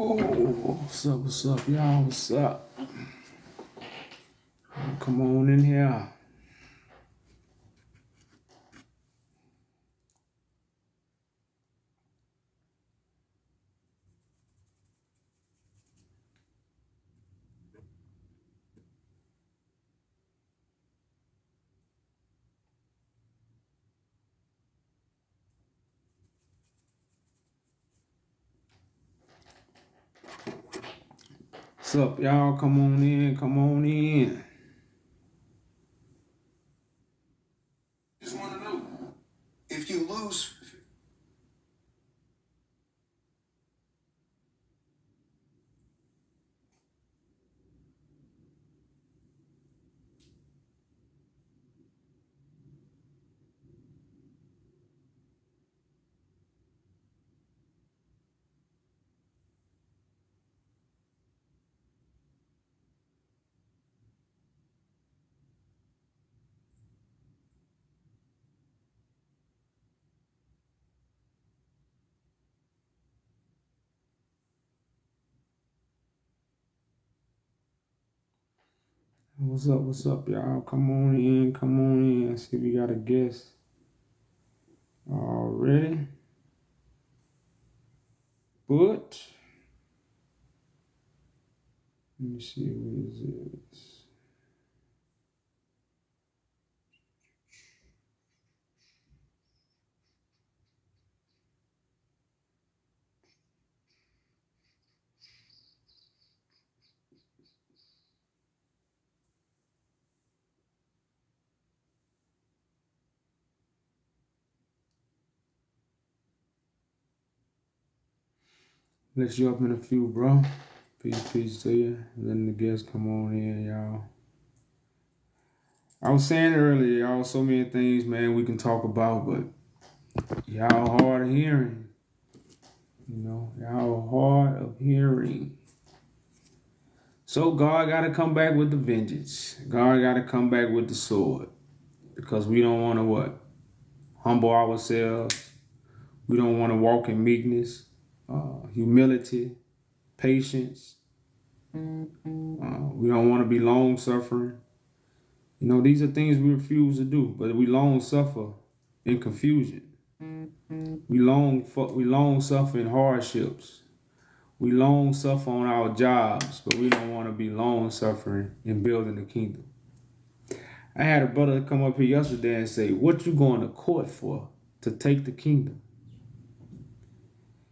Oh, what's up, y'all? What's up? Come on in here. What's up, y'all? Come on in. Come on in. Just want to know if you lose. What's up, y'all? Come on in. Come on in. See if we got a guest already. But let me see who is this. Let you up in a few, bro. Peace to you. Letting the guests come on in, y'all. I was saying earlier, y'all, so many things, man, we can talk about, but y'all hard of hearing. You know, y'all hard of hearing. So God got to come back with the vengeance. God got to come back with the sword. Because we don't want to what? Humble ourselves. We don't want to walk in meekness, humility, patience. We don't want to be long-suffering. You know, these are things we refuse to do, but we long-suffer in confusion. We long-suffer in hardships. We long-suffer on our jobs, but we don't want to be long-suffering in building the kingdom. I had a brother come up here yesterday and say, what you going to court for? To take the kingdom.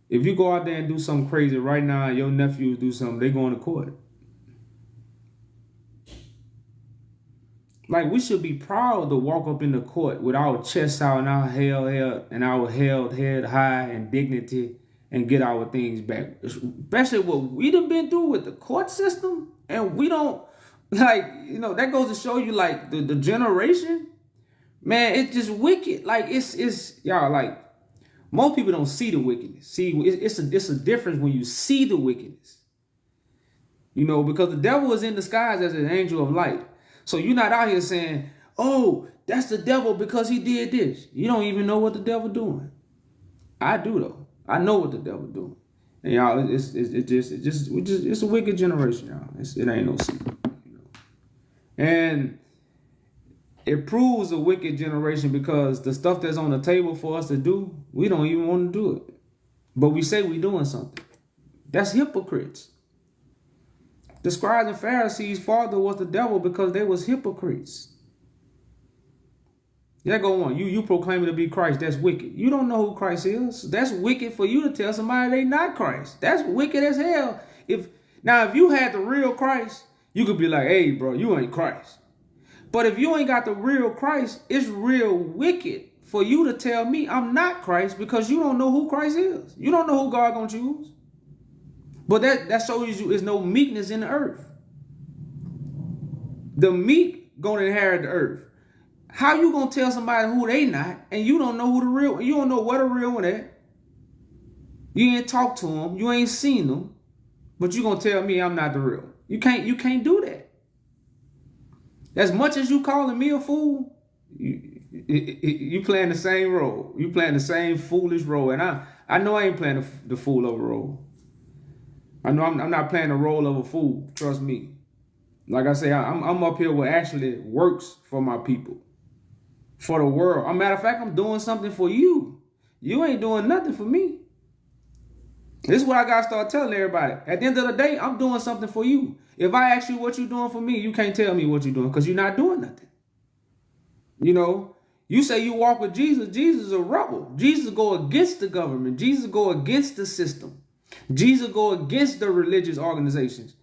If you go out there and do something crazy right now, your nephews do something, they going to court. Like, we should be proud to walk up in the court with our chest out and our held head high and dignity and get our things back. Especially what we done been through with the court system. And we don't, like, you know, that goes to show you, like, the generation, man, it's just wicked. Like, it's y'all, like, most people don't see the wickedness. See, it's a difference when you see the wickedness. You know, because the devil is in disguise as an angel of light. So you're not out here saying, oh, that's the devil because he did this. You don't even know what the devil doing. I do, though. I know what the devil doing. And y'all, it's a wicked generation, y'all. It ain't no secret. You know? And it proves a wicked generation because the stuff that's on the table for us to do, we don't even want to do it. But we say we're doing something. That's hypocrites. The scribes and Pharisees' father was the devil because they was hypocrites. Yeah, go on. You proclaiming to be Christ. That's wicked. You don't know who Christ is. That's wicked for you to tell somebody they not Christ. That's wicked as hell. If you had the real Christ, you could be like, hey, bro, you ain't Christ. But if you ain't got the real Christ, it's real wicked for you to tell me I'm not Christ because you don't know who Christ is. You don't know who God gonna choose. But that shows you is no meekness in the earth. The meek gonna inherit the earth. How you gonna tell somebody who they not, and you don't know who the real, you don't know what the real one at? You ain't talked to them, you ain't seen them, but you gonna tell me I'm not the real. You can't do that. As much as you calling me a fool, you playing the same role. You playing the same foolish role, and I know I ain't playing the fool over role. I know I'm not playing the role of a fool. Trust me. Like I say, I'm up here what actually works for my people, for the world. As a matter of fact, I'm doing something for you. You ain't doing nothing for me. This is what I gotta start telling everybody. At the end of the day, I'm doing something for you. If I ask you what you're doing for me, you can't tell me what you're doing because you're not doing nothing. You know, you say you walk with Jesus. Jesus is a rebel. Jesus go against the government. Jesus go against the system. Jesus go against the religious organizations.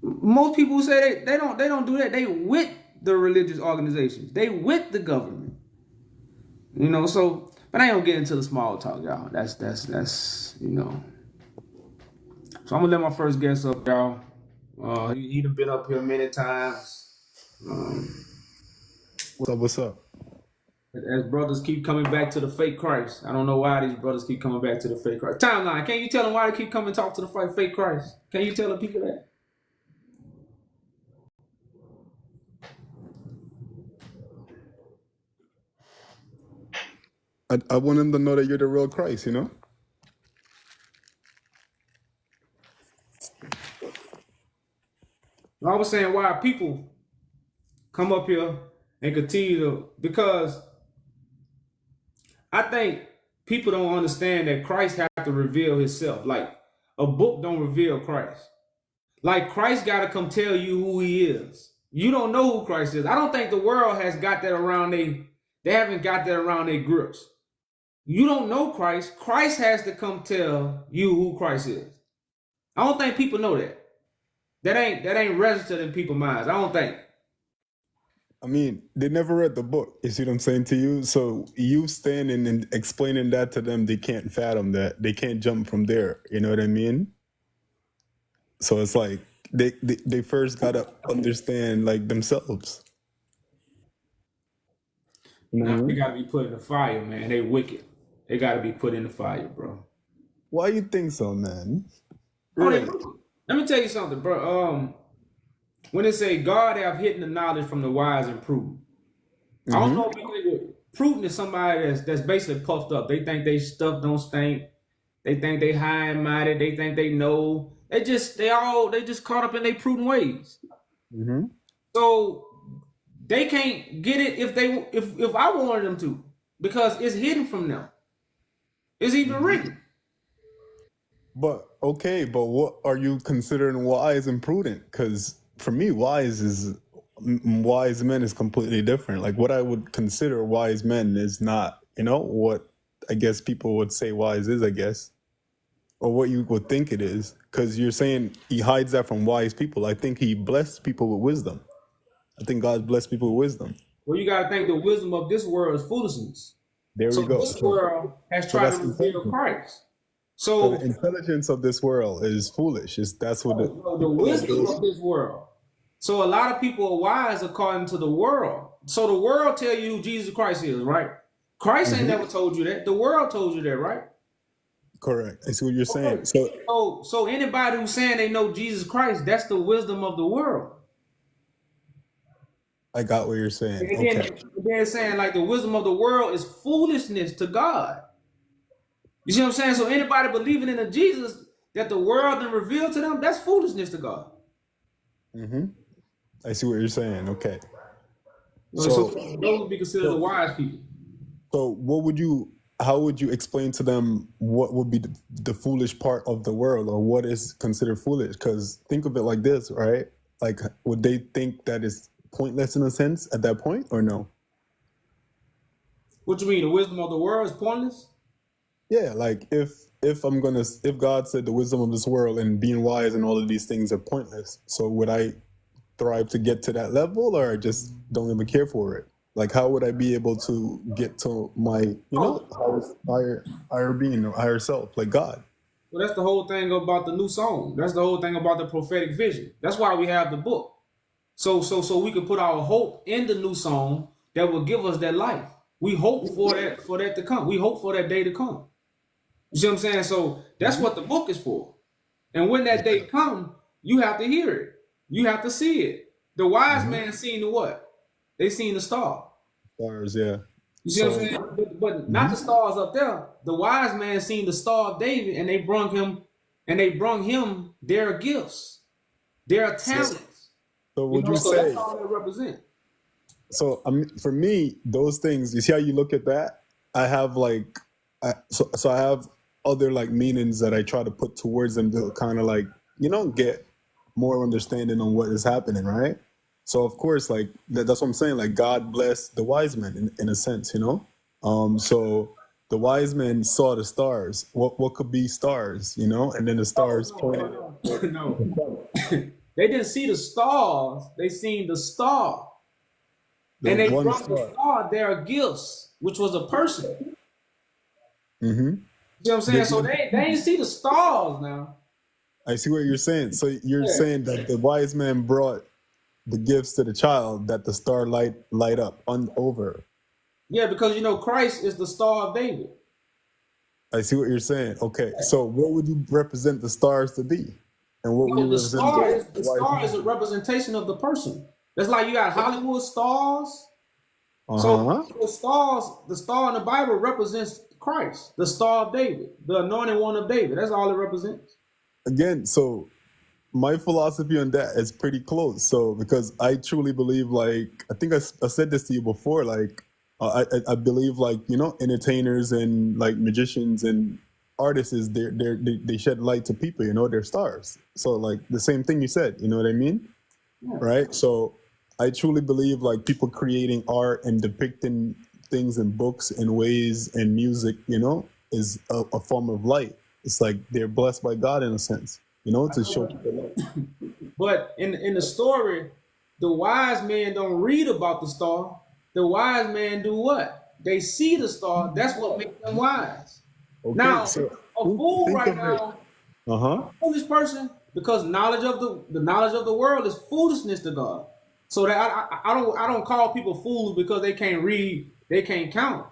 Most people who say they don't do that. They with the religious organizations. They with the government. You know, so but I ain't gonna get into the small talk, y'all. That's you know. So I'm gonna let my first guest up, y'all. He done been up here many times. What's up? What's up? As brothers keep coming back to the fake Christ. I don't know why these brothers keep coming back to the fake Christ. Timeline, can you tell them why they keep coming to talk to the fake Christ? Can you tell the people that? I want them to know that you're the real Christ, you know? I was saying why people come up here and continue to, because I think people don't understand that Christ has to reveal himself. Like a book don't reveal Christ. Like Christ got to come tell you who he is. You don't know who Christ is. I don't think the world has got that around they haven't got that around their grips. You don't know Christ. Christ has to come tell you who Christ is. I don't think people know that. That ain't registered in people's minds. I don't think. I mean, they never read the book. You see what I'm saying to you? So you standing and explaining that to them, they can't fathom that. They can't jump from there. You know what I mean? So it's like they first gotta understand like themselves. You know what I Now they mean? gotta be put in the fire, man. They wicked. They gotta be put in the fire, bro. Why you think so, man? Oh, they Really? wicked. Let me tell you something, bro. When they say God have hidden the knowledge from the wise and prudent, I don't Mm-hmm. know if you think prudent is somebody that's basically puffed up. They think they stuff don't stink. They think they high and mighty. They think they know. They just caught up in their prudent ways. Mm-hmm. So they can't get it if I wanted them to, because it's hidden from them. It's even written. But okay, but what are you considering wise and prudent? Because for me, wise men is completely different. Like what I would consider wise men is not, what I guess people would say wise is, I guess, or what you would think it is. Because you're saying he hides that from wise people. I think he blessed people with wisdom. I think God blessed people with wisdom. Well, you gotta think the wisdom of this world is foolishness. There we So go. this world has So tried to that's reveal intelligence. Christ. So the So intelligence of this world is foolish. That's what the wisdom of this world. So a lot of people are wise according to the world. So the world tell you who Jesus Christ is, right? Christ ain't never told you that. The world told you that, right? correct. I see what you're saying. Okay. So anybody who's saying they know Jesus Christ, that's the wisdom of the world. I got what you're saying. And Okay. then they're saying like the wisdom of the world is foolishness to God. You see what I'm saying? So anybody believing in a Jesus that the world then revealed to them, that's foolishness to God. I see what you're saying. Okay. So So, those would be considered the so, wise people. so how would you explain to them what would be the foolish part of the world, or what is considered foolish? Because think of it like this, right? Like, would they think that it's pointless in a sense at that point, or no? What you mean? The wisdom of the world is pointless? Yeah, like if God said the wisdom of this world and being wise and all of these things are pointless, so would I thrive to get to that level, or I just don't even care for it? Like, how would I be able to get to my, higher being or higher self, like God? Well, that's the whole thing about the new song. That's the whole thing about the prophetic vision. That's why we have the book. So we can put our hope in the new song that will give us that life. We hope for that to come. We hope for that day to come. You see what I'm saying? So that's what the book is for. And when that day come, you have to hear it. You have to see it. The wise man seen the what? They seen the star. Stars, yeah. You see what I'm So, saying? But not the stars up there. The wise man seen the star of David, and they brung him and they brung him their gifts, their talents. So would you So that's say? all they represent. So for me, those things. You see how you look at that? I have like, so I have other like meanings that I try to put towards them to kind of like get more understanding on what is happening, right? So of course, like that's what I'm saying. Like God bless the wise men in a sense, So the wise men saw the stars. What could be stars, And then the stars pointed. No. They didn't see the stars, they seen the star. And they brought the star their gifts, which was a person. Mm-hmm. You know what I'm saying? So they didn't see the stars now. I see what you're saying. So you're saying that the wise man brought the gifts to the child that the star light up over. Yeah, because Christ is the Star of David. I see what you're saying. Okay, so what would you represent the stars to be? And what would you represent the star is a representation of the person. That's like you got Hollywood stars. So the star in the Bible represents Christ, the Star of David, the anointed one of David. That's all it represents. Again, so my philosophy on that is pretty close. So because I truly believe, like, I think I said this to you before, like, I believe, like, entertainers and like magicians and artists, they shed light to people, they're stars. So like the same thing you said, you know what I mean? Yeah. Right? So I truly believe like people creating art and depicting things in books and ways and music, is a form of light. It's like they're blessed by God in a sense, to show people light. But in the story, the wise men don't read about the star. The wise men do what? They see the star. That's what makes them wise. Okay, now, so a fool right now, a foolish person, because knowledge of the knowledge of the world is foolishness to God. So that I don't call people fools because they can't read, they can't count.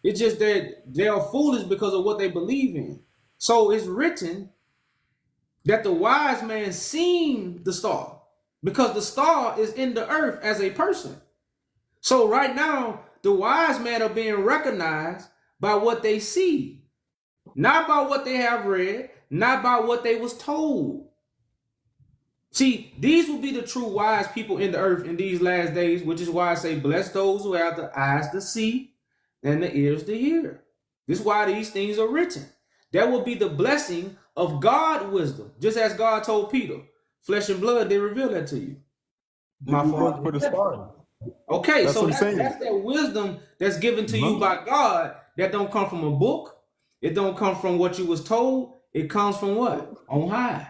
It's just that they are foolish because of what they believe in. So it's written that the wise man seen the star because the star is in the earth as a person. So right now, the wise men are being recognized by what they see, not by what they have read, not by what they was told. See, these will be the true wise people in the earth in these last days, which is why I say, bless those who have the eyes to see and the ears to hear. This is why these things are written. That will be the blessing of God wisdom, just as God told Peter, flesh and blood, they reveal that to you. My Father put a star. Okay, that's so that's that wisdom that's given to you by God that don't come from a book. It don't come from what you was told. It comes from what? On high.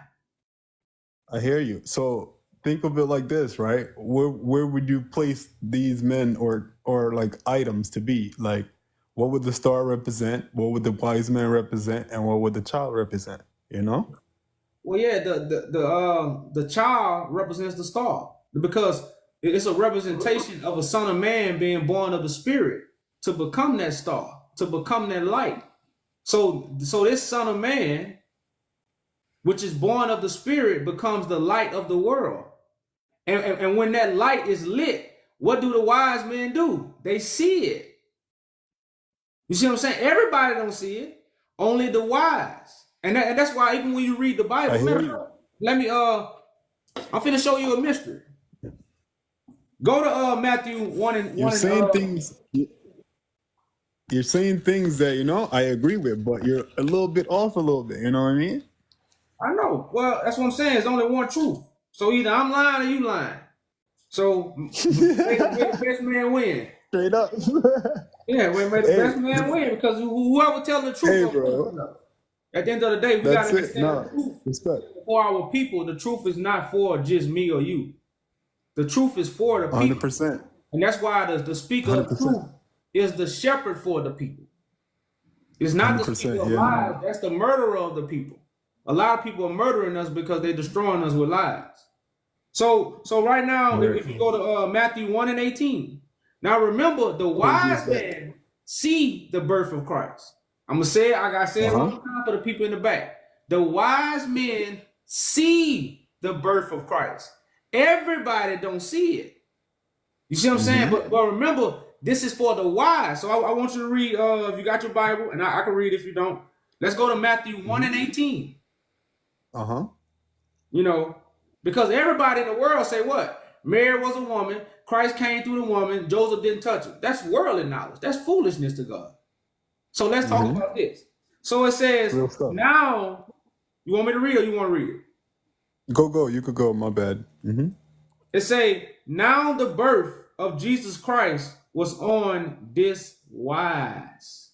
I hear you. So think of it like this, right? Where would you place these men or like items to be? Like, what would the star represent? What would the wise man represent? And what would the child represent? Well, yeah, the child represents the star because it's a representation of a son of man being born of the spirit to become that star, to become that light. So this son of man, which is born of the spirit, becomes the light of the world. And when that light is lit, what do the wise men do? They see it. You see what I'm saying? Everybody don't see it, only the wise. And that's why even when you read the Bible, I'm finna show you a mystery. Go to Matthew 1 and 1. You're saying things that, I agree with, but you're a little bit off a little bit, you know what I mean? I know. Well, that's what I'm saying. There's only one truth. So either I'm lying or you lying. So may the best man win. Straight up. Yeah, may the best man win, because whoever telling the truth. Bro. At the end of the day, we got to understand the truth. Respect. For our people, the truth is not for just me or you. The truth is for the people. 100%. And that's why the speaker 100%. Of truth is the shepherd for the people. It's not the speaker of lies. That's the murderer of the people. A lot of people are murdering us because they're destroying us with lies. So right now, if you go to Matthew 1 and 18, now remember, the wise man see the birth of Christ. I'm going to say it, I got to say it one time for the people in the back. The wise men see the birth of Christ. Everybody don't see it. You see what I'm saying? But remember, this is for the wise. So I want you to read, if you got your Bible, and I can read if you don't. Let's go to Matthew 1 and 18. Uh-huh. You know, because everybody in the world say what? Mary was a woman. Christ came through the woman. Joseph didn't touch her. That's worldly knowledge. That's foolishness to God. So let's talk Mm-hmm. about this. So it says, Real stuff. now, you want me to read or you want to read it? Go. You could go. My bad. Mm-hmm. It say, now the birth of Jesus Christ was on this wise.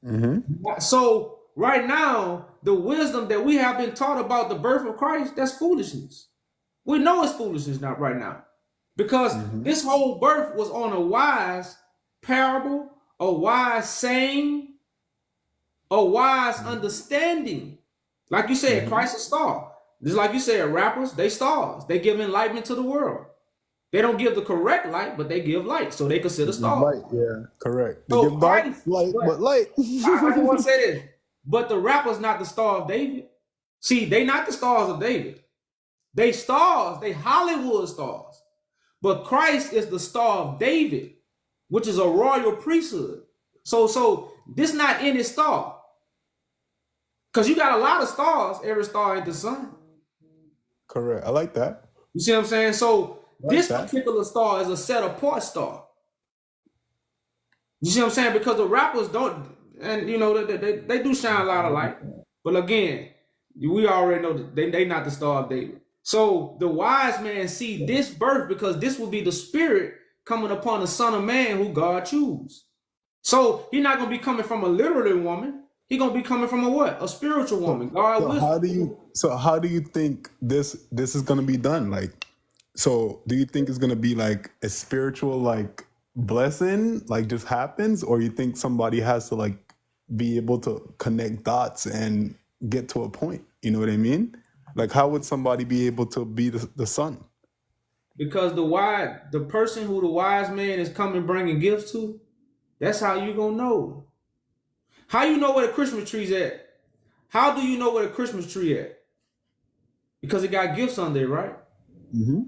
Mm-hmm. So right now, the wisdom that we have been taught about the birth of Christ, that's foolishness. We know it's foolishness now, right now. Because this whole birth was on a wise parable, a wise saying, a wise understanding. Like you said, Christ is a star. Just like you said, rappers, they stars. They give enlightenment to the world. They don't give the correct light, but they give light. So they consider stars. Light, yeah, correct. They So give dark Christ, light, but light. I just want to say this. But the rapper's not the star of David. See, they not the stars of David. They stars, they Hollywood stars. But Christ is the star of David, which is a royal priesthood. So this not any star. Because you got a lot of stars, every star ain't the sun. Correct. I like that. You see what I'm saying? So this that. particular star is a set apart star. You see what I'm saying? Because the rappers don't, and you know, they do shine a lot of light. But again, we already know that they not the star of David. So the wise man see this birth because this will be the spirit coming upon the Son of Man who God choose. So he's not going to be coming from a literal woman. He's going to be coming from a what? A spiritual woman. God how do you think this is going to be done? Like, so do you think it's going to be like a spiritual like blessing, like just happens, or you think somebody has to like be able to connect dots and get to a point? You know what I mean? Like, how would somebody be able to be the son? Because the person who the wise man is coming bringing gifts to, that's how you gonna know. How you know where the Christmas tree's at? How do you know where the Christmas tree at? Because it got gifts on there, right? Mm-hmm.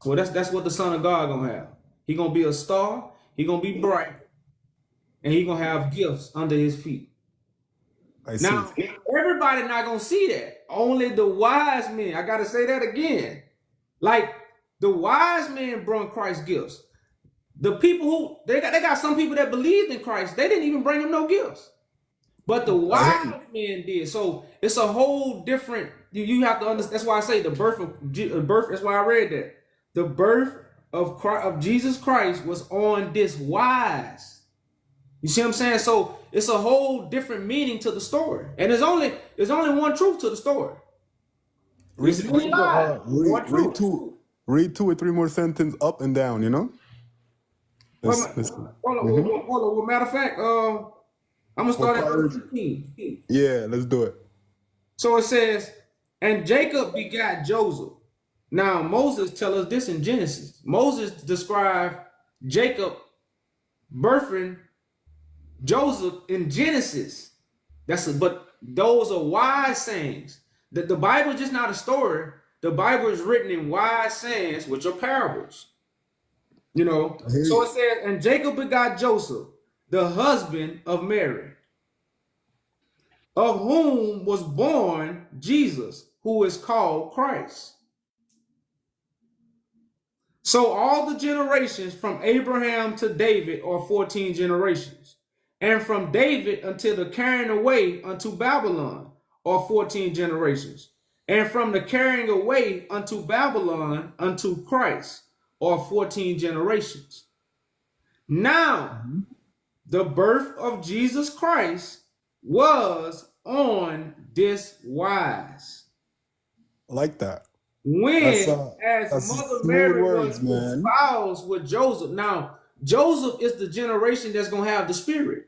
Well, that's what the Son of God gonna have. He gonna be a star. He gonna be bright, and he gonna have gifts under his feet. Now, everybody not gonna see that. Only the wise men. I gotta say that again. Like the wise men brought Christ gifts. The people who they got some people that believed in Christ. They didn't even bring him no gifts, but the wise men did. So it's a whole different. You have to understand. That's why I say the birth. That's why I read that. The birth of Jesus Christ was on this wise. You see what I'm saying? So it's a whole different meaning to the story, and there's only one truth to the story. Read 2 or 3 more sentences up and down. You know. Hold on. Well, matter of fact, I'm gonna start at verse 15. Yeah, let's do it. So it says, and Jacob begat Joseph. Now Moses tells us this in Genesis. Moses described Jacob birthing Joseph in Genesis. But those are wise sayings. That the Bible is just not a story. The Bible is written in wise sayings, which are parables. You know. So it says, and Jacob begot Joseph, the husband of Mary, of whom was born Jesus, who is called Christ. So all the generations from Abraham to David are 14 generations. And from David until the carrying away unto Babylon are 14 generations. And from the carrying away unto Babylon unto Christ are 14 generations. Now, the birth of Jesus Christ was on this wise. Like that. When as Mother Mary was espoused with Joseph. Now, Joseph is the generation that's gonna have the Spirit.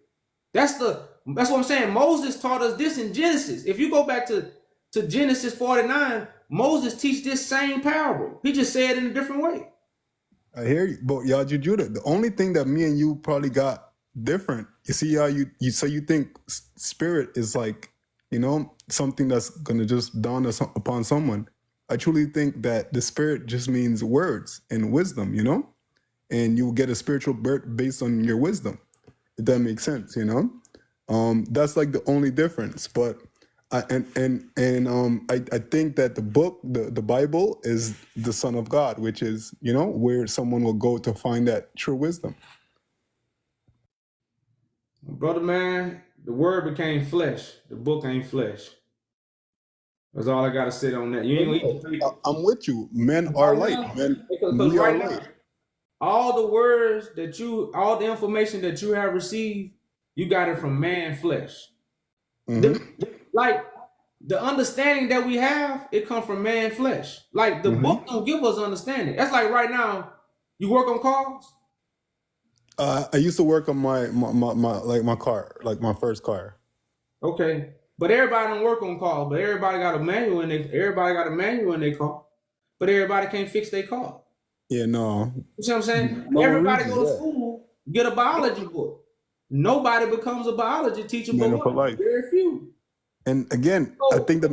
That's what I'm saying. Moses taught us this in Genesis. If you go back to Genesis 49, Moses teach this same parable. He just said it in a different way. I hear you, but YahJew, the only thing that me and you probably got different, you see, so you think spirit is like, you know, something that's gonna just dawn upon someone. I truly think that the spirit just means words and wisdom, you know, and you will get a spiritual birth based on your wisdom. If that makes sense, you know. That's like the only difference. But I think that the book, the Bible, is the Son of God, which is, you know, where someone will go to find that true wisdom. Brother man, the word became flesh. The book ain't flesh. That's all I gotta say on that. You ain't gonna eat the paper. I'm with you. Men are Right light. now, Men, because we are right now, light. all the words that all the information that you have received, you got it from man flesh. Like the understanding that we have, it comes from man flesh. Like the book don't give us understanding. That's like right now, you work on cars. I used to work on my car, like my first car. Okay, but everybody don't work on cars. But everybody got a manual in their car. But everybody can't fix their car. Yeah, no. You see what I'm saying? No Everybody reason, go to yeah. school, get a biology book. Nobody becomes a biology teacher, but Manual for what? life. Very few. And again, I think the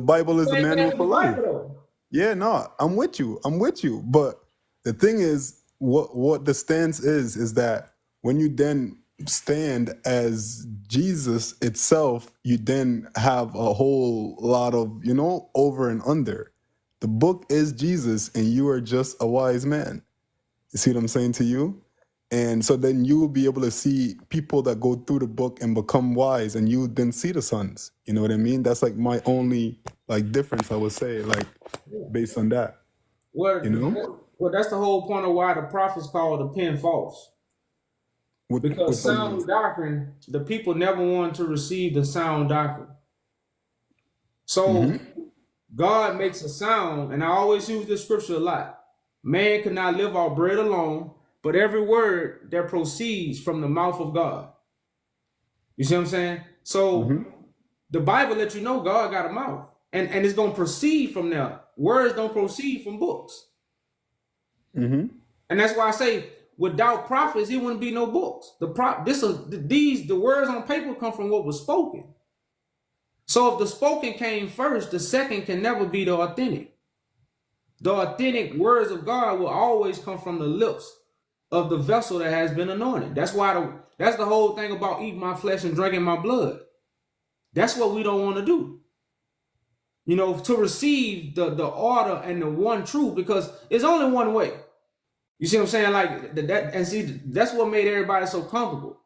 Bible is the Same thing manual with for the life. Bible, though. Yeah, no, I'm with you. But the thing is, what the stance is that when you then stand as Jesus itself, you then have a whole lot of, you know, over and under. The book is Jesus, and you are just a wise man. You see what I'm saying to you? And so then you will be able to see people that go through the book and become wise, and you then see the sons. You know what I mean? That's like my only like difference, I would say, like based on that. Well, You know? well, that's the whole point of why the prophets called the pen false. Because sound doctrine, the people never wanted to receive the sound doctrine. So God makes a sound, and I always use this scripture a lot. Man cannot live off bread alone, but every word that proceeds from the mouth of God. You see what I'm saying? So the Bible lets you know God got a mouth, and it's gonna proceed from there. Words don't proceed from books. And that's why I say, without prophets, there wouldn't be no books. The words on paper come from what was spoken. So if the spoken came first, the second can never be the authentic. The authentic words of God will always come from the lips of the vessel that has been anointed. That's the whole thing about eating my flesh and drinking my blood. That's what we don't want to do. You know, to receive the order and the one truth, because it's only one way. You see what I'm saying? Like that, and see, that's what made everybody so comfortable.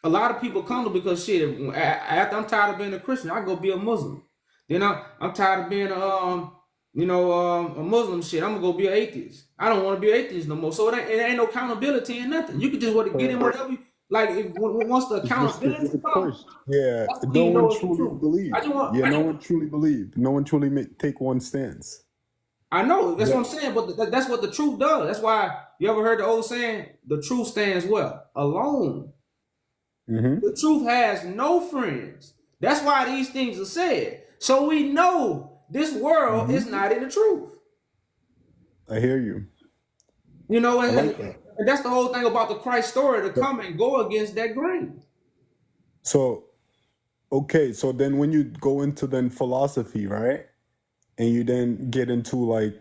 A lot of people comfortable because shit, after I'm tired of being a Christian, I go be a Muslim. Then I'm tired of being a Muslim shit. I'm gonna go be an atheist. I don't want to be an atheist no more. So it ain't no accountability in nothing. You can just want to get in whatever you like. Once the accountability comes, yeah, no one truly believed. No one truly believed. No one truly take one stance. I know, that's what I'm saying, but that's what the truth does. That's why, you ever heard the old saying, the truth stands well? Alone. The truth has no friends. That's why these things are said. So we know this world is not in the truth. I hear you. You know, and that's the whole thing about the Christ story, to come and go against that grain. So, okay, so then when you go into then philosophy, right? And you then get into like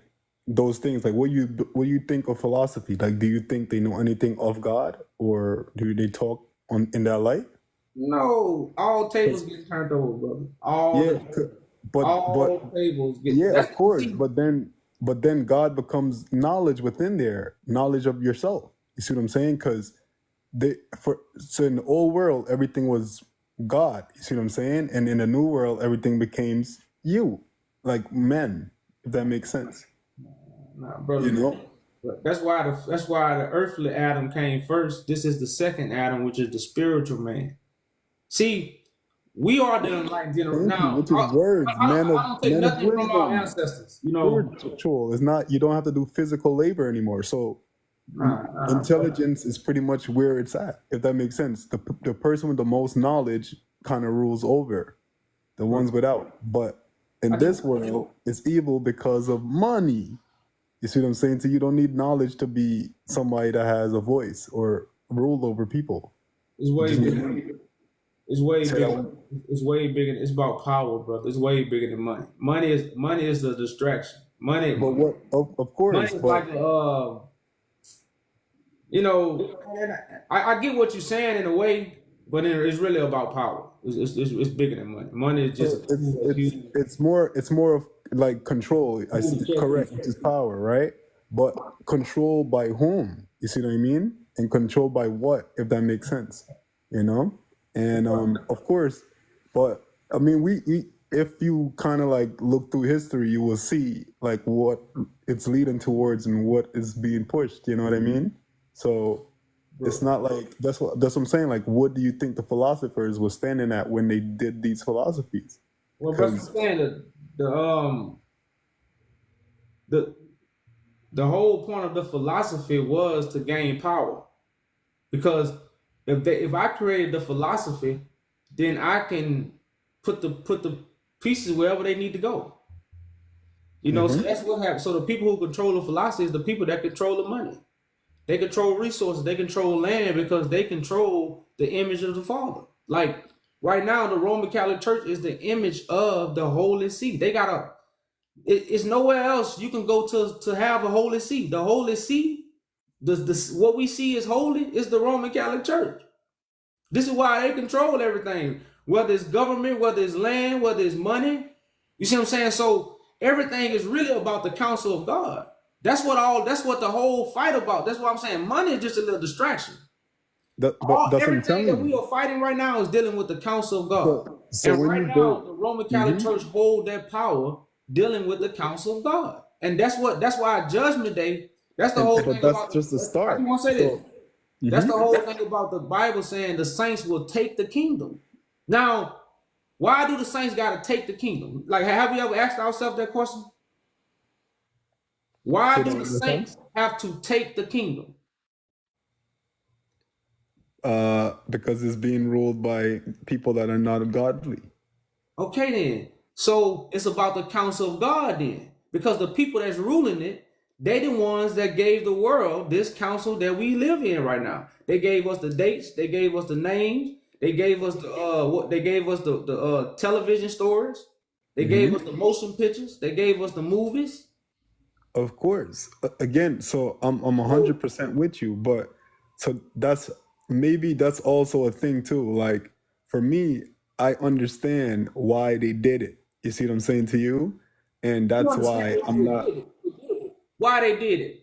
those things, like what you think of philosophy? Like, do you think they know anything of God, or do they talk in that light? No, all tables get turned over, brother. All tables get. Yeah, of course. But then God becomes knowledge within there, knowledge of yourself. You see what I'm saying? Because so in the old world everything was God. You see what I'm saying? And in the new world everything becomes you. Like men, if that makes sense. Nah, brother. You know? That's why the earthly Adam came first. This is the second Adam, which is the spiritual man. See, we are the enlightened generation. Now, which is words, I don't take nothing from our ancestors. You know, spiritual. It's not. You don't have to do physical labor anymore. So intelligence is pretty much where it's at. If that makes sense. The person with the most knowledge kind of rules over the ones without. But in this world, it's evil because of money. You see what I'm saying? So you don't need knowledge to be somebody that has a voice or rule over people. It's way bigger. It's way bigger. It's way bigger. It's about power, brother. It's way bigger than money. Money is the distraction. Money. But what? Of course. Money is like you know. I get what you're saying in a way, But it's really about power. It's bigger than money. Money is just So a tool that's used it's more of like control. I see, to check correct, which is power, right? But control by whom? You see what I mean? And control by what, if that makes sense, you know? And of course, but I mean, we if you kind of like look through history, you will see like what it's leading towards and what is being pushed. You know what I mean? So it's not like that's what I'm saying. Like, what do you think the philosophers were standing at when they did these philosophies? Well, but I'm Because saying that the the whole point of the philosophy was to gain power. Because if I created the philosophy, then I can put the pieces wherever they need to go. So that's what happens. So the people who control the philosophy is the people that control the money. They control resources, they control land because they control the image of the Father. Like right now, the Roman Catholic Church is the image of the Holy See. They got it's nowhere else you can go to have a Holy See. The Holy See, what we see is holy is the Roman Catholic Church. This is why they control everything, whether it's government, whether it's land, whether it's money. You see what I'm saying? So everything is really about the counsel of God. That's what the whole fight about. That's why I'm saying money is just a little distraction. but that's what I'm Everything telling that we you. are fighting right now is dealing with the counsel of God. So And when right you now, go, the Roman Catholic Church hold that power dealing with the counsel of God. And that's why Judgment Day, that's the whole but thing that's about just the I just start. want to say this. So That's the whole thing about the Bible saying the saints will take the kingdom. Now, why do the saints got to take the kingdom? Like, have we ever asked ourselves that question? Why say do that the one more time. saints have to take the kingdom? Because it's being ruled by people that are not godly. Okay, then. So it's about the counsel of God then. Because the people that's ruling it, they the ones that gave the world this counsel that we live in right now. They gave us the dates, they gave us the names, they gave us the television stories, they gave us the motion pictures, they gave us the movies. Of course. Again, so I'm So 100% with you, but so that's also a thing too. Like for me, I understand why they did it. You see what I'm saying to you? And you that's understand why why I'm they not, did it. Why they did it.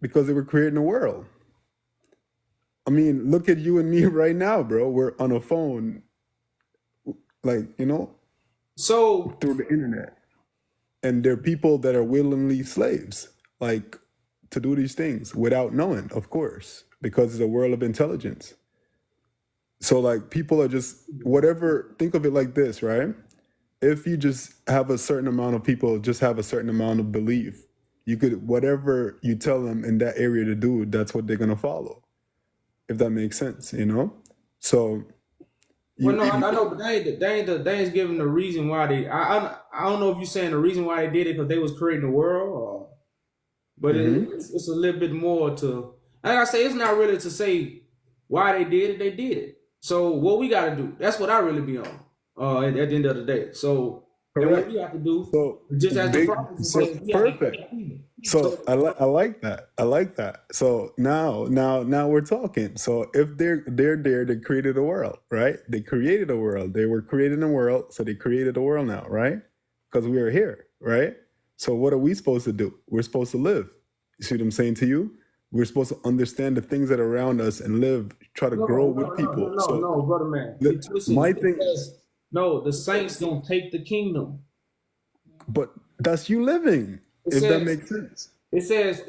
because they were creating a world. I mean, look at you and me right now, bro. We're on a phone, like, So through the internet. And there are people that are willingly slaves, like to do these things without knowing, of course, because it's a world of intelligence. So like people are just whatever, think of it like this, right? If you just have a certain amount of people just have a certain amount of belief, you could whatever you tell them in that area to do, that's what they're gonna follow. If that makes sense. So well, you, no, I you know, but they ain't giving the reason why they. I don't know if you're saying the reason why they did it because they was creating the world, but mhm. it's a little bit more to. Like I say, it's not really to say why they did it. They did it. So what we got to do? That's what I really be on. At the end of the day. So and what Correct. we have to do, So just as the they prophecy so says, we have to perfect. take the kingdom. So So I like that. I like that. So now we're talking. So if they're there, they created a world, right? They created a world. They were creating a world, so they created a world now, right? Because we are here, right? So what are we supposed to do? We're supposed to live. You see what I'm saying to you? We're supposed to understand the things that are around us and live, try to no, grow no, with no, no, people. no, So no, brother man, the, you twisting it. my It thing, says no. The saints gonna take the kingdom. but that's you living, It if that says makes sense. it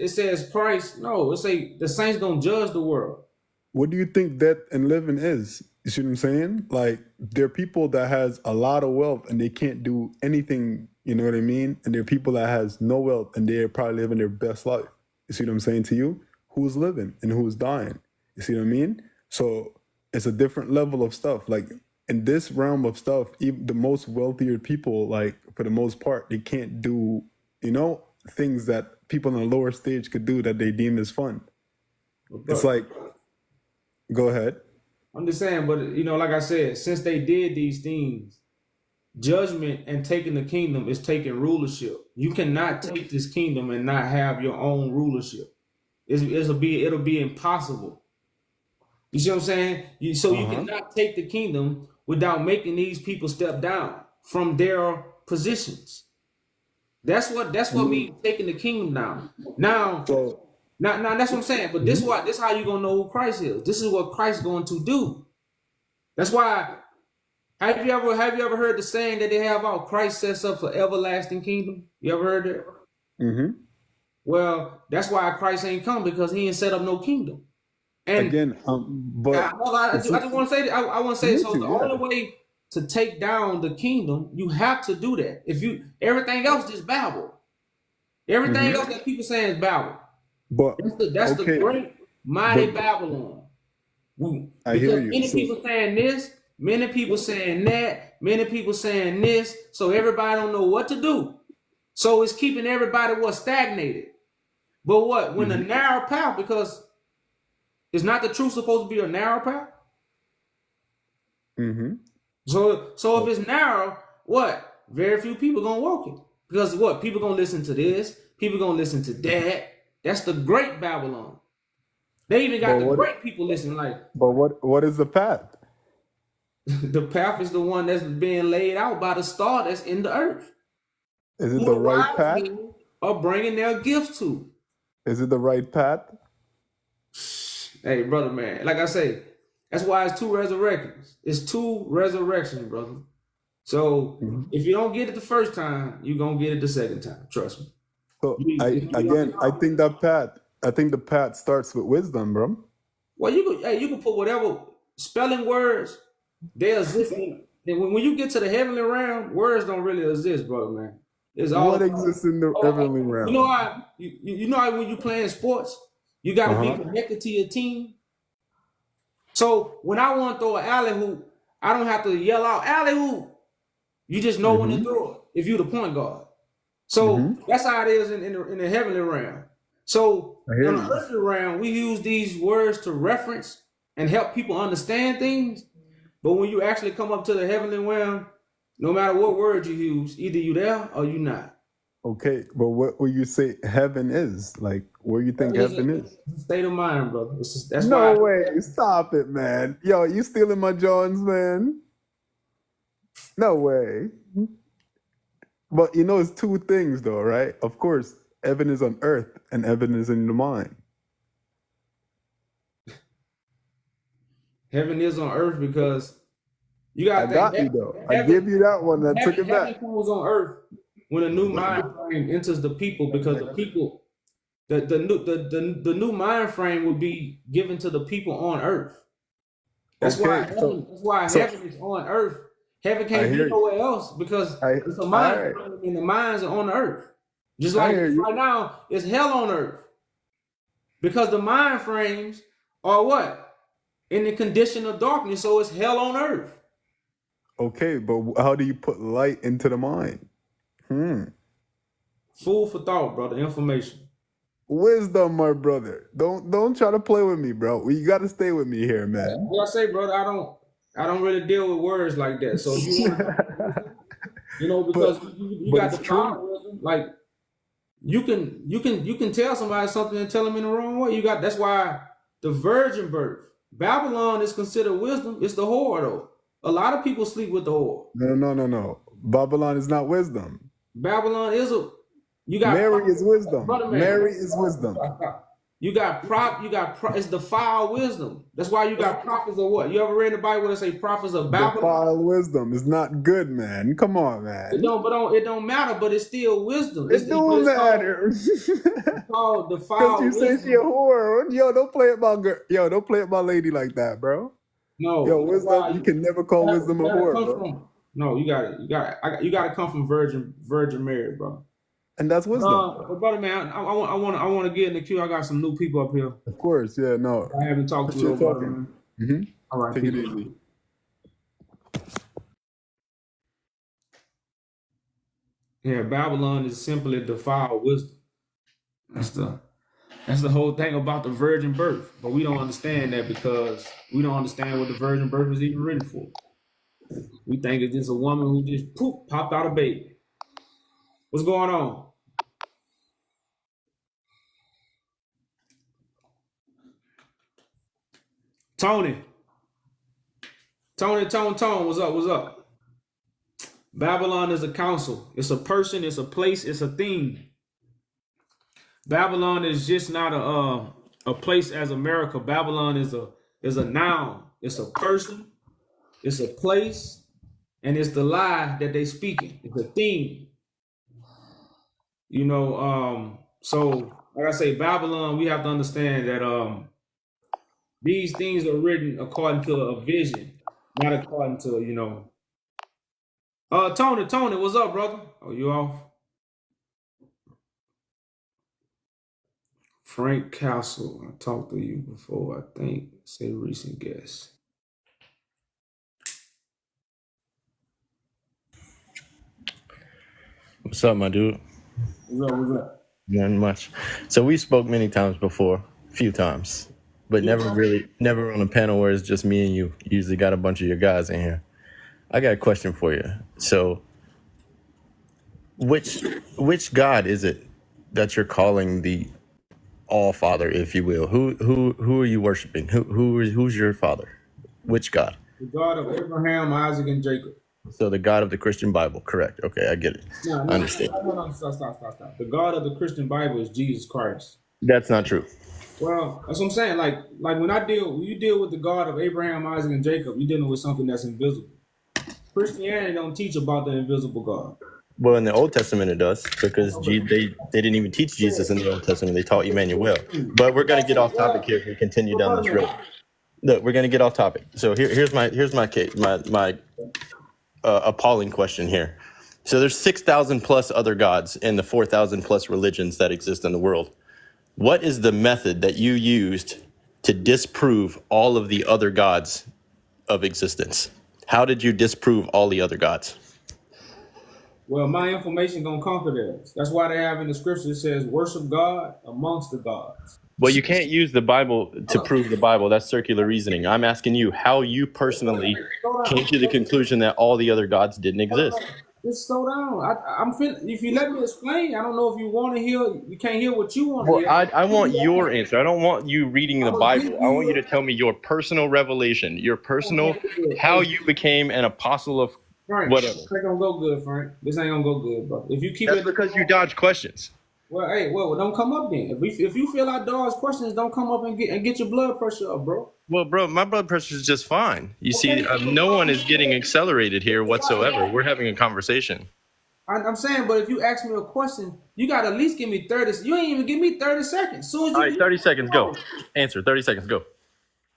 says Christ. No, it say the saints gonna judge the world. What do you think death and living is? You see what I'm saying? Like there are people that has a lot of wealth and they can't do anything, you know what I mean? And there are people that has no wealth and they're probably living their best life. You see what I'm saying to you? Who's living and who's dying? You see what I mean? So it's a different level of stuff. Like in this realm of stuff, even the most wealthier people, like for the most part, they can't do, things that people on a lower stage could do that they deem as fun. It's But like, go ahead. I'm just saying, but like I said, since they did these things, judgment and taking the kingdom is taking rulership. You cannot take this kingdom and not have your own rulership. It'll be impossible. You see what I'm saying? So you cannot take the kingdom without making these people step down from their positions. That's what means taking the kingdom down. Now that's what I'm saying. But this how you gonna know who Christ is. This is what Christ's going to do. That's why. Have you ever heard the saying that they have out? Christ sets up for everlasting kingdom. You ever heard that? Mm-hmm. Well, that's why Christ ain't come, because he ain't set up no kingdom. And again, but I just want to say that. I want to say so. The only way to take down the kingdom, you have to do that. If you everything else just babble. Everything else that people saying is babble. But that's the great mighty Babylon. I hear you. Many people saying this, many people saying that, many people saying this, so everybody don't know what to do. So it's keeping everybody stagnated. But what? When the narrow path, because is not the truth supposed to be a narrow path? So if it's narrow, what? Very few people gonna walk it. Because what? People gonna listen to this, people gonna listen to that. That's the great Babylon. They even got the great people listening. But what is the path? The path is the one that's being laid out by the star that's in the earth. Is it the right path? Are bringing their gifts to. Is it the right path? Hey, brother, man. Like I say, that's why it's 2 resurrections. It's 2 resurrections, brother. So if you don't get it the first time, you're gonna get it the second time. Trust me. So I think the path starts with wisdom, bro. Well, you can put whatever spelling words they exist. When you get to the heavenly realm, words don't really exist, brother, man. It's all what exists in the heavenly realm. You know how when you playing sports, you got to be connected to your team. So when I want to throw an alley hoop, I don't have to yell out alley hoop. You just know when to throw it if you're the point guard. So that's how it is in the heavenly realm. So in the earthly realm, we use these words to reference and help people understand things. But when you actually come up to the heavenly realm, no matter what word you use, either you there or you not. Okay, but what will you say heaven is? Like, where you think heaven is? It's a state of mind, brother. That's no way. Stop it, man. Yo, you stealing my Johns, man. No way. But it's 2 things, though, right? Of course, heaven is on earth and heaven is in the mind. Heaven is on earth because you got. I got you though. I gave you that one. That took it back. Heaven comes on earth when a new mind frame enters the people, because the people, the new mind frame will be given to the people on earth. That's why heaven is on earth. Heaven can't be nowhere else because it's a mind frame and the minds are on the earth. Just like right now, it's hell on earth because the mind frames are what? In the condition of darkness, so it's hell on earth. Okay, but how do you put light into the mind? Food for thought, brother. Information. Wisdom, my brother. Don't try to play with me, bro. You got to stay with me here, man. What I say, brother, I don't really deal with words like that. So because you got the power wisdom. Like you can tell somebody something and tell them in the wrong way. That's why the virgin birth. Babylon is considered wisdom. It's the whore, though. A lot of people sleep with the whore. No. Babylon is not wisdom. Babylon is Mary is wisdom. Mary is wisdom. You got it's defiled wisdom. That's why you got prophets of what? You ever read in the Bible where they say prophets of Babylon? Defiled wisdom is not good, man. Come on, man. It don't matter, but it's still wisdom. It don't matter. It's called defiled wisdom. Because you say she a whore. Yo, don't play about girl. Yo, don't play about lady like that, bro. No. Yo, wisdom. You can never call wisdom a whore, bro. No, you got to come from Virgin Mary, bro. And that's wisdom. But brother, man, I want to get in the queue. I got some new people up here. Of course, yeah, no. I haven't talked to you about it. All right, take it easy. Yeah, Babylon is simply defiled wisdom. That's the whole thing about the virgin birth. But we don't understand that because we don't understand what the virgin birth is even written for. We think it's just a woman who just popped out a baby. What's going on? Tony, Tone, what's up? What's up? Babylon is a council. It's a person. It's a place. It's a thing. Babylon is just not a place as America. Babylon is a noun. It's a person. It's a place, and it's the lie that they speaking. It's a thing. So like I say, Babylon. We have to understand that these things are written according to a vision, not according to Tony, what's up, brother? Oh, you off? Frank Castle, I talked to you before, I think. Say recent guest. What's up, my dude? What's up? Not much. So we spoke many times before, a few times, but never on a panel where it's just me and you. You usually got a bunch of your guys in here. I got a question for you. So which God is it that you're calling the All Father, if you will? Who are you worshiping? Who's your father? Which God? The God of Abraham, Isaac, and Jacob. So the God of the Christian Bible, correct? Okay, I get it. No, I understand. No, stop. The God of the Christian Bible is Jesus Christ. That's not true. Well, that's what I'm saying. Like when you deal with the God of Abraham, Isaac, and Jacob, you're dealing with something that's invisible. Christianity don't teach about the invisible God. Well, in the Old Testament it does, because they didn't even teach Jesus in the Old Testament. They taught Emmanuel. But we're going to get off topic here if we continue down this road. Look, we're going to get off topic. So here's my case, my appalling question here. So there's 6,000 plus other gods in the 4,000 plus religions that exist in the world. What is the method that you used to disprove all of the other gods of existence? How did you disprove all the other gods? Well, my information gonna conquer theirs. That's why they have in the scripture it says, "Worship God amongst the gods." Well, you can't use the Bible to prove the Bible. That's circular reasoning. I'm asking you how you personally came to the conclusion that all the other gods didn't exist. Just slow down. If you let me explain, I don't know if you want to hear. You can't hear what you want to hear. I want your answer. I don't want you reading the Bible. I want you to tell me your personal revelation, your personal, how you became an apostle of whatever. This ain't gonna go good, Frank. This ain't gonna go good, bro. If you keep That's because you dodge questions. Well, hey, don't come up then. If you feel like dodge questions, don't come up and get your blood pressure up, bro. Well, bro, my blood pressure is just fine. You see, no one is getting accelerated here whatsoever. We're having a conversation. I'm saying, but if you ask me a question, you got to at least give me 30. You ain't even give me 30 seconds. All right, 30 seconds, go. Answer, 30 seconds, go.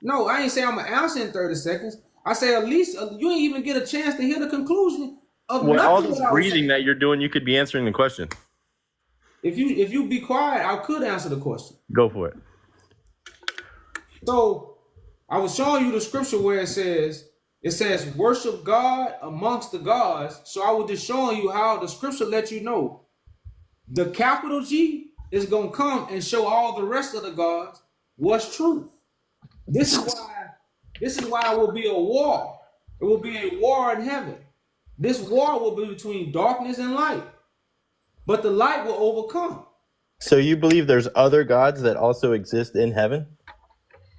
No, I ain't say I'm going to answer in 30 seconds. I say at least you ain't even get a chance to hear the conclusion of nothing. All this breathing that you're doing, you could be answering the question. If you be quiet, I could answer the question. Go for it. So I was showing you the scripture where it says worship God amongst the gods. So I was just showing you how the scripture lets you know the capital G is gonna come and show all the rest of the gods what's truth. This is why it will be a war. It will be a war in heaven. This war will be between darkness and light. But the light will overcome. So you believe there's other gods that also exist in heaven?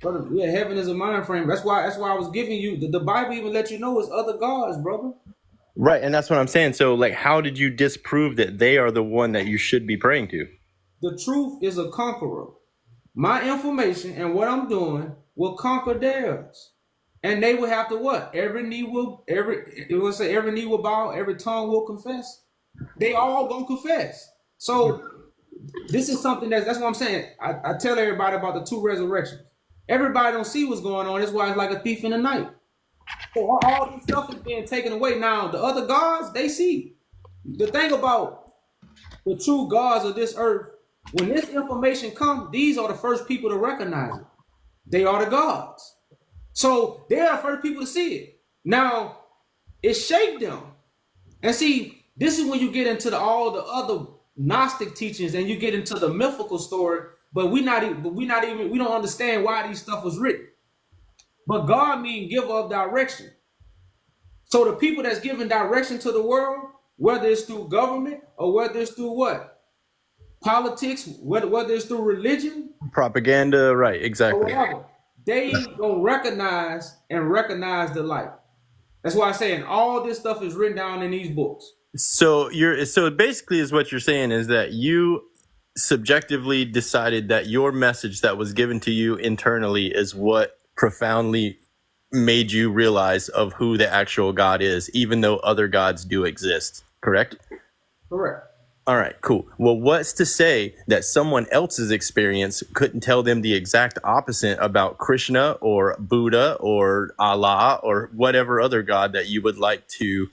Brother, yeah, heaven is a mind frame. That's why I was giving you the Bible even let you know it's other gods, brother. Right, and that's what I'm saying. So, like, how did you disprove that they are the one that you should be praying to? The truth is a conqueror. My information and what I'm doing will conquer theirs. And they will have to what? Every knee will bow, every tongue will confess. They all gonna confess. So this is something that's what I'm saying. I tell everybody about the two resurrections. Everybody don't see what's going on. That's why it's like a thief in the night. So all this stuff is being taken away. Now the other gods, they see. The thing about the true gods of this earth, when this information comes, these are the first people to recognize it. They are the gods. So they are the first people to see it. Now it shaped them. And see, this is when you get into all the other Gnostic teachings and you get into the mythical story, but we don't understand why these stuff was written. But God means giver of direction. So the people that's giving direction to the world, whether it's through government or whether it's through what? Politics, whether it's through religion. Propaganda, right, exactly. they don't recognize the light. That's why I'm saying all this stuff is written down in these books. So basically is what you're saying is that you subjectively decided that your message that was given to you internally is what profoundly made you realize of who the actual God is, even though other gods do exist. Correct? Correct. All right, cool. Well, what's to say that someone else's experience couldn't tell them the exact opposite about Krishna or Buddha or Allah or whatever other god that you would like to,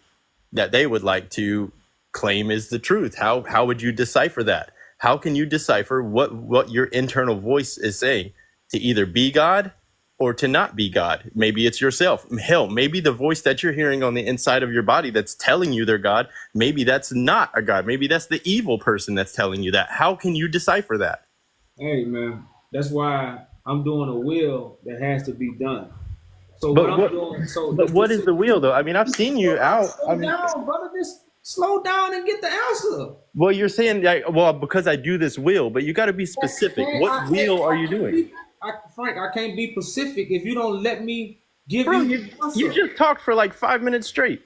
that they would like to claim is the truth? How would you decipher that? How can you decipher what your internal voice is saying? To either be God or to not be God. Maybe it's yourself. Hell, maybe the voice that you're hearing on the inside of your body that's telling you they're God, maybe that's not a God. Maybe that's the evil person that's telling you that. How can you decipher that? Hey, man, that's why I'm doing a will that has to be done. So But what I'm doing, what is the will, though? I mean, I've seen you out. Slow down, brother. Just slow down and get the answer. Well, you're saying, like, well, because I do this will, but you got to be specific. What will are you doing? Frank, I can't be specific if you don't let me give Bro, you the answer. you just talked for like 5 minutes straight.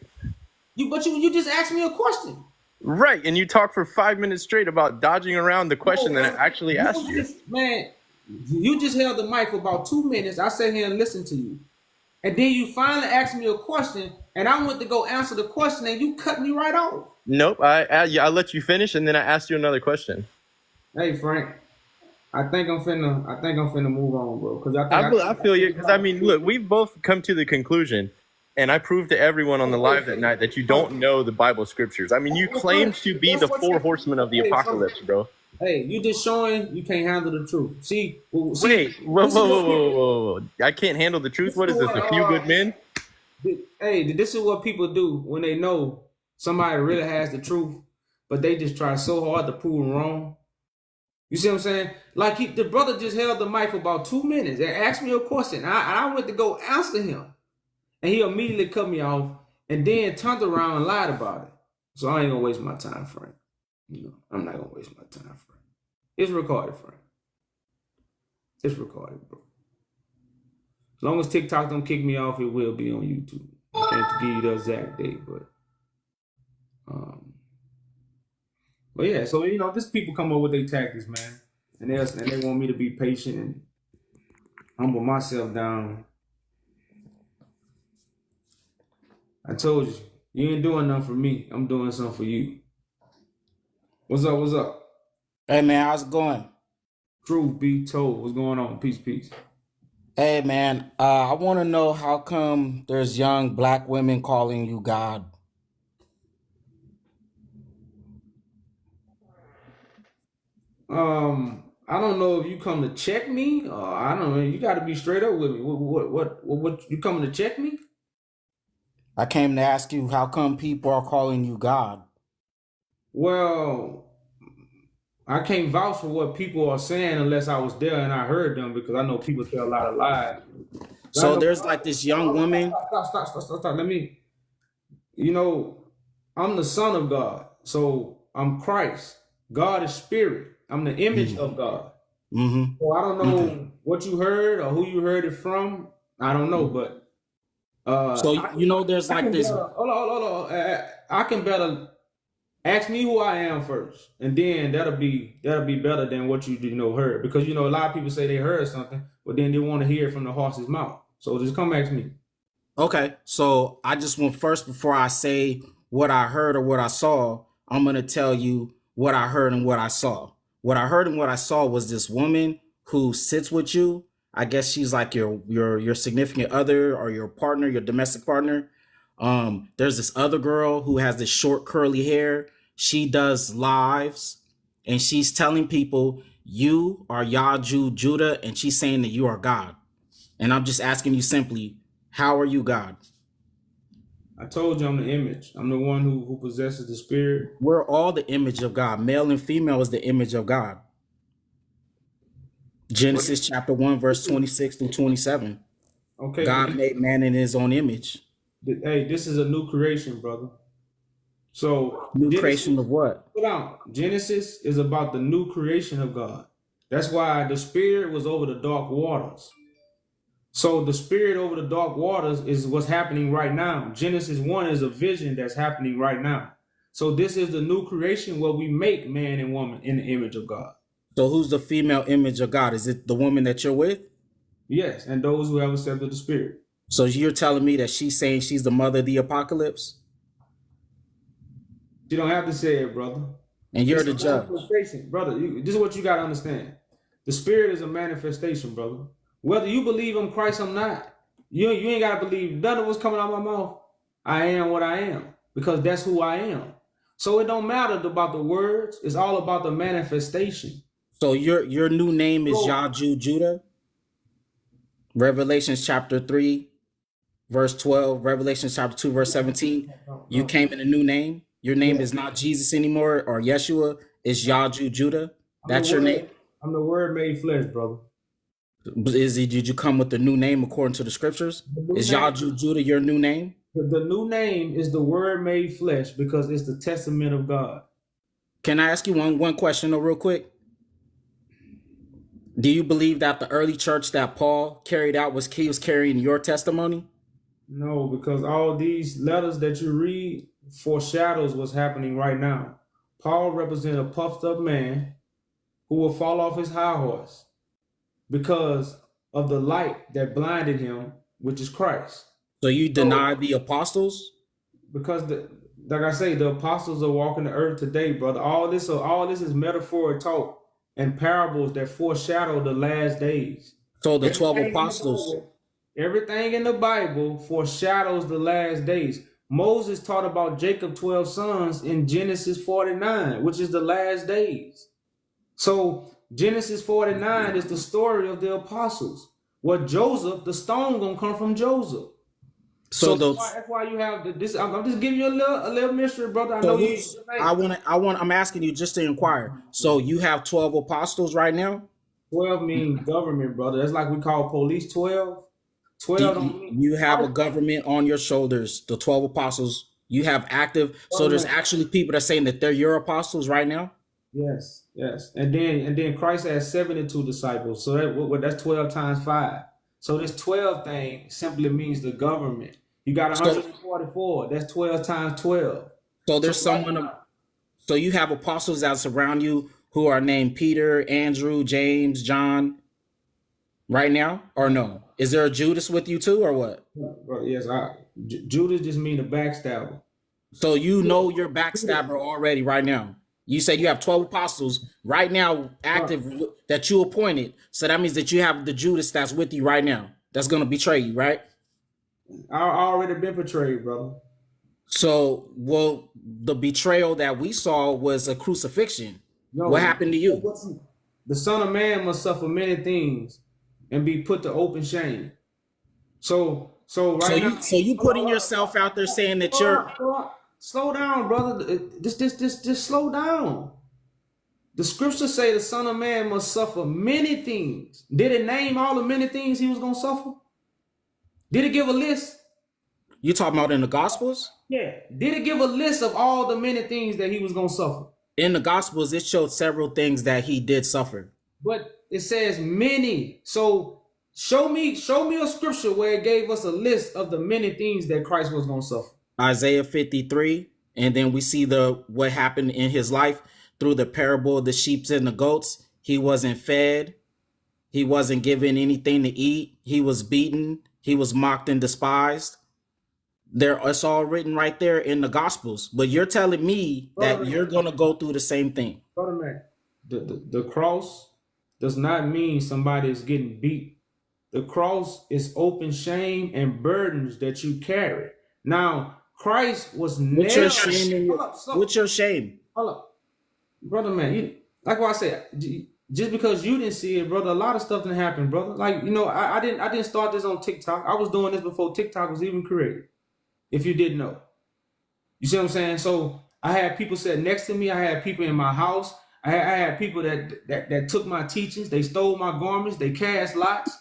But you just asked me a question. Right, and you talked for 5 minutes straight about dodging around the question that I actually asked you. Man, you just held the mic for about 2 minutes. I sat here and listened to you. And then you finally asked me a question, and I went to go answer the question, and you cut me right off. Nope, I let you finish, and then I asked you another question. Hey, Frank, I think I'm finna move on, bro. Because I feel you. Because I mean, look, we've both come to the conclusion, and I proved to everyone on the live that night that you don't know the Bible scriptures. I mean, you claim to be the 4 horsemen of the apocalypse, bro. Hey, you just showing you can't handle the truth. See, wait, whoa. I can't handle the truth. What is this? A few good men? Hey, this is what people do when they know somebody really has the truth, but they just try so hard to prove them wrong. You see what I'm saying? Like the brother just held the mic for about 2 minutes and asked me a question. I went to go answer him, and he immediately cut me off and then turned around and lied about it. So I ain't gonna waste my time, Frank. You know, I'm not gonna waste my time, Frank. It's recorded, Frank. It's recorded, bro. As long as TikTok don't kick me off, it will be on YouTube. I can't give you the exact date, but yeah. So you know, just people come up with their tactics, man, and they want me to be patient and humble myself down. I told you, you ain't doing nothing for me. I'm doing something for you. What's up? What's up? Hey man, how's it going? Truth be told, what's going on? Peace. Hey man, I want to know how come there's young black women calling you God? I don't know if you come to check me. I don't know. You got to be straight up with me. What? You coming to check me? I came to ask you how come people are calling you God? Well, I can't vouch for what people are saying unless I was there and I heard them, because I know people tell a lot of lies. So there's like this young woman. Stop. Let me. You know, I'm the Son of God, so I'm Christ. God is spirit. I'm the image of God. Mm-hmm. So I don't know what you heard or who you heard it from. I don't know, but so you know, there's like this. Hold on. I can better ask me who I am first, and then that'll be better than what you heard, because a lot of people say they heard something, but then they want to hear it from the horse's mouth. So just come ask me. Okay, so I just want first, before I say what I heard or what I saw, I'm gonna tell you what I heard and what I saw. What I heard and what I saw was this woman who sits with you. I guess she's like your significant other or your partner, your domestic partner. There's this other girl who has this short curly hair. She does lives and she's telling people you are YahJew Judah, and she's saying that you are God. And I'm just asking you simply, how are you God? I told you I'm the image. I'm the one who possesses the spirit. We're all the image of God. Male and female is the image of God. Genesis chapter 1, verse 26 through 27. Okay. God made man in his own image. Hey, this is a new creation, brother. So new creation of what? Hold on. Genesis is about the new creation of God. That's why the spirit was over the dark waters. So the spirit over the dark waters is what's happening right now. Genesis 1 is a vision that's happening right now. So this is the new creation where we make man and woman in the image of God. So who's the female image of God? Is it the woman that you're with? Yes, and those who have accepted the spirit. So you're telling me that she's saying she's the mother of the apocalypse? You don't have to say it, brother. And you're It's the a judge. manifestation, brother. This is what you got to understand. The spirit is a manifestation, brother. Whether you believe I'm Christ or not, you ain't got to believe none of what's coming out of my mouth. I am what I am because that's who I am. So it don't matter about the words. It's all about the manifestation. So your new name is YahJew Judah? Revelations chapter 3, verse 12. Revelations chapter 2, verse 17. You came in a new name. Your name is not Jesus anymore or Yeshua. It's YahJew Judah. That's your name? I'm the word made flesh, brother. Did you come with the new name according to the scriptures? Is YahJew Judah your new name? The new name is the word made flesh because it's the testament of God. Can I ask you one question though, real quick? Do you believe that the early church that Paul carried out he was carrying your testimony? No, because all these letters that you read foreshadows what's happening right now. Paul represents a puffed up man who will fall off his high horse because of the light that blinded him, which is Christ. So you deny the apostles? Because like I say, the apostles are walking the earth today, brother. All this is metaphor talk and parables that foreshadow the last days. So the 12 apostles. Everything in the Bible foreshadows the last days. Moses taught about Jacob's 12 sons in Genesis 49, which is the last days. So Genesis 49 is the story of the apostles. What Joseph, the stone gonna come from Joseph. So that's why you have this. I'm just giving you a little mystery, brother. I'm asking you just to inquire. So you have 12 apostles right now? 12 means government, brother. That's like we call police 12. 12 don't mean you have a government on your shoulders, the 12 apostles. You have active. So there's actually people that are saying that they're your apostles right now? Yes. And then Christ has 72 disciples. So that's 12 times 5. So this 12 thing simply means the government. You got 144. That's 12 times 12. So there's so you have apostles that surround you who are named Peter, Andrew, James, John right now, or no? Is there a Judas with you too, or what? Yes, Judas just mean a backstabber. So you know you're backstabber already right now. You said you have 12 apostles right now active that you appointed. So that means that you have the Judas that's with you right now. That's going to betray you, right? I already been betrayed, brother. So, well, the betrayal that we saw was a crucifixion. What happened to you? The Son of Man must suffer many things and be put to open shame. So you putting yourself out there saying that you're... Slow down, brother. Just slow down. The scriptures say the Son of Man must suffer many things. Did it name all the many things he was going to suffer? Did it give a list? You talking about in the Gospels? Yeah. Did it give a list of all the many things that he was going to suffer? In the Gospels, it showed several things that he did suffer. But it says many. So show me a scripture where it gave us a list of the many things that Christ was going to suffer. Isaiah 53, and then we see what happened in his life through the parable of the sheep and the goats. He wasn't fed. He wasn't given anything to eat. He was beaten. He was mocked and despised. It's all written right there in the Gospels. But you're telling me that you're going to go through the same thing. Brother man, the cross does not mean somebody is getting beat. The cross is open shame and burdens that you carry. Now, Christ was nailed. What's your shame? Hold up. Brother man, like what I said, just because you didn't see it, brother, a lot of stuff didn't happen, brother. Like, I didn't start this on TikTok. I was doing this before TikTok was even created. If you didn't know. You see what I'm saying? So I had people sit next to me. I had people in my house. I had people that took my teachings. They stole my garments. They cast lots.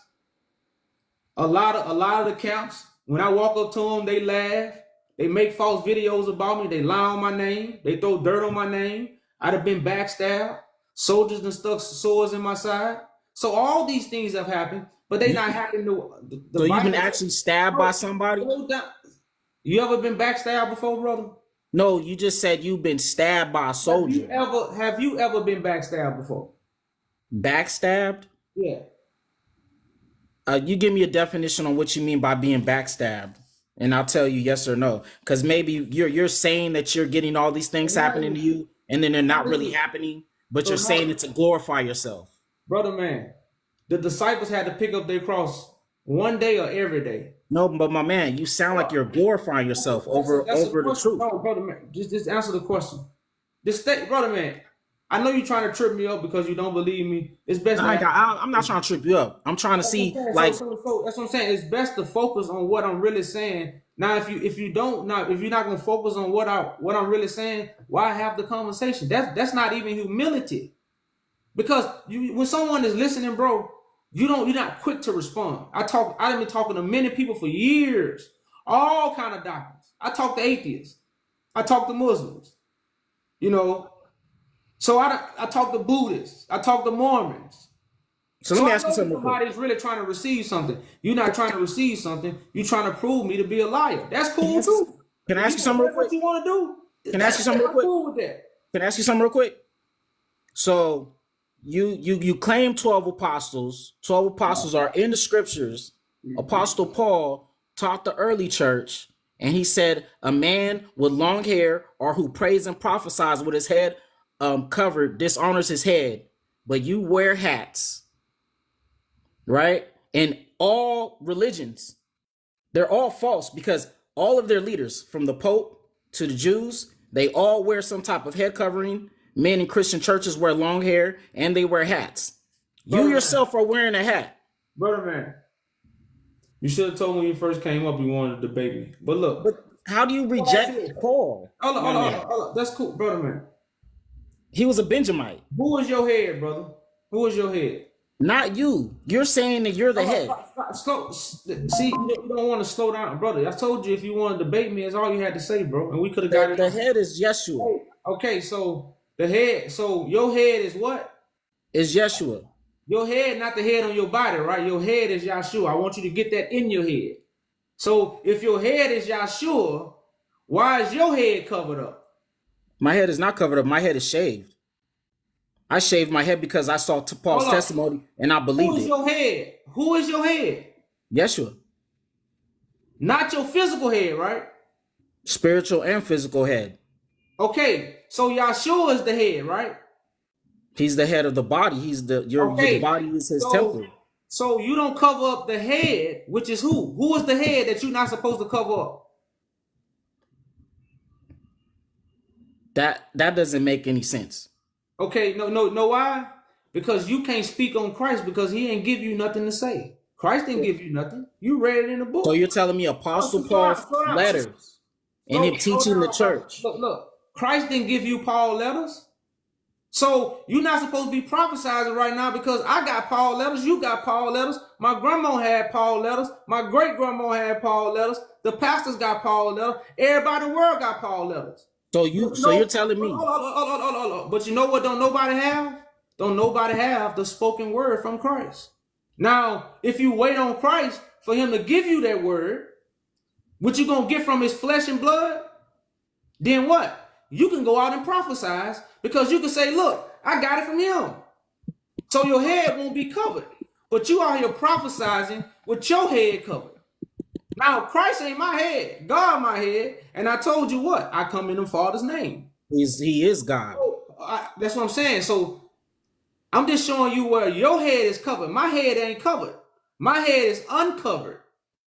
A lot of the camps, when I walk up to them, they laugh. They make false videos about me. They lie on my name. They throw dirt on my name. I'd have been backstabbed. Soldiers and stuck swords in my side. So all these things have happened, but they not happening to the So you've been Bible. actually stabbed by somebody? You ever been backstabbed before, brother? No, you just said you've been stabbed by a soldier. Have you ever been backstabbed before? Backstabbed? Yeah. You give me a definition on what you mean by being backstabbed, and I'll tell you yes or no. Because maybe you're saying that you're getting all these things happening to you, and then they're not really happening, but you're saying it to glorify yourself. Brother man, the disciples had to pick up their cross one day or every day. No, but my man, you sound like you're glorifying yourself over the truth. No, brother man, just answer the question. Brother man, I know you're trying to trip me up because you don't believe me. It's best. I'm not trying to trip you up. I'm trying to see, like, so that's what I'm saying. It's best to focus on what I'm really saying. Now, if you're not gonna focus on what I'm really saying, why have the conversation? That's not even humility. Because when someone is listening, bro, you're not quick to respond. I've been talking to many people for years, all kind of doctrines. I talk to atheists, I talk to Muslims, you know. So I talk to Buddhists, I talk to Mormons. So let me ask you something. Somebody's really trying to receive something. You're not trying to receive something. You're trying to prove me to be a liar. That's cool too. Can I ask you something real quick? What you want to do? Can I ask you something real quick? Cool with that. Can I ask you something real quick? So you claim 12 apostles. 12 apostles are in the scriptures. Apostle Paul taught the early church, and he said a man with long hair or who prays and prophesies with his head covered dishonors his head, but you wear hats, right? And all religions, they're all false because all of their leaders, from the Pope to the Jews, they all wear some type of head covering. Men in Christian churches wear long hair and they wear hats. You yourself are wearing a hat. Brother man, you should have told me when you first came up you wanted to debate me. But look. But how do you reject Paul? Hold on. That's cool, brother man. He was a Benjamite. Who is your head, brother? Who is your head? Not you. You're saying that you're the head. See, you don't want to slow down, brother. I told you if you want to debate me, that's all you had to say, bro. And we could have got it. The head is Yeshua. Okay, so the head. So your head is what? Is Yeshua. Your head, not the head on your body, right? Your head is Yahshua. I want you to get that in your head. So if your head is Yahshua, why is your head covered up? My head is not covered up. My head is shaved. I shaved my head because I saw Paul's testimony and I believed it. Who is your head? Who is your head? Yeshua. Not your physical head, right? Spiritual and physical head. Okay, so Yahshua is the head, right? He's the head of the body. Your body is his temple. So you don't cover up the head, which is who? Who is the head that you're not supposed to cover up? That doesn't make any sense. Okay, no, why? Because you can't speak on Christ because he ain't give you nothing to say. Christ didn't give you nothing. You read it in the book. So you're telling me Apostle Paul's letters and him teaching the church. Look, Christ didn't give you Paul letters. So you're not supposed to be prophesizing right now because I got Paul letters, you got Paul letters, my grandma had Paul letters, my great-grandma had Paul letters, the pastors got Paul letters, everybody in the world got Paul letters. So you're telling me. But you know what don't nobody have? Don't nobody have the spoken word from Christ. Now, if you wait on Christ for him to give you that word, what you going to get from his flesh and blood? Then what? You can go out and prophesize because you can say, look, I got it from him. So your head won't be covered. But you out here prophesizing with your head covered. Now, Christ ain't my head. God my head. And I told you what? I come in the Father's name. He is God. So, that's what I'm saying. So I'm just showing you where your head is covered. My head ain't covered. My head is uncovered.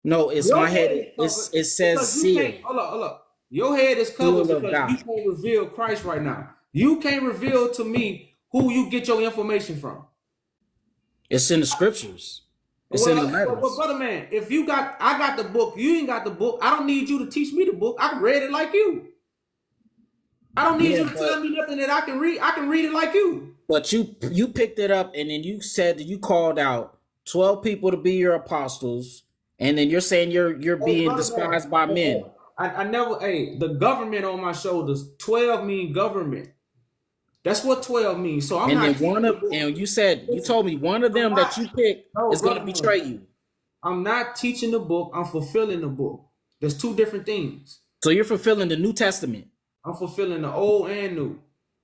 No, it's your my head. It says sealed. Hold up. Your head is covered because you can't reveal Christ right now. You can't reveal to me who you get your information from. It's in the scriptures. It's in the letters. Well, brother man, I got the book, you ain't got the book. I don't need you to teach me the book. I read it like you. I don't need you to tell me nothing that I can read. I can read it like you. But you picked it up and then you said that you called out 12 people to be your apostles, and then you're saying you're being despised by men. I never, the government on my shoulders. 12 mean government. That's what 12 means. So I'm And not then teaching the book. you told me one of them that you picked No, is going to brother, no. betray you. I'm not teaching the book. I'm fulfilling the book. There's two different things. So you're fulfilling the New Testament. I'm fulfilling the old and new.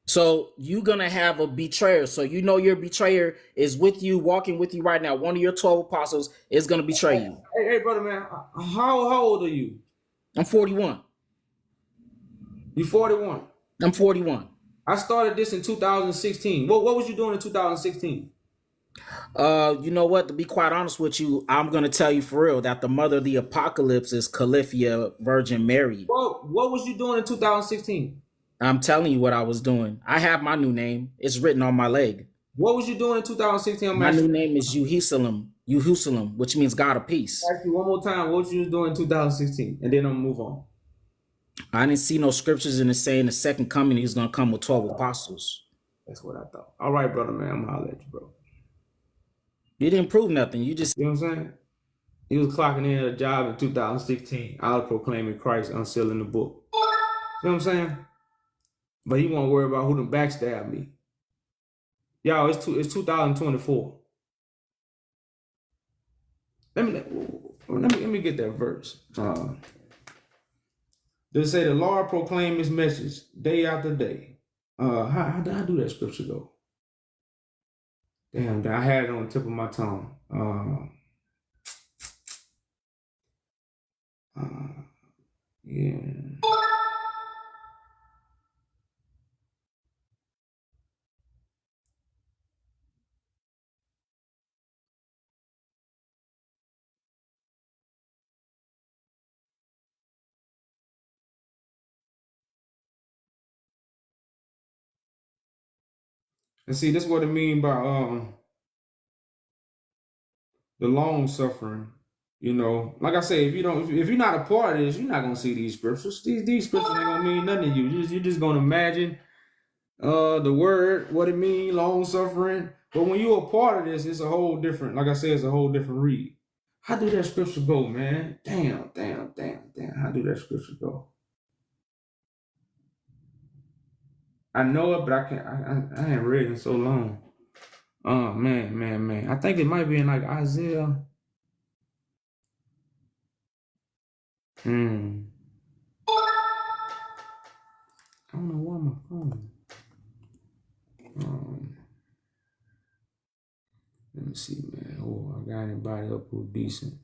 So you're going to have a betrayer. So you know your betrayer is with you, walking with you right now. One of your 12 apostles is going to betray you. Hey, brother, man, how old are you? I'm 41. You 41. I'm 41. I started this in 2016. What was you doing in 2016? You know what? To be quite honest with you, I'm going to tell you for real that the mother of the apocalypse is Califia Virgin Mary. What was you doing in 2016? I'm telling you what I was doing. I have my new name. It's written on my leg. What was you doing in 2016? My new name is Yehusalam, which means God of peace. Ask you one more time. What you was doing in 2016? And then I'm gonna move on. I didn't see no scriptures in it saying the second coming he's going to come with 12 apostles. That's what I thought. All right, brother, man. I'm gonna holler at you, bro. You didn't prove nothing. You just... You know what I'm saying? He was clocking in a job in 2016. I was proclaiming Christ, unsealing the book. You know what I'm saying? But he won't worry about who done backstab me. Y'all, it's 2024. Let me get that verse. Does it say the Lord proclaim his message day after day? How do that scripture go? Damn, I had it on the tip of my tongue. Yeah. And see, this is what it mean by the long suffering. You know, like I say, if you're not a part of this, you're not gonna see these scriptures. These scriptures ain't gonna mean nothing to you. You're just gonna imagine the word, what it mean, long suffering. But when you're a part of this, it's a whole different. Like I said, it's a whole different read. How do that scripture go, man? Damn. How do that scripture go? I know it, but I can't. I ain't read it in so long. Oh man. I think it might be in like Isaiah. I don't know why my phone. Let me see, man. Oh, I got anybody up who's decent.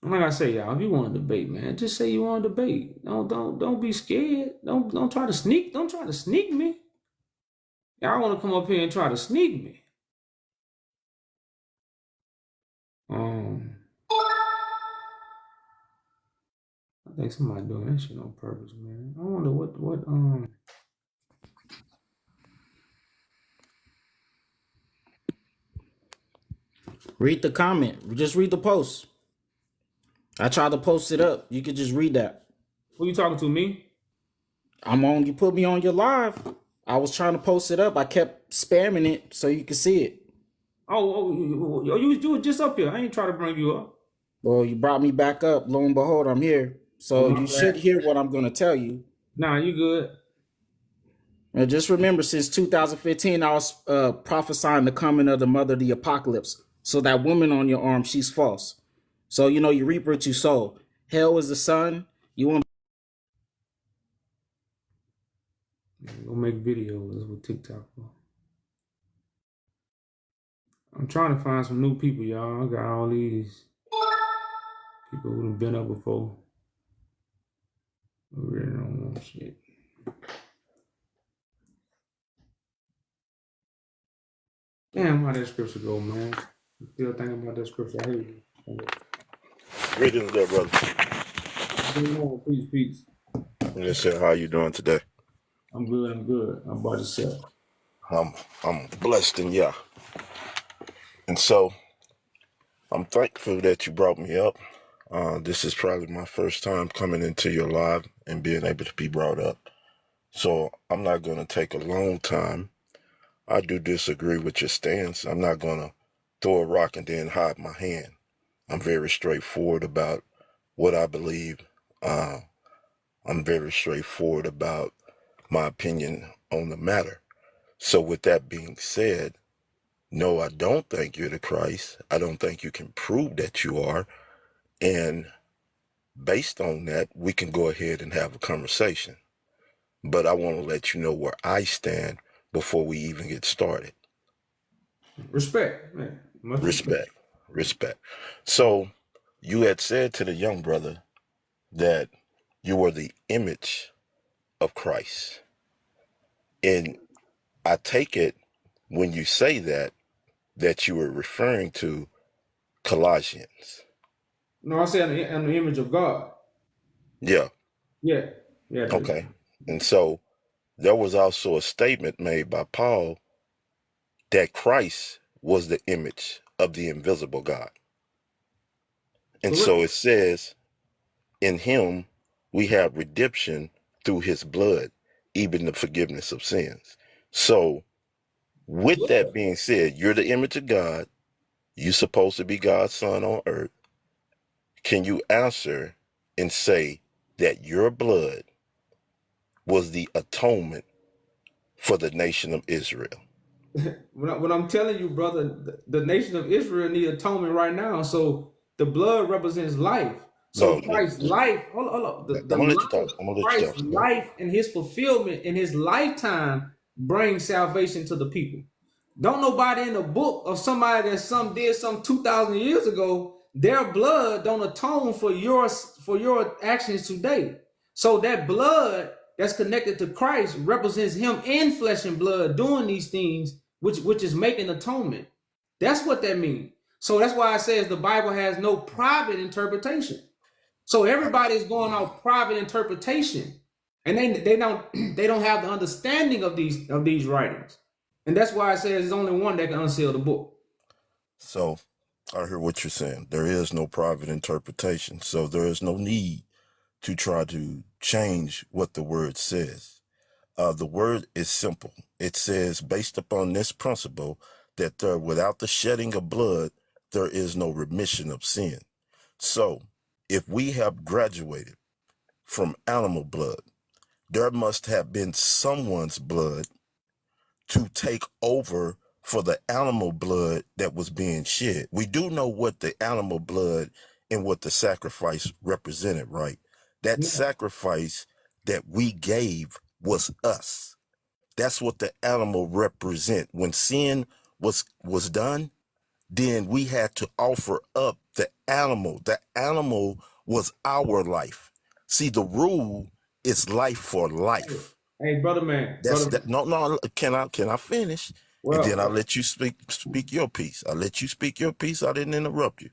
Like I say, y'all, if you want to debate, man, just say you want to debate. Don't be scared. Don't try to sneak. Don't try to sneak me. Y'all want to come up here and try to sneak me. I think somebody doing that shit on purpose, man. I wonder what. read the comment. Just read the post. I tried to post it up. You could just read that. Who you talking to, me? You put me on your live. I was trying to post it up. I kept spamming it so you could see it. You were just up here. I ain't trying to bring you up. Well, you brought me back up. Lo and behold, I'm here. So you should hear what I'm going to tell you. Nah, you good. And just remember, since 2015, I was prophesying the coming of the mother of the apocalypse. So that woman on your arm, she's false. So, you reap what you sow. Hell is the son. You want Go make videos with TikTok. I'm trying to find some new people, y'all. I got all these people who've been up before. We really don't want shit. Damn, how that scripture go, man. I'm still thinking about that scripture. I hate it. Greetings there, brother. Peace. Yes, sir. How you doing today? I'm good. How about yourself? I'm blessed in Yah. And so I'm thankful that you brought me up. This is probably my first time coming into your live and being able to be brought up. So I'm not going to take a long time. I do disagree with your stance. I'm not going to throw a rock and then hide my hand. I'm very straightforward about what I believe. I'm very straightforward about my opinion on the matter. So with that being said, no, I don't think you're the Christ. I don't think you can prove that you are. And based on that, we can go ahead and have a conversation. But I want to let you know where I stand before we even get started. Respect, man. Much respect. Respect. So you had said to the young brother that you were the image of Christ. And I take it when you say that you were referring to Colossians. No, I said in the image of God. Yeah. Yeah. Yeah. Okay. And so there was also a statement made by Paul that Christ was the image of the invisible God. And Correct. so it says, in him we have redemption through his blood, even the forgiveness of sins. So with that being said, you're the image of God. You're supposed to be God's son on earth. Can you answer and say that your blood was the atonement for the nation of Israel? When I'm telling you, brother, the nation of Israel need atonement right now. So the blood represents life. So No, Christ's life, hold on, I'm the gonna let you life, talk. I'm gonna let you Christ's talk. life and his fulfillment in his lifetime brings salvation to the people. Don't nobody in the book of somebody that did some 2,000 years ago, their blood don't atone for your actions today. So that blood that's connected to Christ represents him in flesh and blood doing these things, which is making atonement. That's what that means. So that's why it says the Bible has no private interpretation. So everybody's going off private interpretation, and they don't have the understanding of these writings. And that's why it says there's only one that can unseal the book. So I hear what you're saying. There is no private interpretation. So there is no need to try to change what the word says. The word is simple. It says, based upon this principle, that without the shedding of blood, there is no remission of sin. So if we have graduated from animal blood, there must have been someone's blood to take over for the animal blood that was being shed. We do know what the animal blood and what the sacrifice represented, right? That sacrifice that we gave was us. That's what the animal represent. When sin was done, then we had to offer up the animal. The animal was our life. See, the rule is life for life. Hey, brother man. That's Brother, that. No. Can I finish? And then I'll well, let you speak your piece. I let you speak your piece. I didn't interrupt you.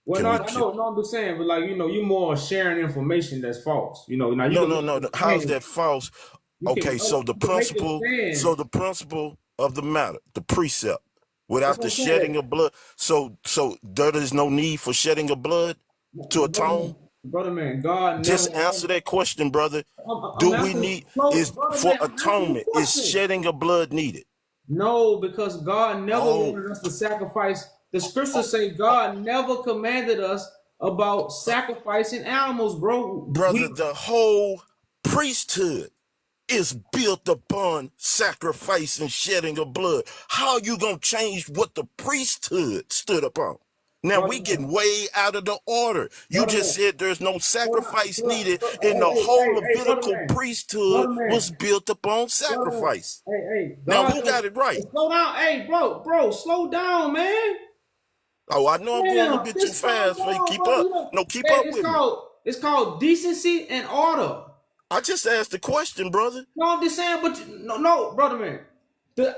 well, Can no, we? no, I'm just saying, but like you more sharing information that's false. Now you can No. How's that false? you can Okay, so the you can make a principle, stand. of the matter, the precept, That's without what the I'm saying. shedding of blood. So there is no need for shedding of blood to atone. Brother man, God never. Just answer that question, brother. I'm Do we answering. need No, is brother for man, I'm answering the atonement? Is question. shedding of blood needed? No, because God never Oh, wanted us to sacrifice. The oh, scriptures say oh, God never commanded us about sacrificing animals, bro. brother, the whole priesthood is built upon sacrifice and shedding of blood. How you gonna change what the priesthood stood upon? Now brother we man, getting way out of the order. You brother just man. said there's no sacrifice needed, and the whole Hey, brother Levitical man, priesthood brother was man, built upon brother man. sacrifice. Hey, Now God who don't got it right? slow down. Hey, bro, slow down, man. Oh, I know I'm going a little Damn, bit too just calm fast for you to down, keep brother. up. No, keep Hey, up with me. it's called decency and order. I just asked the question, brother. No, I'm just saying, but no, brother man.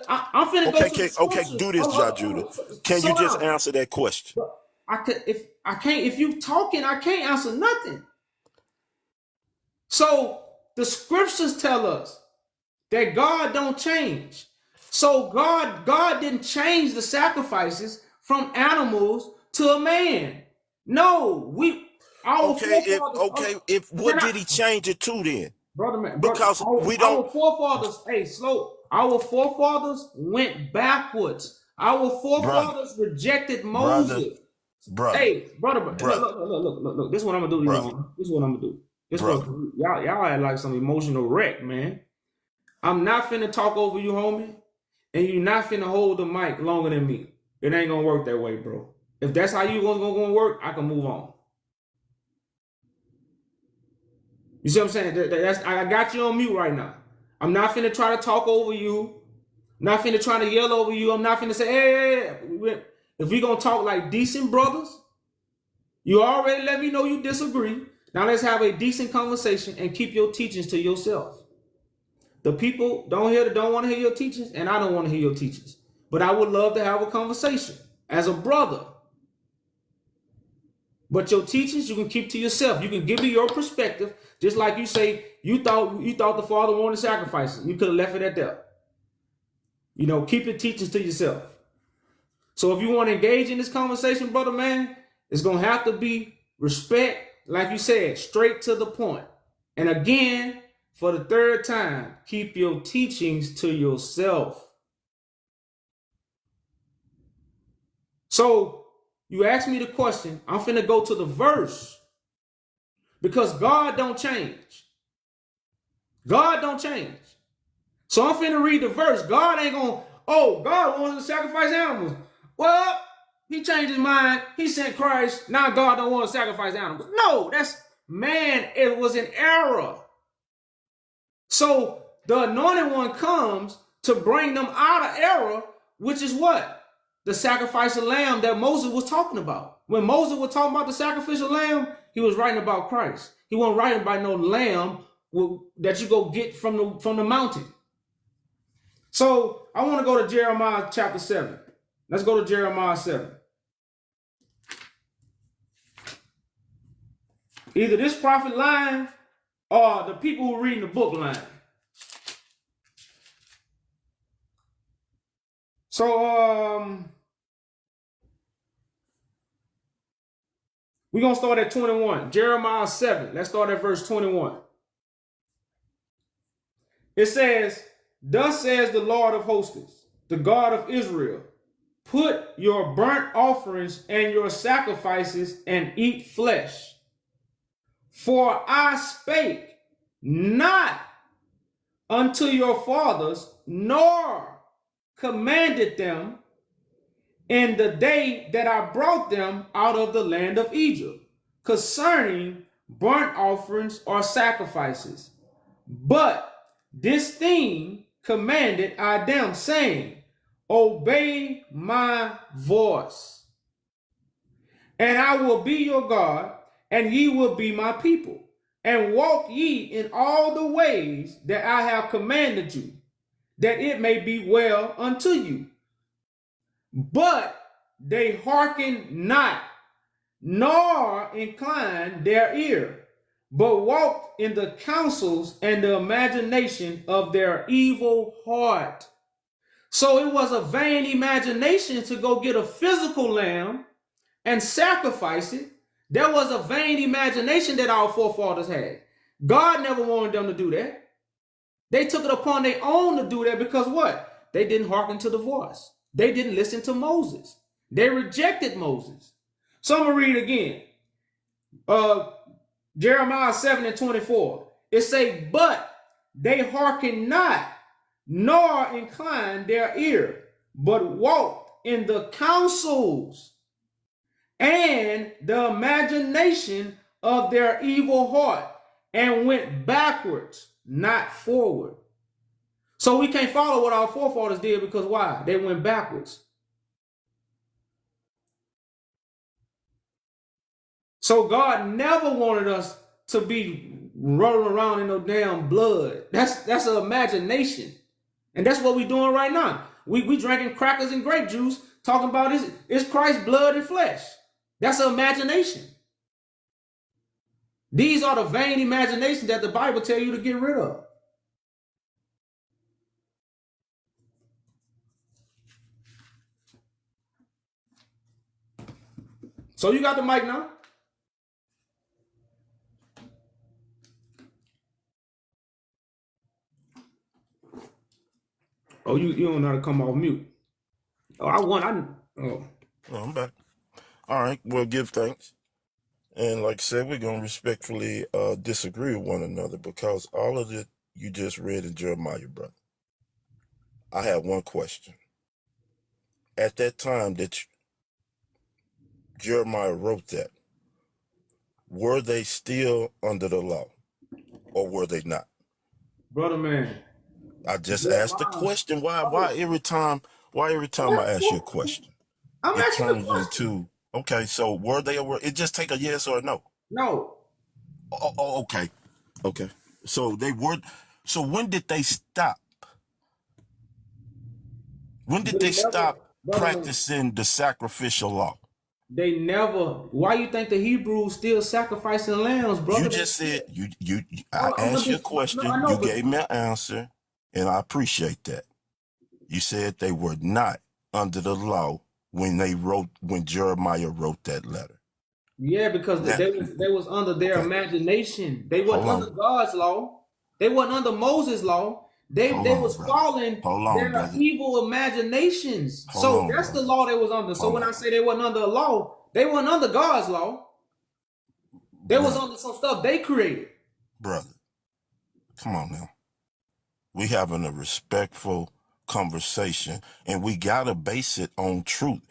I'm finna go Okay, to the okay, scriptures. do this, YahJew. Can you Slow just down. answer that question? I could if I can't if you talking, I can't answer nothing. So the scriptures tell us that God don't change. So God didn't change the sacrifices from animals to a man. No, our forefathers. If Can what I, did he change it to then? brother man, brother, Because we don't, our forefathers. Hey, slow. Our forefathers went backwards. Our brother, forefathers rejected brother, Moses. brother, Hey, brother, brother, look. This is what I'm gonna do to you. brother. This is what I'm gonna do. It's brother. for y'all act like some emotional wreck, man. I'm not finna talk over you, homie, and you're not finna hold the mic longer than me. It ain't gonna work that way, bro. If that's how you gonna work, I can move on. You see what I'm saying? I got you on mute right now. I'm not finna try to talk over you. I'm not finna try to yell over you. I'm not finna say, hey. If we gonna talk like decent brothers, you already let me know you disagree. Now let's have a decent conversation and keep your teachings to yourself. The people don't want to hear your teachings, and I don't want to hear your teachings. But I would love to have a conversation as a brother. But your teachings you can keep to yourself. You can give me your perspective, just like you say you thought the Father wanted sacrifices. You could have left it at that. You know, keep your teachings to yourself. So if you want to engage in this conversation, brother, man, it's gonna have to be respect, like you said, straight to the point. And again, for the third time, keep your teachings to yourself. So you asked me the question, I'm finna go to the verse. Because God don't change. God don't change. So I'm finna read the verse. God ain't gonna, God wants to sacrifice animals. Well, he changed his mind. He sent Christ. Now God don't want to sacrifice animals. No, that's man, it was an error. So the anointed one comes to bring them out of error, which is what? The sacrificial lamb that Moses was talking about. When Moses was talking about the sacrificial lamb, he was writing about Christ. He wasn't writing about no lamb that you go get from the mountain. So I want to go to Jeremiah chapter 7. Let's go to Jeremiah 7. Either this prophet line or the people who are reading the book line. So we're going to start at 21. Jeremiah 7. Let's start at verse 21. It says, thus says the Lord of hosts, the God of Israel, put your burnt offerings and your sacrifices and eat flesh. For I spake not unto your fathers, nor commanded them in the day that I brought them out of the land of Egypt, concerning burnt offerings or sacrifices. But this thing commanded I them, saying, obey my voice, and I will be your God, and ye will be my people, and walk ye in all the ways that I have commanded you, that it may be well unto you. But they hearken not, nor incline their ear, but walk in the counsels and the imagination of their evil heart. So it was a vain imagination to go get a physical lamb and sacrifice it. There was a vain imagination that our forefathers had. God never wanted them to do that. They took it upon their own to do that because what? They didn't hearken to the voice. They didn't listen to Moses. They rejected Moses. So I'm going to read again. Jeremiah 7 and 24. It say, but they hearken not, nor incline their ear, but walked in the counsels and the imagination of their evil heart, and went backwards, not forward. So we can't follow what our forefathers did because why? They went backwards. So God never wanted us to be rolling around in no damn blood. That's an imagination. And that's what we're doing right now. We drinking crackers and grape juice, talking about it's Christ's blood and flesh. That's an imagination. These are the vain imaginations that the Bible tells you to get rid of. So you got the mic now? Oh, you don't know how to come off mute. Oh, Oh, I'm back. All right, well, give thanks. And like I said, we're going to respectfully disagree with one another because all of it you just read in Jeremiah, brother. I have one question. At that time that Jeremiah wrote that, were they still under the law or were they not? Brother man. I just asked the Jeremiah. question. Why Oh, every time I ask you a question, I'm it asking a turns question. into, okay, so were they or were it just take a yes or a no? No. Okay. Okay. So they were, so when did they stop? When did But they they never, stop brother man. practicing the sacrificial law? They never. Why you think the Hebrews still sacrificing lambs, You brother? just said I Hold on, asked you a no, I question, know, you but gave me an answer, and I appreciate that. You said they were not under the law when Jeremiah wrote that letter. yeah, because Now, they was under their okay, imagination. They wasn't hold under on, God's law. They wasn't under Moses' law. They was brother. following Hold on, their brother. evil imaginations. Hold So on, that's the brother. law they was under. So Hold when on, I say they wasn't under a law, they wasn't under God's law. They was brother. under some stuff they created. Brother, come on now. We having a respectful conversation, and we gotta base it on truth.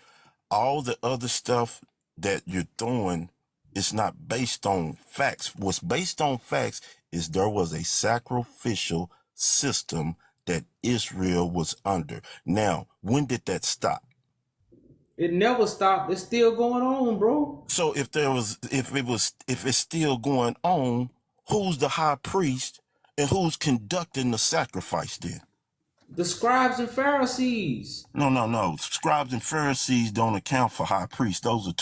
All the other stuff that you're throwing is not based on facts. What's based on facts is there was a sacrificial system that Israel was under. Now, when did that stop? It never stopped. It's still going on, bro. So if it's still going on, who's the high priest and who's conducting the sacrifice then? The scribes and Pharisees. No. Scribes and Pharisees don't account for high priests. Those are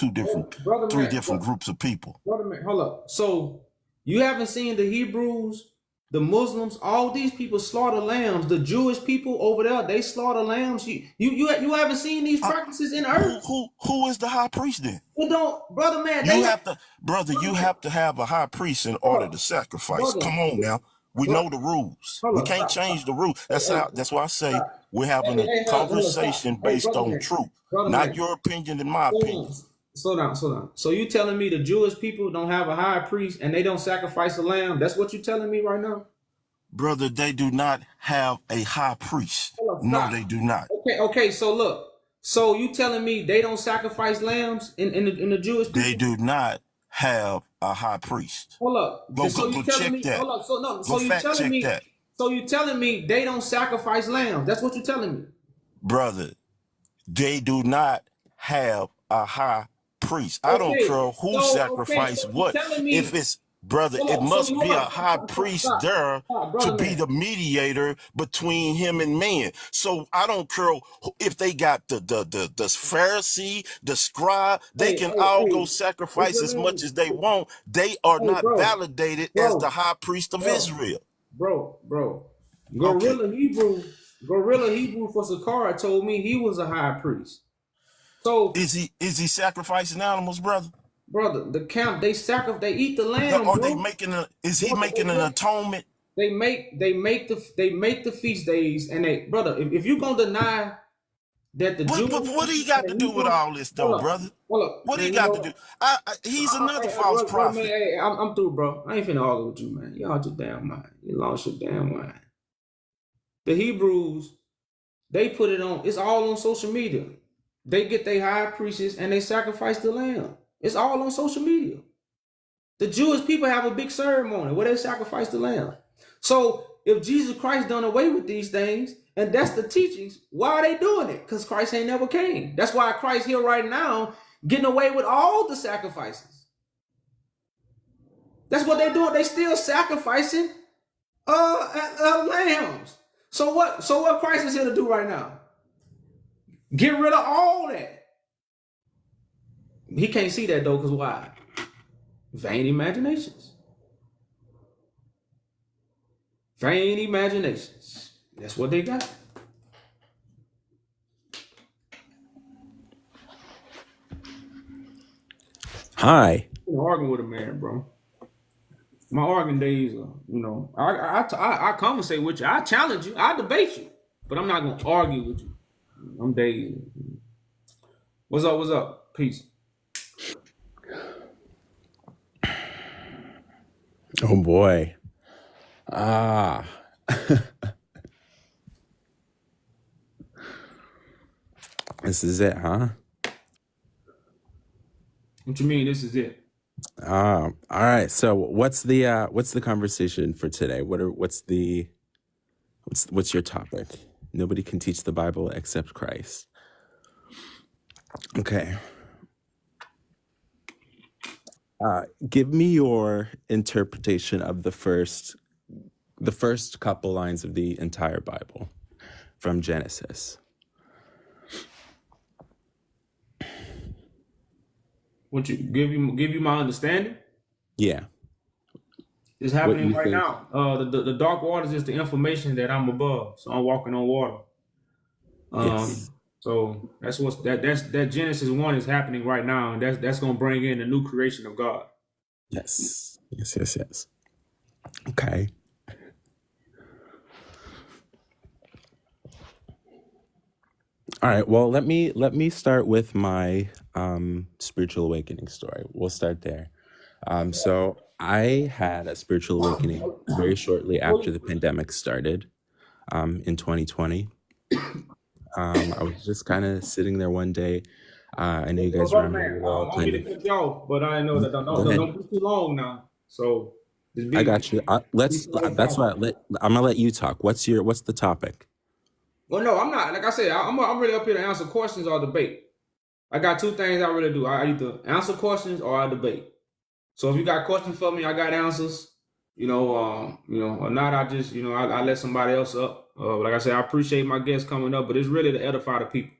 Brother three man, different groups of people. brother man, hold up. So you haven't seen the Hebrews, the Muslims, all these people slaughter lambs. The Jewish people over there, they slaughter lambs. You haven't seen these practices in earth. Who is the high priest then? It don't, brother man. You They have, have to, brother, brother you man, have to have a high priest in order brother, to sacrifice. brother, Come on now. We brother. know the rules. Hold We up, can't stop, change the stop. rules. Hey, hey, That's why I say stop. we're Hey, having a hey, hold up, stop. conversation Hey, based on truth, brother not man. your opinion and my Slow down. opinion. Slow down. So you telling me the Jewish people don't have a high priest and they don't sacrifice a lamb? That's what you telling me right now? Brother, they do not have a high priest. Hold up, No, stop. they do not. Okay. So look. So you telling me they don't sacrifice lambs in the Jewish They people? do not have a high priest. Hold up. So Go you telling check me? that. Hold up. So no. Go fact check that. So you telling me they don't sacrifice lambs? That's what you telling me. Brother, they do not have a high priest. I don't Okay. care who So sacrifice you what. telling If me? it's brother, Hold it up. So must hold be a up. high priest there Stop, to brother be man. the mediator between him and man. So I don't care if they got the Pharisee, the scribe, they Hey, can hey, all go hey. What's sacrifice your as much name? as they want. They are Hey, not bro. validated as the Bro. high priest of Bro. Israel. Bro. Okay. Gorilla Hebrew for Sakara told me he was a high priest. So, Is he sacrificing animals, brother? brother, the camp they eat the lamb, Are they bro. making is he Brother, making an atonement? they make the feast days, and they brother. If you gonna deny that the Jewish What do he people got and to the do with Hebrews, all this, though, hold up, brother? hold up, What he man. You got know to do? what? He's another Hey, false brother, man. prophet. Hey, I'm through, bro. I ain't finna argue with you, man. You out your damn mind. You lost your damn mind. The Hebrews, they put it on. It's all on social media. They get their high priests and they sacrifice the lamb. It's all on social media. The Jewish people have a big ceremony where they sacrifice the lamb. So if Jesus Christ done away with these things, and that's the teachings, why are they doing it? Because Christ ain't never came. That's why Christ here right now getting away with all the sacrifices. That's what they're doing. They still sacrificing lambs. So what Christ is here to do right now? Get rid of all that. He can't see that though, because why? Vain imaginations. Vain imaginations. That's what they got. Hi. I'm arguing with a man, bro. My arguing days are, I conversate with you. I challenge you. I debate you. But I'm not gonna argue with you. I'm dating. What's up? Peace. Oh boy. Ah. This is it, huh? What you mean? This is it? All right. So what's the conversation for today? What's your topic? Nobody can teach the Bible except Christ. Okay. Give me your interpretation of the first couple lines of the entire Bible from Genesis. What you give you my understanding? Yeah. It's What happening you right think? now. The dark waters is the information that I'm above, so I'm walking on water. Yes. So that Genesis 1 is happening right now, and that's gonna bring in the new creation of God. Yes. Yes. Yes. Yes. Okay. All right. Well, let me start with my spiritual awakening story. We'll start there. So I had a spiritual awakening very shortly after the pandemic started in 2020. I was just kind of sitting there one day. I know you Well, guys brother remember man, we I were all don't mean kind to of. cut you off, but I know that Go ahead. don't be too long now. So just I be got you. be Let's. slow That's talking. what. I'm gonna let you talk. What's the topic? Well, no, I'm not. Like I said, I'm really up here to answer questions or debate. I got two things I really do. I either answer questions or I debate. So if you got questions for me, I got answers. Or not, I just, I let somebody else up. Like I said, I appreciate my guests coming up, but it's really to edify the people.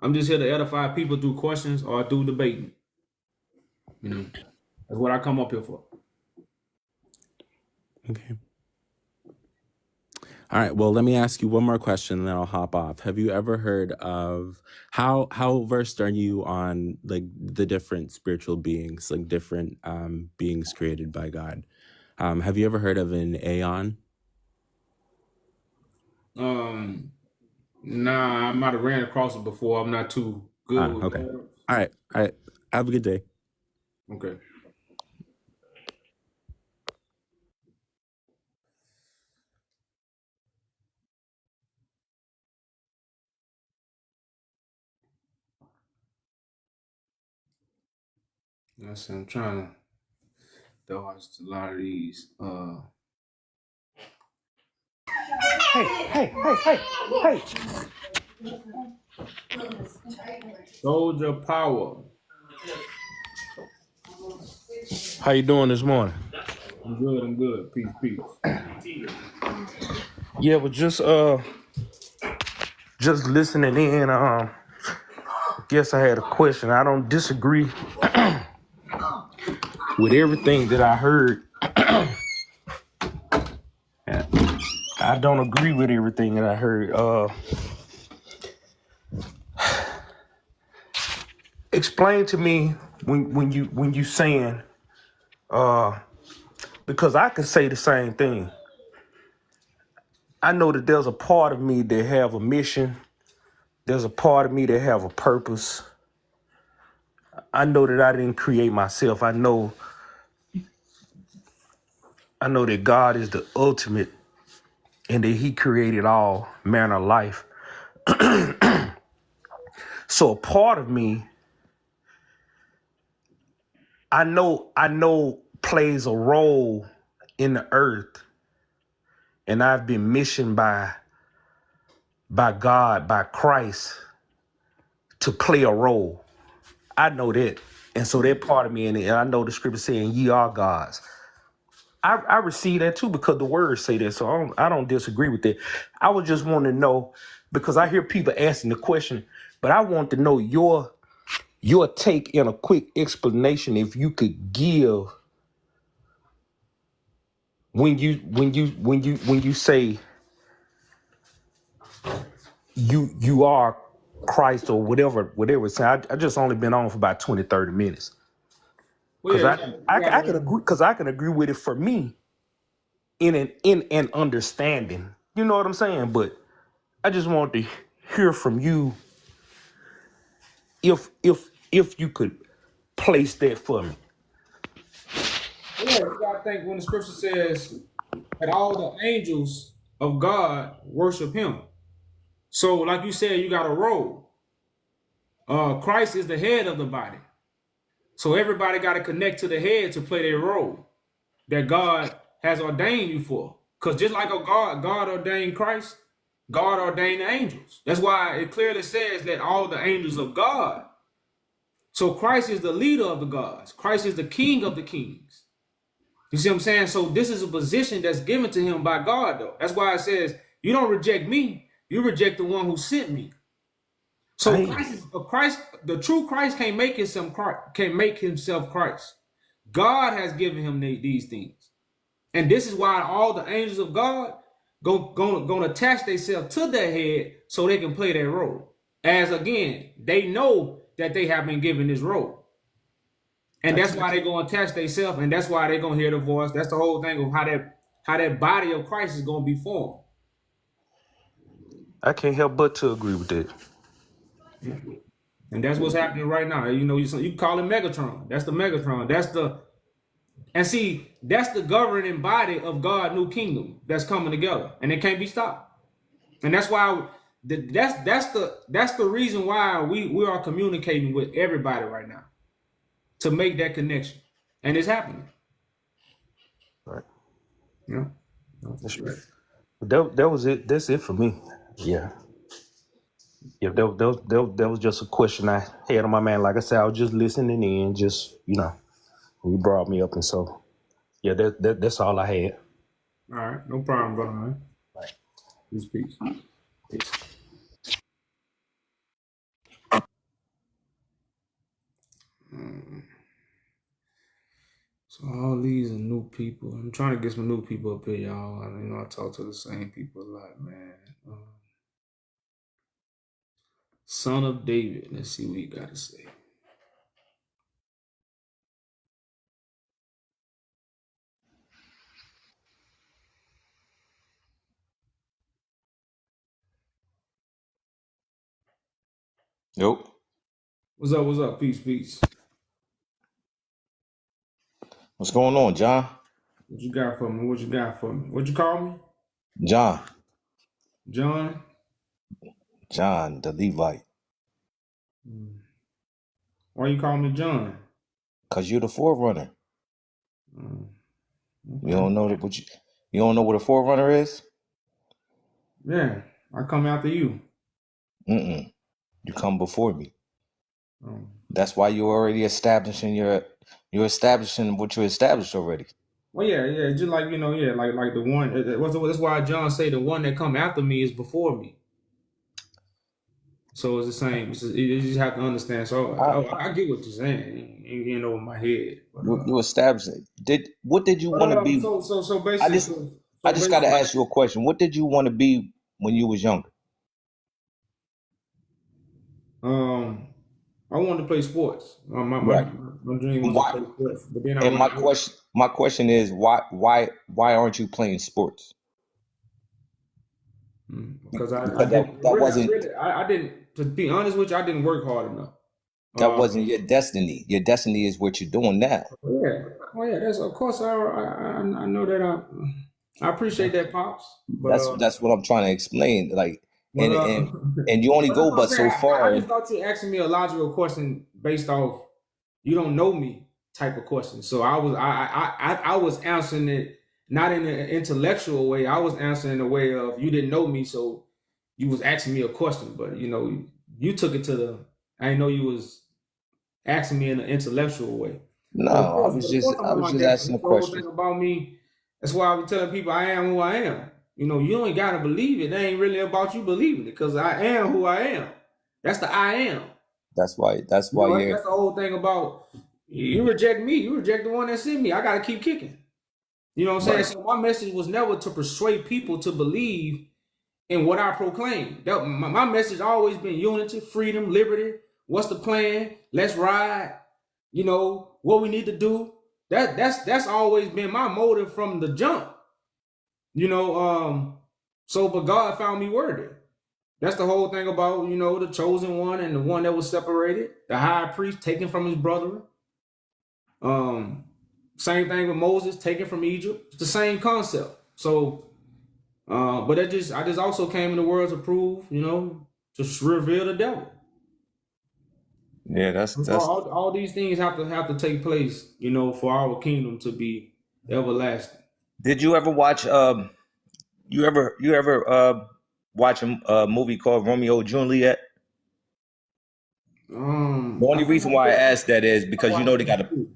I'm just here to edify people through questions or through debating. That's what I come up here for. Okay. All right. Well, let me ask you one more question, and then I'll hop off. Have you ever heard of how versed are you on like the different spiritual beings, like different beings created by God? Have you ever heard of an Aeon? Um, nah, I might have ran across it before. I'm not too good with Okay. words. All right. All right. Have a good day. Okay. I'm trying to dodge a lot of these. Hey. Soldier Power. How you doing this morning? I'm good. I'm good. Peace, peace. Yeah, but just listening in, guess I had a question. I don't disagree with everything that I heard. I don't agree with everything that I heard. Explain to me when you saying because I could say the same thing. I know that there's a part of me that have a mission. There's a part of me that have a purpose. I know that I didn't create myself. I know that God is the ultimate and that he created all manner of life. So a part of me, I know plays a role in the earth, and I've been missioned by God, by Christ, to play a role. I know that. And so that part of me, and I know the scripture saying ye are gods. I receive that too because the words say that. So I don't disagree with that. I would just want to know, because I hear people asking the question, but I want to know your take in a quick explanation, if you could give, when you say you are Christ or whatever it's saying. I just only been on for about 20-30 minutes. Well, Because yeah, I could agree, because I can agree with it for me in an understanding. You know what I'm saying? But I just want to hear from you if you could place that for me. Yeah, you gotta think when the scripture says that all the angels of God worship him. So, like you said, you got a role. Christ is the head of the body. So everybody got to connect to the head to play their role that God has ordained you for. Because just like God ordained Christ, God ordained the angels. That's why it clearly says that all the angels of God. So Christ is the leader of the gods. Christ is the king of the kings. You see what I'm saying? So this is a position that's given to him by God, though. That's why it says, you don't reject me, you reject the one who sent me. So Christ, the true Christ can't make himself Christ. God has given him these things. And this is why all the angels of God gonna attach themselves to their head so they can play their role. As again, they know that they have been given this role. And that's why they're gonna attach themselves, and that's why they're gonna hear the voice. That's the whole thing of how that body of Christ is gonna be formed. I can't help but to agree with that. And that's what's happening right now. You know, you call it Megatron. That's the Megatron. That's the governing body of God's new kingdom that's coming together, and it can't be stopped. And that's why that's the reason why we are communicating with everybody right now to make that connection, and it's happening. Right. Yeah. That's right. That was it. That's it for me. Yeah. Yeah, that was just a question I had on my mind. Like I said, I was just listening in, just, you brought me up. And so, yeah, that's all I had. All right. No problem, brother, man. Right. Peace. Peace. So all these are new people. I'm trying to get some new people up here, y'all. I talk to the same people a lot, man. Son of David. Let's see what he got to say. Nope. What's up? Peace. What's going on, John? What you got for me? What you call me? John, John? the Levite. Why you call me John? Cause you're the forerunner. Okay. You don't know you don't know what a forerunner is? Yeah, I come after you. You come before me. Um, That's why you're already establishing you're establishing what you established already. well, yeah, just like like the one. That's why John say the one that come after me is before me. So it's the same. You just have to understand. So I get what you're saying. You ain't over my head. But, you established it. What did you want to be? So basically, I just got to ask you a question. What did you want to be when you was younger? I wanted to play sports. My dream was to play sports. But then and my question is why aren't you playing sports? Because I didn't. To be honest with you, I didn't work hard enough. That wasn't your destiny. Your destiny is what you're doing now. Yeah. That's of course. I know that. I appreciate that, pops. But, that's what I'm trying to explain. Like, and you only go but so far. I just thought you asking me a logical question based off you don't know me type of question. So I was answering it not in an intellectual way. I was answering in a way of you didn't know me, so you was asking me a question. But you took it to I didn't know you was asking me in an intellectual way. No, I was just asking a question. Thing about me, that's why I was telling people I am who I am. You ain't gotta believe it. It ain't really about you believing it, because I am who I am. That's the I am. That's why that's the whole thing about you reject me, you reject the one that sent me. I gotta keep kicking. You know what I'm saying? Right. So my message was never to persuade people to believe in what I proclaim. My message always been unity, freedom, liberty. What's the plan? Let's ride. What we need to do. That's always been my motive from the jump. But God found me worthy. That's the whole thing about, the chosen one and the one that was separated, the high priest taken from his brother. Same thing with Moses taken from Egypt. It's the same concept. So, but I just also came in the world to prove, to reveal the devil. Yeah, So all these things have to take place, for our kingdom to be everlasting. Did you ever watch you ever watch a movie called Romeo and Juliet? The I only think reason I why I did. asked that is I because watched it too.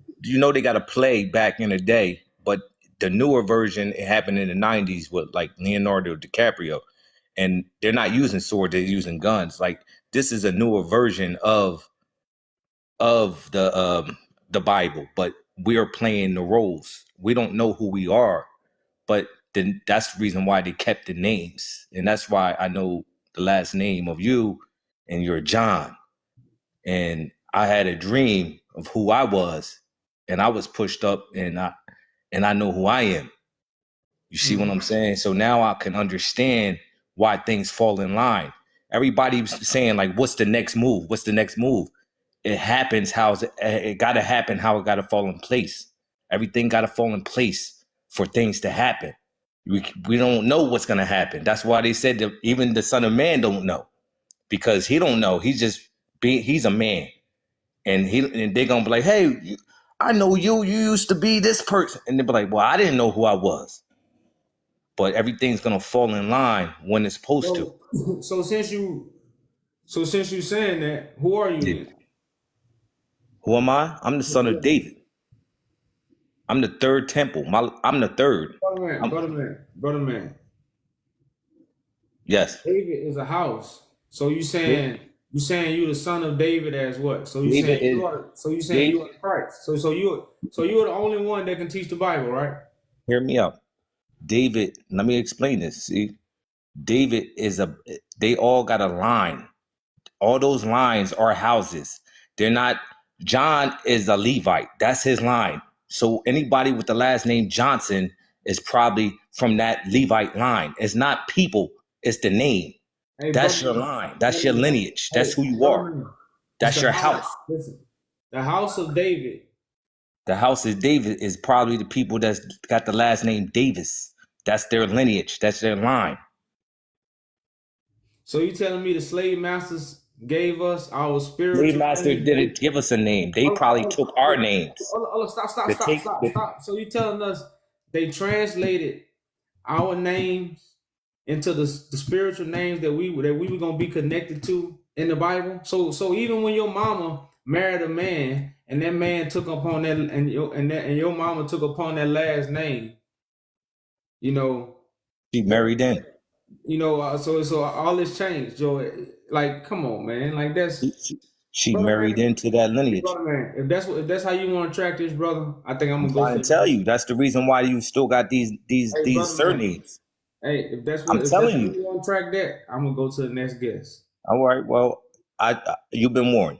they got a play back in the day, but the newer version it happened in the 90s with like Leonardo DiCaprio, and they're not using swords, they're using guns. Like this is a newer version of the Bible, but we are playing the roles. We don't know who we are, but then that's the reason why they kept the names, and that's why I know the last name of you, and you're John. And I had a dream of who I was, and I was pushed up, and I know who I am. You see what Mhm. I'm saying? So now I can understand why things fall in line. Everybody's saying like, "What's the next move? What's the next move?" It happens how it got to happen, how it got to fall in place. Everything got to fall in place for things to happen. We don't know what's going to happen. That's why they said that even the Son of Man don't know, because he don't know. He's a man, and they're gonna be like, "Hey, I know you. You used to be this person," and they'll be like, "Well, I didn't know who I was." But everything's gonna fall in line when it's supposed to. So, since you saying that, who are you Yeah. then? Who am I? I'm the son of David. I'm the third temple. I'm the third. I'm, Brother man. yes. David is a house. So you the son of David as what? So you David saying is you David. are Christ. So you're the only one that can teach the Bible, right? Hear me out. David. Let me explain this. See, David is a. They all got a line. All those lines are houses. They're not. John is a Levite. That's his line. So anybody with the last name Johnson is probably from that Levite line. It's not people. It's the name. Hey, That's your line. That's your lineage. That's who you brother are. man. It's That's the your house. house. Listen, the house of David. The house of David is probably the people that's got the last name Davis. That's their lineage. That's their line. So you telling me the slave masters gave us our Slave spiritual master name? didn't give us a name. They probably took our names. To take the, Stop. So you telling us they translated our names into the spiritual names that we were gonna be connected to in the Bible? So even when your mama married a man and that man took upon that and your mama took upon that last name, you know, she married in. so all this changed, Joe. Like, come on, man. Like that's She brother married man. into that lineage. Brother man, if that's how you want to track this, brother, I think I'm I'm gonna go to trying the to tell next. you. That's the reason why you still got Hey, these brother man. surnames. Hey, I'm if that's telling how you. you want to track that, I'm gonna go to the next guest. All right. Well, you've been warned.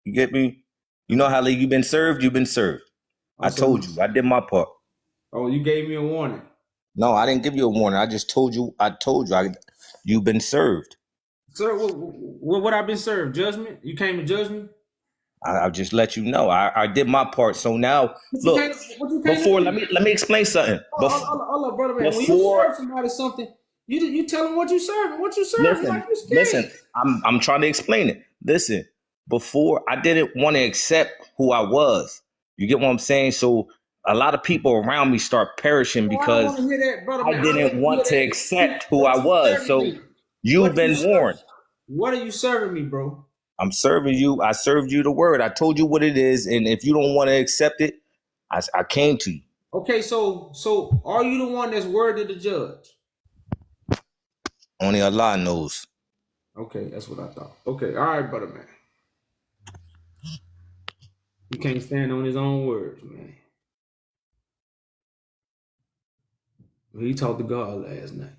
You get me? You know how you've been served. You've been served. Oh, I told you. I did my part. you gave me a warning. No, I didn't give you a warning. I just told you. You've been served. Sir, what I've been served? Judgment? You came to judge me? I'll just let you know. I did my part. So now, look. What you came to Before, do? let me explain something. Hold up, brother man. When you Before, serve somebody something, you tell them what you serving. What you serving? Like listen, you listen. scared. I'm trying to explain it. Listen. Before, I didn't want to accept who I was. You get what I'm saying? So a lot of people around me start perishing No, I don't because want to hear that, brother I man. I don't didn't want to hear want to that. accept who I What you was. serving So me? you've What you been serving? warned. What are you serving me, bro? I'm serving you. I served you the word. I told you what it is. And if you don't want to accept it, I came to you. Okay, so are you the one that's worthy to judge? Only Allah knows. Okay, that's what I thought. Okay, all right, brother man. He can't stand on his own words, man. He talked to God last night.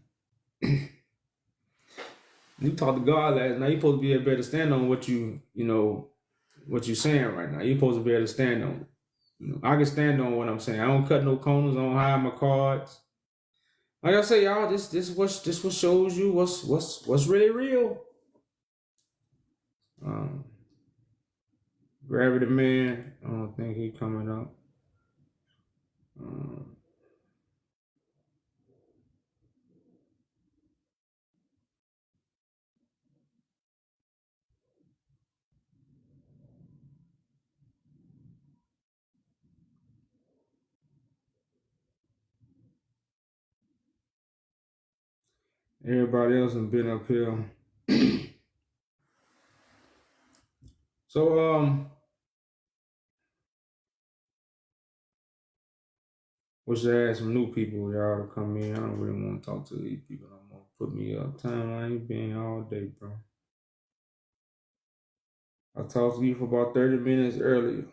You talked to God last night. You're supposed to be able to stand on what what you're saying right now. You're supposed to be able to stand on it. I can stand on what I'm saying. I don't cut no corners. I don't hide my cards. Like I say, y'all, this what shows you what's really real. Um, Gravity Man, I don't think he coming up. Everybody else has been up here. So wish I had some new people, y'all, to come in. I don't really want to talk to these people no more. Put me up. Time I ain't been here all day, bro. I talked to you for about 30 minutes earlier.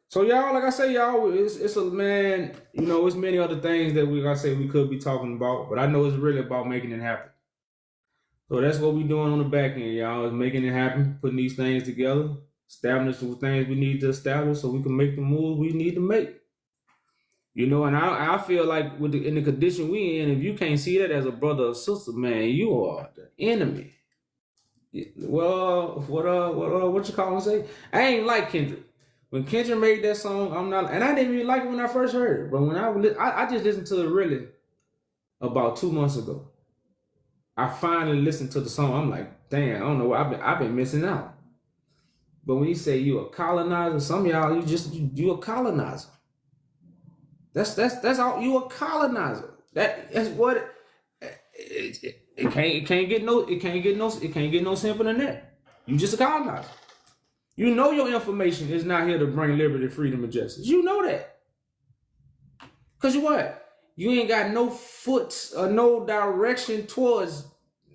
So y'all, like I say, y'all, it's a man, you know, it's many other things that we could be talking about, but I know it's really about making it happen. So that's what we're doing on the back end, y'all, is making it happen, putting these things together, establishing the things we need to establish so we can make the moves we need to make. You know, and I feel like in the condition we in, if you can't see that as a brother or sister, man, you are the enemy. Well, what you call him say? I ain't like Kendrick. When Kendrick made that song, I'm not, and I didn't even like it when I first heard it. But when I just listened to it really about 2 months ago. I finally listened to the song. I'm like, damn, I don't know what I've been missing out. But when you say you a colonizer, some of y'all you a colonizer. That's all, you a colonizer. That's what it can't get no simpler than that. You just a colonizer. You know your information is not here to bring liberty, freedom, and justice. You know that. Cause you what? You ain't got no foot or no direction towards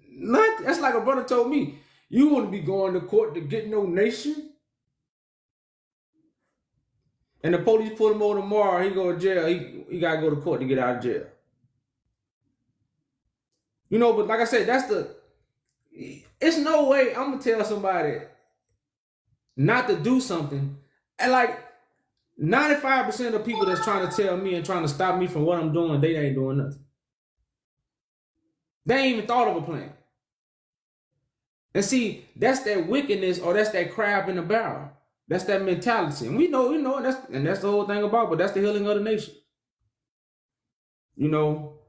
nothing. That's like a brother told me. You want to be going to court to get no nation? And the police put him over tomorrow, he go to jail. He got to go to court to get out of jail. You know, but like I said, it's no way I'm going to tell somebody not to do something. And like 95% of people that's trying to tell me and trying to stop me from what I'm doing, they ain't doing nothing. They ain't even thought of a plan. And see, that's that wickedness, or that's that crab in the barrel. That's that mentality. And we know, and that's the whole thing about, but that's the healing of the nation. You know,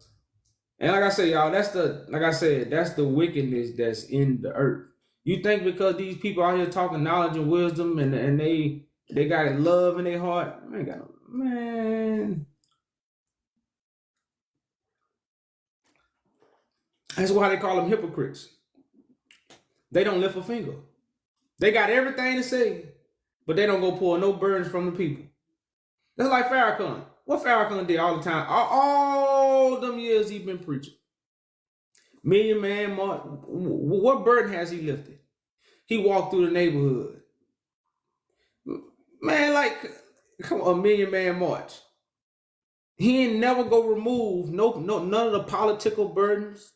and like I say, y'all, that's the wickedness that's in the earth. You think because these people out here talking knowledge and wisdom and they got love in their heart, man. That's why they call them hypocrites. They don't lift a finger. They got everything to say, but they don't go pull no burdens from the people. That's like Farrakhan. What Farrakhan did all the time, all them years he been preaching. Million Man March. What burden has he lifted? He walked through the neighborhood. Man, like, come on, Million Man March. He ain't never go remove none of the political burdens.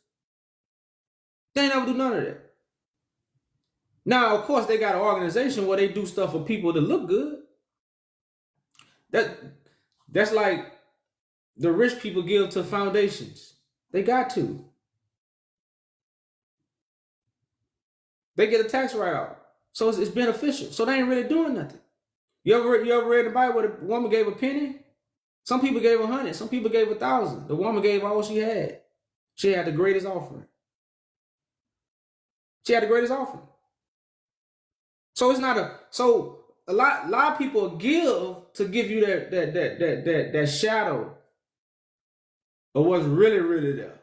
They ain't never do none of that. Now, of course, they got an organization where they do stuff for people to look good. That's like the rich people give to foundations. They got to. They get a tax write-off. So it's beneficial. So they ain't really doing nothing. You ever read the Bible where the woman gave a penny? Some people gave 100. Some people gave 1,000. The woman gave all she had. She had the greatest offering. She had the greatest offering. So it's not a lot of people give to give you that shadow of what's really, really there.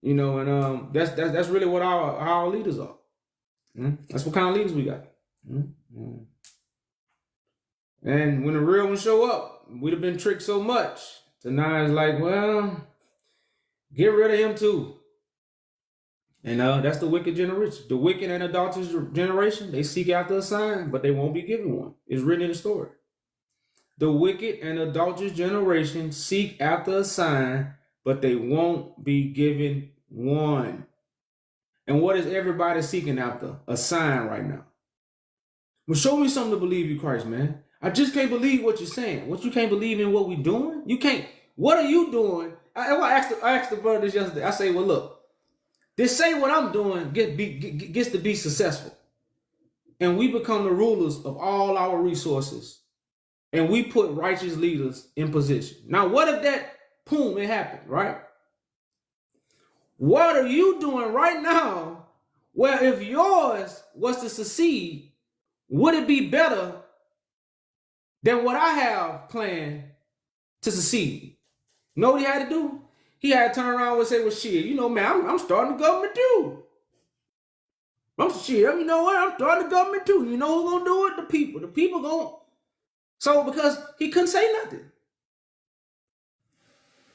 You know, and that's really what our leaders are. That's what kind of leaders we got. And when the real ones show up, we'd have been tricked so much. So now it's like, well, get rid of him too. And that's the wicked generation. The wicked and adulterous generation, they seek after a sign, but they won't be given one. It's written in the story. The wicked and adulterous generation seek after a sign, but they won't be given one. And what is everybody seeking after? A sign right now. Well, show me something to believe you, Christ, man. I just can't believe what you're saying. What, you can't believe in what we're doing? You can't. What are you doing? I asked the brother this yesterday. I say, well, look. They say what I'm doing gets to be successful. And we become the rulers of all our resources. and we put righteous leaders in position. Now, what if that, boom, it happened, right? What are you doing right now? Well, if yours was to succeed, would it be better than what I have planned to succeed? You know what he had to do? He had to turn around and say, well, shit, you know, man, I'm starting the government too. You know what? I'm starting the government too. You know who's gonna do it? The people. The people gonna. So because he couldn't say nothing.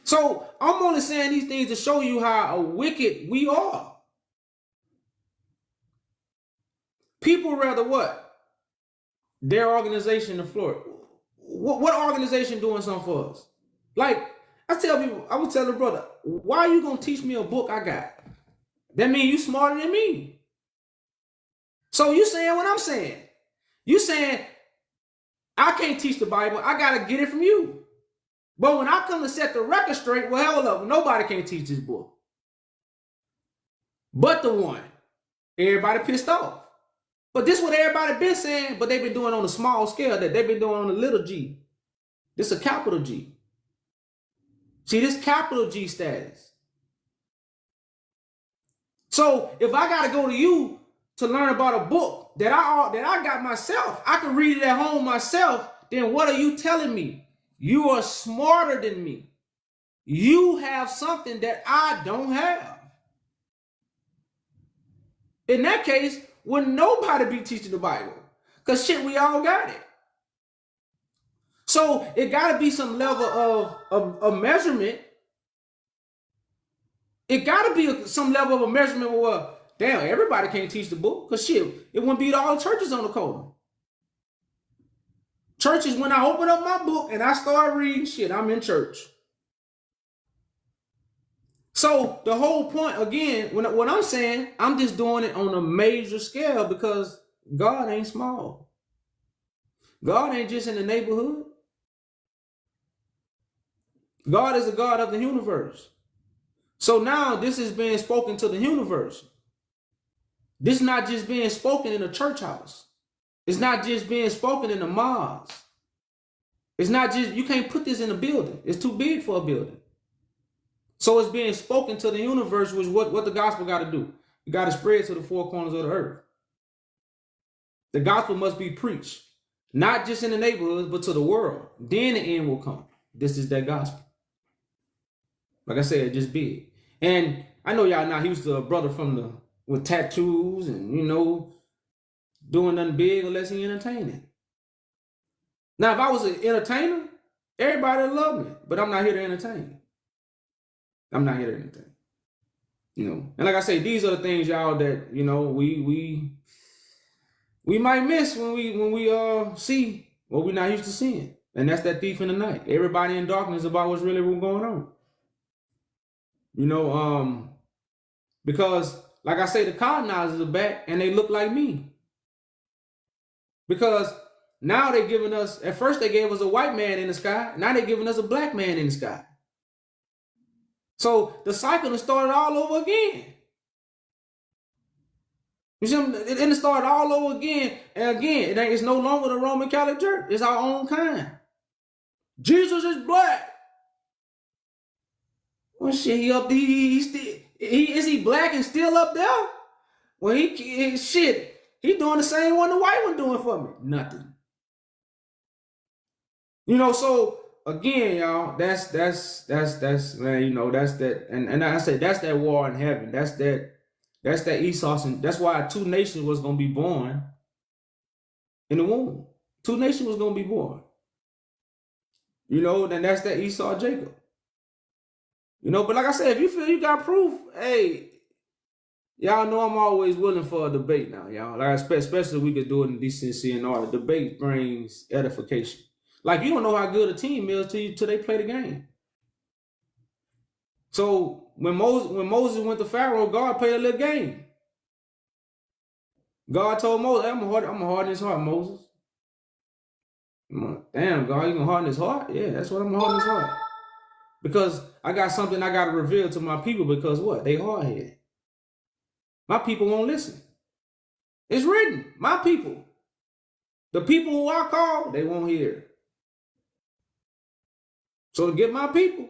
So I'm only saying these things to show you how wicked we are. People rather what? Their organization to flourish. What organization doing something for us? Like, I tell people, I would tell the brother, why are you gonna teach me a book I got? That means you smarter than me. So you saying what I'm saying. You saying I can't teach the Bible, I gotta get it from you. But when I come to set the record straight, well, hold up, nobody can teach this book. But the one. Everybody pissed off. But this is what everybody been saying, but they've been doing on a small scale, that they've been doing on a little g. This is a capital G. See, this capital G status. So if I gotta go to you to learn about a book that I got myself, I can read it at home myself, then what are you telling me? You are smarter than me. You have something that I don't have. In that case, would nobody be teaching the Bible? Because shit, we all got it. So it got to be some level of measurement. It got to be some level of a measurement where, well, damn, everybody can't teach the book. Because shit, it wouldn't be all the churches on the corner. Churches, when I open up my book and I start reading shit, I'm in church. So the whole point, again, what I'm saying, I'm just doing it on a major scale because God ain't small. God ain't just in the neighborhood. God is the God of the universe. So now this is being spoken to the universe. This is not just being spoken in a church house. It's not just being spoken in a mosque. It's not just, you can't put this in a building. It's too big for a building. So it's being spoken to the universe, which what the gospel got to do. You got to spread to the four corners of the earth. The gospel must be preached, not just in the neighborhoods, but to the world. Then the end will come. This is that gospel. Like I said, just big. And I know y'all not used to a brother with tattoos and, you know, doing nothing big unless he entertaining. Now, if I was an entertainer, everybody would love me, but I'm not here to entertain. I'm not here to entertain. You know, and like I say, these are the things, y'all, that, you know, we might miss when we see what we're not used to seeing. And that's that thief in the night. Everybody in darkness about what's really going on. You know, because like I say, the colonizers are back and they look like me. Because now they're giving us, at first they gave us a white man in the sky. Now they're giving us a black man in the sky. So the cycle has started all over again. You see, and it started all over again. And again, it's no longer the Roman Catholic Church. It's our own kind. Jesus is black. Well, shit, is he black and still up there? Well, he doing the same one the white one doing for me. Nothing. You know, so again, y'all, that's man, you know, that's that, and I say that's that war in heaven. That's that Esau, and that's why 2 nations was gonna be born in the womb. 2 nations was gonna be born. You know, then that's that Esau Jacob. You know, but like I said, if you feel you got proof, hey, y'all know I'm always willing for a debate now, y'all. Like, especially if we could do it in decency and order. Debate brings edification. Like, you don't know how good a team is till they play the game. So when Moses went to Pharaoh, God played a little game. God told Moses, I'm gonna harden his heart, Moses. Damn, God, you gonna harden his heart? Yeah, that's what I'm gonna harden his heart. Because I got something I gotta reveal to my people, because what? They hard-headed. My people won't listen. It's written, my people. The people who I call, they won't hear. So to get my people,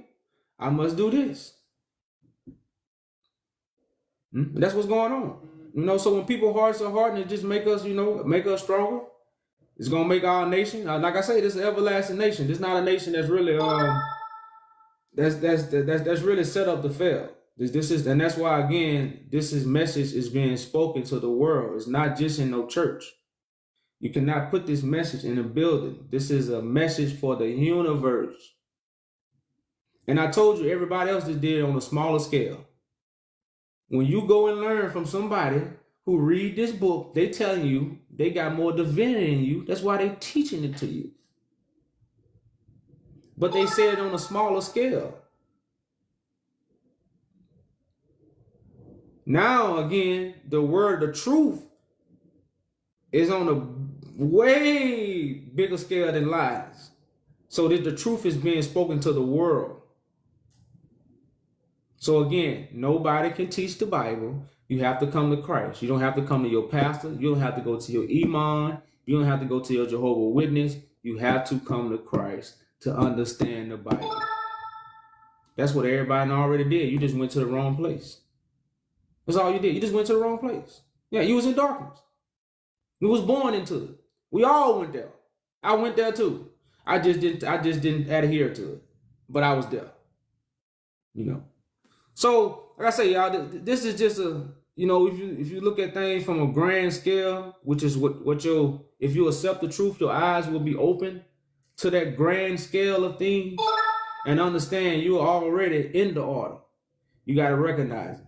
I must do this. That's what's going on. So when people's hearts are hardened, it just make us, make us stronger. It's gonna make our nation, like I say, this is an everlasting nation. This is not a nation that's really that's really set up to fail. This is, and that's why again, message is being spoken to the world. It's not just in no church. You cannot put this message in a building. This is a message for the universe. And I told you, everybody else just did it on a smaller scale. When you go and learn from somebody who read this book, they telling you they got more divinity in you. That's why they teaching it to you. But they said it on a smaller scale. Now, again, the truth is on a way bigger scale than lies. So that the truth is being spoken to the world. So again, nobody can teach the Bible. You have to come to Christ. You don't have to come to your pastor. You don't have to go to your imam. You don't have to go to your Jehovah's Witness. You have to come to Christ to understand the Bible. That's what everybody already did. You just went to the wrong place. That's all you did. You just went to the wrong place. Yeah, you was in darkness. You was born into it. We all went there. I went there too. I just didn't adhere to it. But I was there. So, like I say, y'all, this is just a, if you look at things from a grand scale, which is if you accept the truth, your eyes will be open to that grand scale of things and understand you are already in the order. You got to recognize it.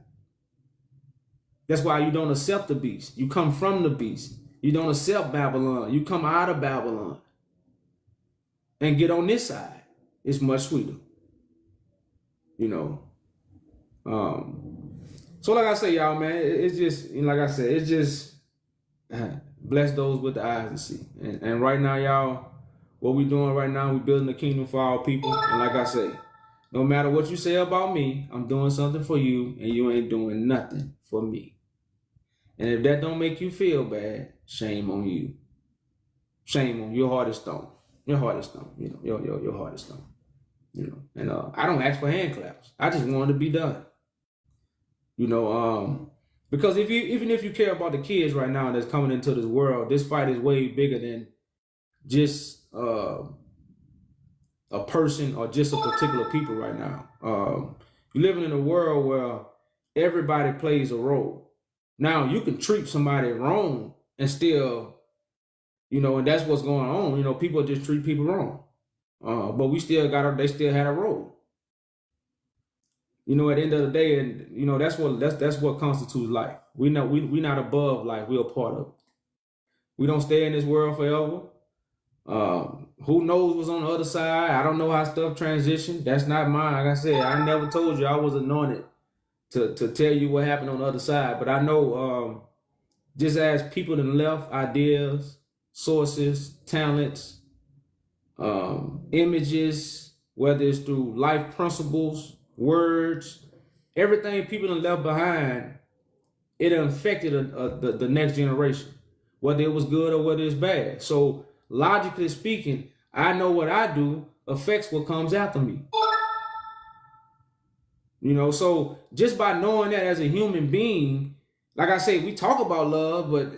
That's why you don't accept the beast. You come from the beast. You don't accept Babylon. You come out of Babylon and get on this side. It's much sweeter. So like I say, y'all, man, it's just, like I said, it's just bless those with the eyes to see. And right now, y'all, what we doing right now, we building the kingdom for our people. And like I say, no matter what you say about me, I'm doing something for you, and you ain't doing nothing for me. And if that don't make you feel bad, shame on you. Shame on you. Your heart is stone. Your heart is stone. Your heart is stone. And I don't ask for hand claps. I just want it to be done. Because even if you care about the kids right now that's coming into this world, this fight is way bigger than just a person or just a particular people right now. You're living in a world where everybody plays a role. Now you can treat somebody wrong and still, and that's what's going on. People just treat people wrong. But they still had a role. At the end of the day, and that's what constitutes life. We're not above life. We're a part of it. We don't stay in this world forever. Who knows what's on the other side? I don't know how stuff transition. That's not mine. Like I said, I never told you I was anointed to tell you what happened on the other side. But I know just as people that left ideas, sources, talents, images, whether it's through life principles, words, everything people done left behind, it affected the next generation, whether it was good or whether it's bad. So logically speaking, I know what I do affects what comes after me. So just by knowing that as a human being, like I say, we talk about love, but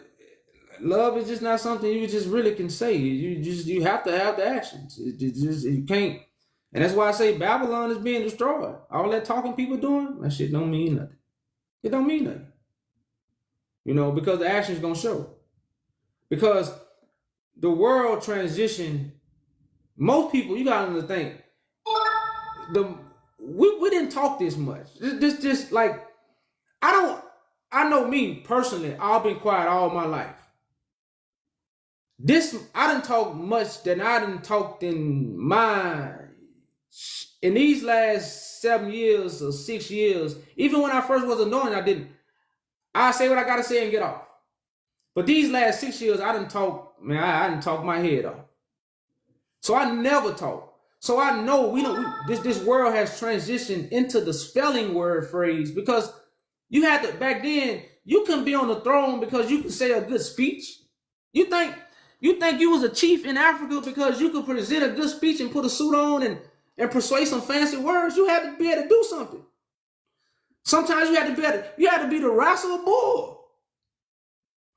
love is just not something you just really can say. You have to have the actions. You can't. And that's why I say Babylon is being destroyed. All that talking people doing, that shit don't mean nothing. It don't mean nothing. Because the action's gonna show. Because the world transition, most people, you gotta think, we didn't talk this much. This like, I know me personally, I've been quiet all my life. I didn't talk much than I didn't talk in these last 7 years or 6 years. Even when I first was anointed, I say what I gotta say and get off. But these last 6 years, I didn't talk, man. I didn't talk my head off. So I never talk. So I know this world has transitioned into the spelling word phrase, because you had to, back then, you couldn't be on the throne because you could say a good speech. You think you was a chief in Africa because you could present a good speech and put a suit on and persuade some fancy words, you had to be able to do something. Sometimes you had to be the wrestle a bull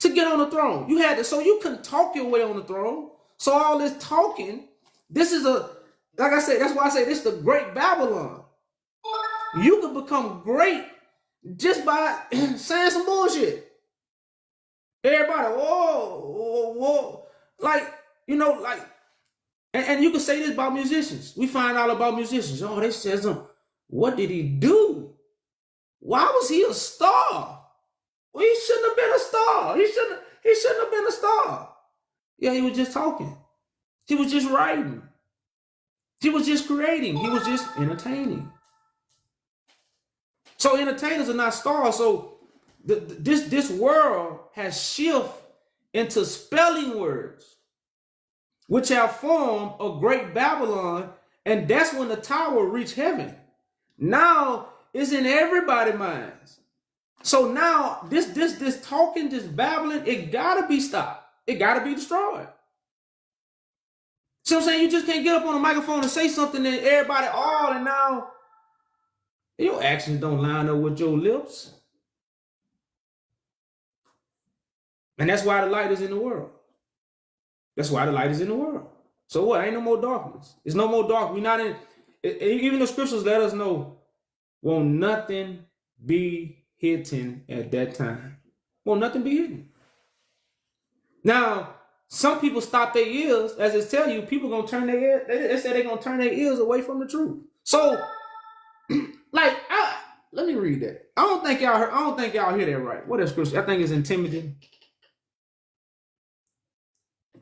to get on the throne. You had to, so you couldn't talk your way on the throne. So all this talking, this is like I said, that's why I say this is the great Babylon. You could become great just by saying some bullshit. Everybody, whoa. Like, and you can say this about musicians. We find out about musicians. Oh, they said something. What did he do? Why was he a star? Well, he shouldn't have been a star. He shouldn't have been a star. Yeah, he was just talking. He was just writing. He was just creating. He was just entertaining. So entertainers are not stars. So this world has shifted into spelling words, which have formed a great Babylon, and that's when the tower reached heaven. Now it's in everybody's minds. So now this talking, this babbling, it gotta be stopped. It gotta be destroyed. See what I'm saying? You just can't get up on a microphone and say something and everybody and now your actions don't line up with your lips. And that's why the light is in the world. That's why the light is in the world. So what? Ain't no more darkness. There's no more dark. We're not in. Even the scriptures let us know, won't nothing be hidden at that time. Won't nothing be hidden. Now, some people stop their ears, as it tell you, people gonna turn their ears. They say they're gonna turn their ears away from the truth. So, let me read that. I don't think y'all hear that right. What is scripture? I think it's in Timothy.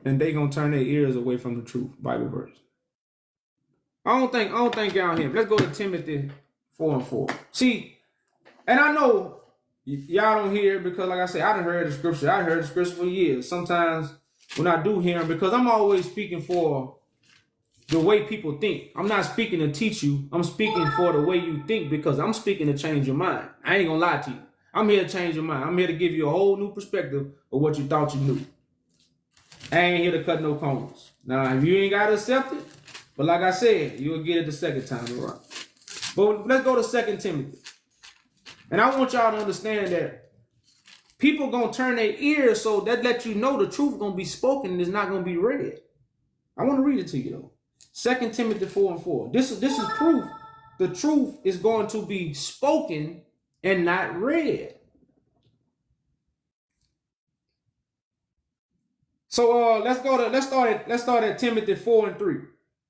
And they gonna turn their ears away from the truth. Bible verse. I don't think y'all hear. Let's go to Timothy 4:4. See, and I know y'all don't hear it because, like I said, I done heard the scripture. I heard the scripture for years. Sometimes when I do hear them, because I'm always speaking for the way people think. I'm not speaking to teach you. I'm speaking for the way you think, because I'm speaking to change your mind. I ain't gonna lie to you. I'm here to change your mind. I'm here to give you a whole new perspective of what you thought you knew. I ain't here to cut no corners. Now, if you ain't got to accept it, but like I said, you'll get it the second time around. But let's go to 2 Timothy. And I want y'all to understand that people going to turn their ears, so that let you know the truth going to be spoken and it's not going to be read. I want to read it to you, though. 2 Timothy 4:4. This is proof. The truth is going to be spoken and not read. So let's start at Timothy 4:3.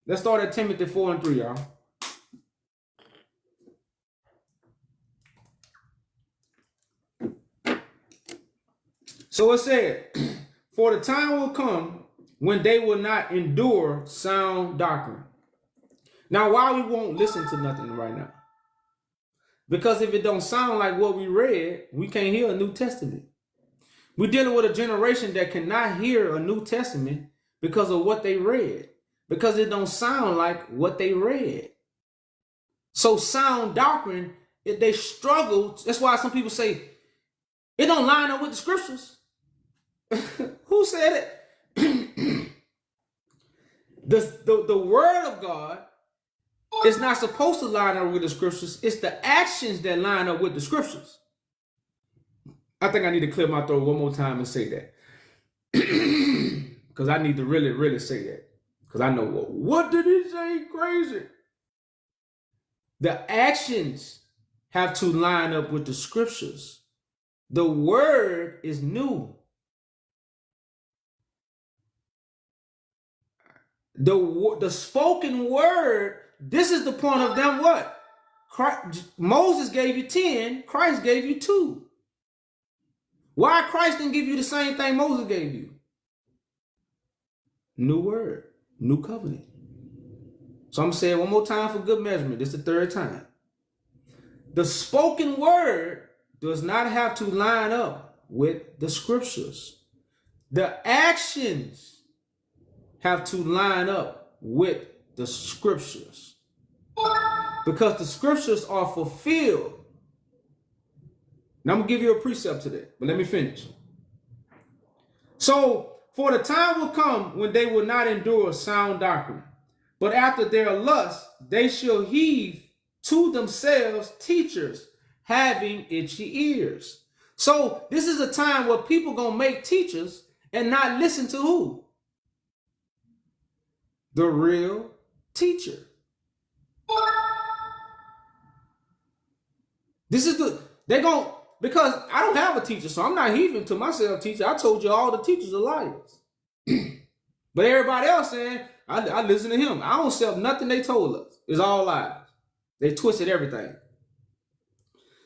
Let's start at Timothy 4:3, y'all. So it said, for the time will come when they will not endure sound doctrine. Now, why we won't listen to nothing right now? Because if it don't sound like what we read, we can't hear a New Testament. We're dealing with a generation that cannot hear a New Testament because of what they read, because it don't sound like what they read. So sound doctrine, they struggle. That's why some people say it don't line up with the scriptures. Who said it? The word of God is not supposed to line up with the scriptures. It's the actions that line up with the scriptures. I think I need to clear my throat one more time and say that. Because I need to really, really say that. Because I know, what did he say? Crazy. The actions have to line up with the scriptures. The word is new. The spoken word, this is the point of them what? Moses gave you 10, Christ gave you 2. Why Christ didn't give you the same thing Moses gave you? New word, new covenant. So I'm going to say it one more time for good measurement. This is the 3rd time. The spoken word does not have to line up with the scriptures. The actions have to line up with the scriptures. Because the scriptures are fulfilled. Now I'm going to give you a precept to that, but let me finish. So, for the time will come when they will not endure sound doctrine, But after their lust, they shall heave to themselves teachers having itchy ears. So this is a time where people gonna make teachers and not listen to who? The real teacher. This is they're gonna, because I don't have a teacher, so I'm not heaving to myself teacher. I told you all the teachers are liars. But everybody else saying, I listen to him. I don't accept nothing they told us. It's all lies. They twisted everything.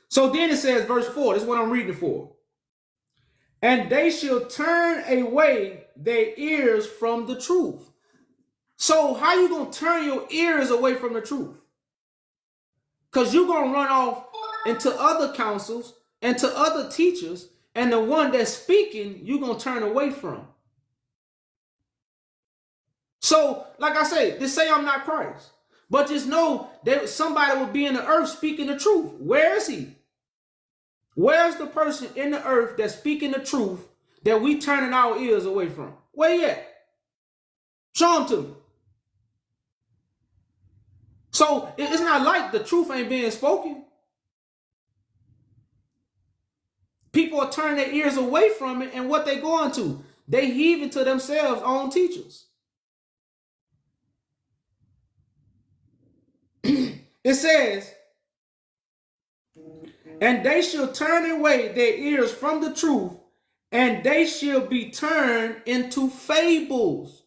So then it says, verse 4, this is what I'm reading for. And they shall turn away their ears from the truth. So how you going to turn your ears away from the truth? Because you're going to run off into other councils and to other teachers, and the one that's speaking, you're going to turn away from. So, like I say, just say I'm not Christ. But just know that somebody will be in the earth speaking the truth. Where is he? Where's the person in the earth that's speaking the truth that we turning our ears away from? Where you at? Show him to me. So it's not like the truth ain't being spoken. People are turning their ears away from it, and what they going to? They heaving to themselves own teachers. It says, and they shall turn away their ears from the truth, and they shall be turned into fables.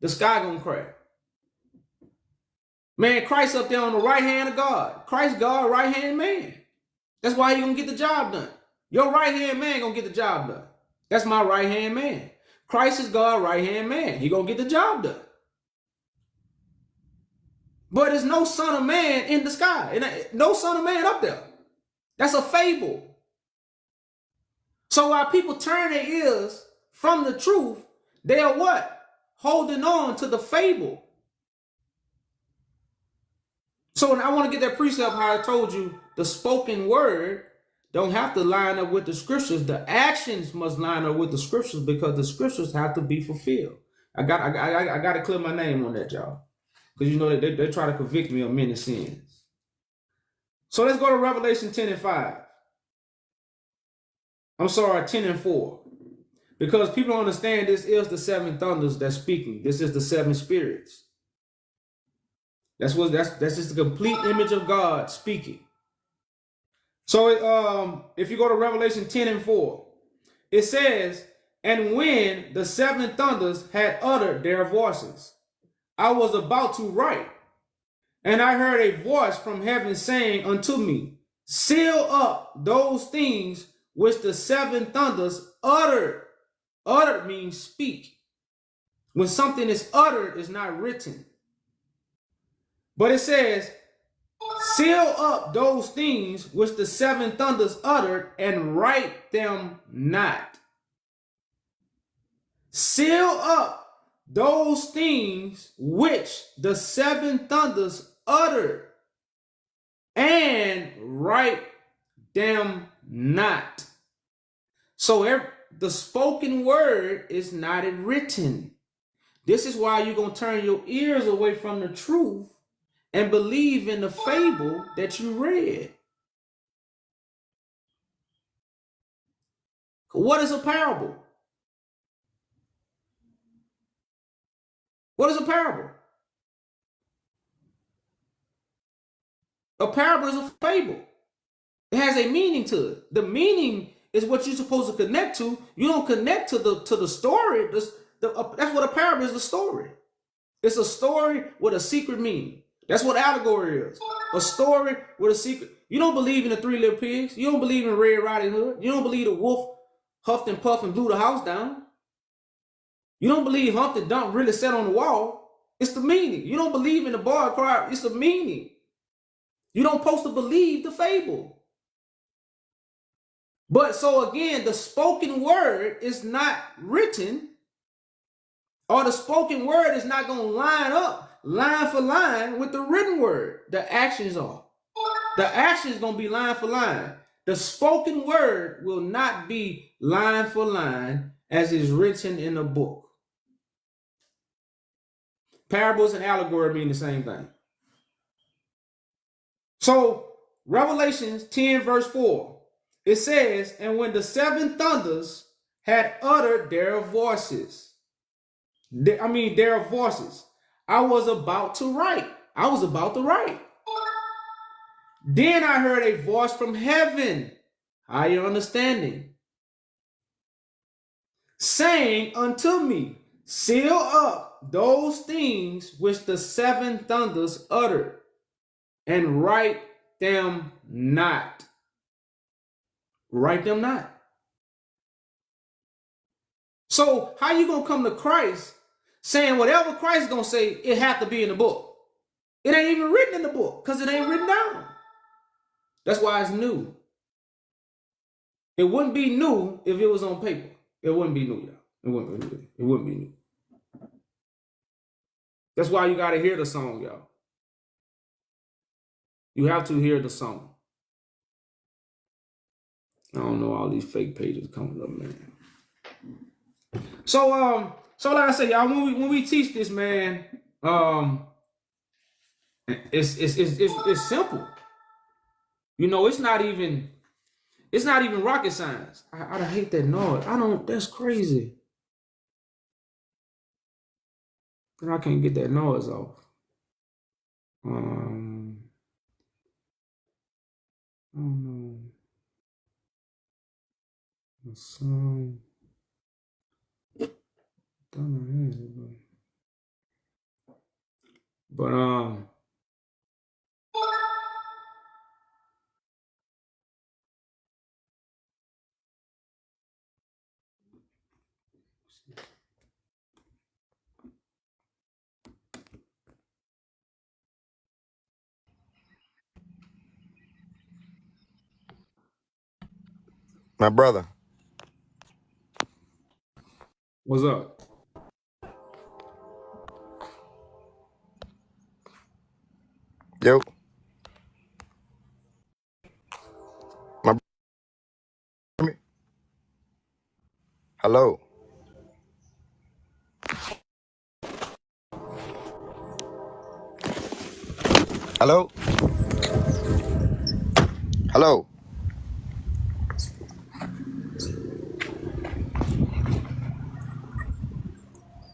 The sky gonna crack. Man, Christ up there on the right hand of God. Christ God, right hand man. That's why he gonna get the job done. Your right hand man gonna get the job done. That's my right hand man. Christ is God, right hand man. He gonna get the job done. But there's no son of man in the sky. No son of man up there. That's a fable. So while people turn their ears from the truth, they are what? Holding on to the fable. So I want to get that precept how I told you the spoken word don't have to line up with the scriptures. The actions must line up with the scriptures because the scriptures have to be fulfilled. I got to clear my name on that, y'all. Because you know they try to convict me of many sins. So let's go to Revelation 10 and 5. I'm sorry, 10 and 4. Because people don't understand this is the seven thunders that's speaking. This is the seven spirits. That's just the complete image of God speaking. So if you go to Revelation 10 and 4, it says, and when the seven thunders had uttered their voices, I was about to write, and I heard a voice from heaven saying unto me, seal up those things which the seven thunders uttered. Uttered means speak. When something is uttered, it's not written. But it says, seal up those things which the seven thunders uttered, and write them not. Seal up those things which the seven thunders uttered, and write them not. So the spoken word is not written. This is why you're going to turn your ears away from the truth and believe in the fable that you read. What is a parable? What is a parable? A parable is a fable. It has a meaning to it. The meaning is what you're supposed to connect to. You don't connect to the story. That's what a parable is, a story. It's a story with a secret meaning. That's what allegory is. A story with a secret. You don't believe in the Three Little Pigs. You don't believe in Red Riding Hood. You don't believe the wolf huffed and puffed and blew the house down. You don't believe Humpty Dump really sat on the wall. It's the meaning. You don't believe in the boy cry. It's the meaning. You don't supposed to believe the fable. But so again, the spoken word is not written, or the spoken word is not going to line up line for line with the written word. The actions are. The action is going to be line for line. The spoken word will not be line for line as is written in a book. Parables and allegory mean the same thing. So Revelations 10 verse 4, it says, and when the seven thunders had uttered their voices, their voices, I was about to write. Then I heard a voice from heaven, higher understanding, saying unto me, seal up those things which the seven thunders uttered, and write them not. Write them not. So how you gonna come to Christ saying whatever Christ is gonna say, it have to be in the book? It ain't even written in the book because it ain't written down. That's why it's new. It wouldn't be new if it was on paper. It wouldn't be new, y'all. It wouldn't be new. That's why you gotta hear the song, y'all. You have to hear the song. I don't know, all these fake pages coming up, man. So like I said, y'all, when we teach this, man, it's simple. You know, it's not even rocket science. I hate that noise. That's crazy. And I can't get that noise off. I don't know. The song. But My brother. what's up? Yo. My brother. Hello. Hello. Hello.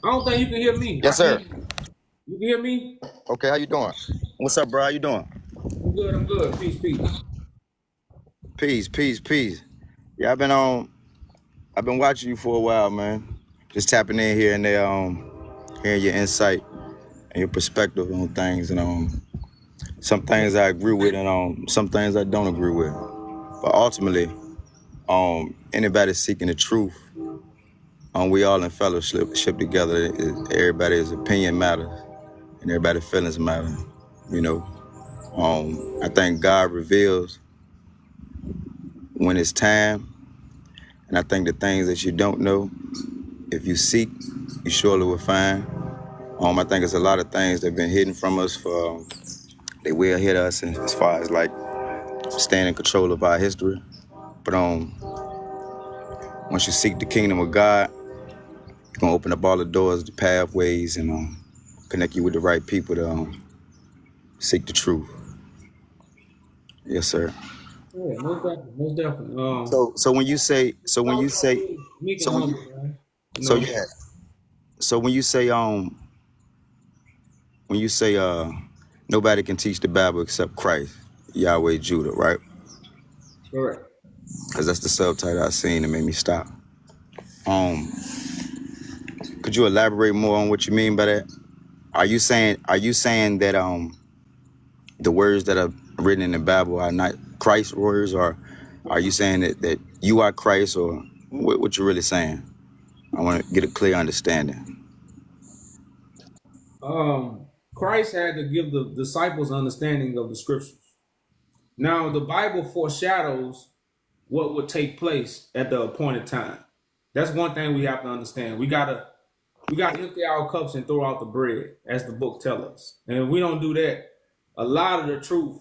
I don't think you can hear me. Yes, sir. You can hear me? Okay, how you doing? What's up, bro? How you doing? I'm good. Peace. Peace. Yeah, I've been watching you for a while, man. Just tapping in here and there, hearing your insight and your perspective on things, and some things I agree with, and some things I don't agree with. But ultimately, anybody seeking the truth, we all in fellowship together. Everybody's opinion matters, and everybody's feelings matter. You know, I think God reveals when it's time, and I think the things that you don't know, if you seek, you surely will find. I think it's a lot of things that have been hidden from us they will hit us, and as far as like staying in control of our history. But once you seek the kingdom of God, you're gonna open up all the doors, the pathways, and connect you with the right people to seek the truth. Yes, sir. Yeah, most definitely. So when you say Meek and so when you humble, man. You so know. yeah so when you say nobody can teach the Bible except Christ, Yahweh Judah, right? Correct. Because that's the subtitle I seen that made me stop. Could you elaborate more on what you mean by that? Are you saying that the words that are written in the Bible are not Christ's words, or are you saying that you are Christ, or what you're really saying? I want to get a clear understanding. Christ had to give the disciples understanding of the scriptures. Now, the Bible foreshadows what would take place at the appointed time. That's one thing we have to understand. We gotta empty our cups and throw out the bread, as the book tells us. And if we don't do that, a lot of the truth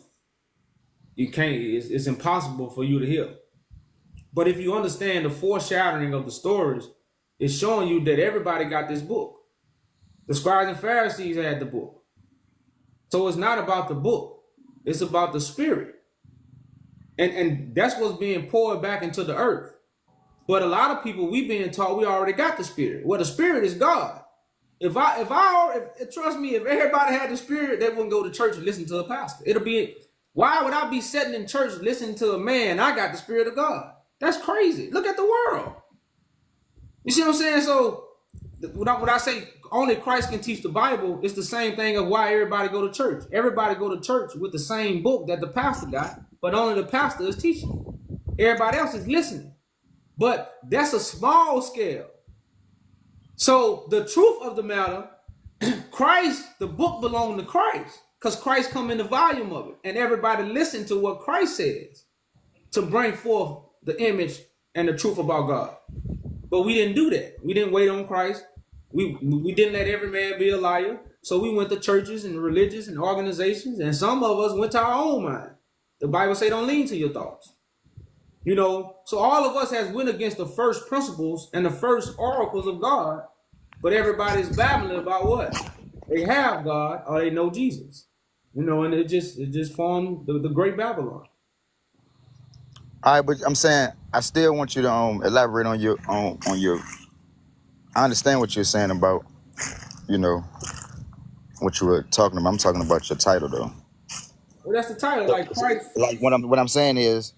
it's impossible for you to hear. But if you understand the foreshadowing of the stories, it's showing you that everybody got this book. The scribes and Pharisees had the book. So it's not about the book. It's about the spirit. And that's what's being poured back into the earth. But a lot of people, we being taught we already got the spirit. Well, the spirit is God. If trust me, if everybody had the spirit, they wouldn't go to church and listen to a pastor. Why would I be sitting in church listening to a man? I got the spirit of God. That's crazy. Look at the world. You see what I'm saying? So when I say only Christ can teach the Bible, it's the same thing of why everybody go to church. Everybody go to church with the same book that the pastor got, but only the pastor is teaching. Everybody else is listening. But that's a small scale. So the truth of the matter, Christ, the book belonged to Christ, because Christ come in the volume of it, and everybody listened to what Christ says to bring forth the image and the truth about God. But we didn't do that. We didn't wait on Christ. We didn't let every man be a liar. So we went to churches and religions and organizations, and some of us went to our own mind. The Bible say don't lean to your thoughts. You know, so all of us has went against the first principles and the first oracles of God, but everybody's babbling about what? They have God or they know Jesus. You know, and it just formed the great Babylon. All right, but I'm saying I still want you to elaborate on your on your. I understand what you're saying about, you know, what you were talking about. I'm talking about your title though. Well, that's the title, like Christ. Like what I'm saying is,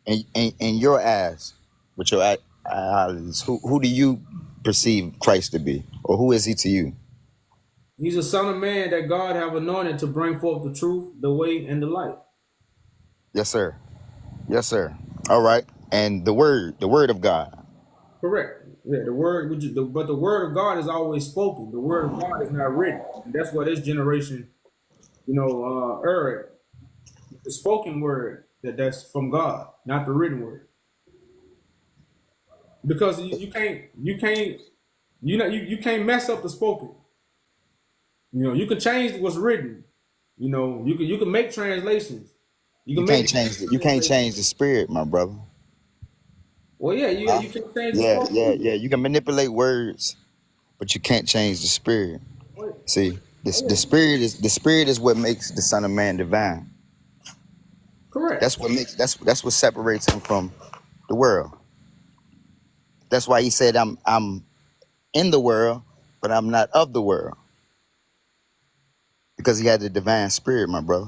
in your eyes, with your eyes, who do you perceive Christ to be, or who is he to you? He's a son of man that God have anointed to bring forth the truth, the way, and the light. Yes, sir. Yes, sir. All right, and the word of God. Correct. Yeah, the word, but the word of God is always spoken. The word of God is not written, and that's what this generation, you know, erred. The spoken word that's from God, not the written word. Because you can't mess up the spoken. You know, you can change what's written. You know, you can make translations. You can't change the spirit, my brother. Well, yeah, you can change the spoken. Yeah. You can manipulate words, but you can't change the spirit. See, the spirit is what makes the Son of Man divine. Correct. That's what separates him from the world. That's why he said, I'm in the world, but I'm not of the world. Because he had the divine spirit, my brother.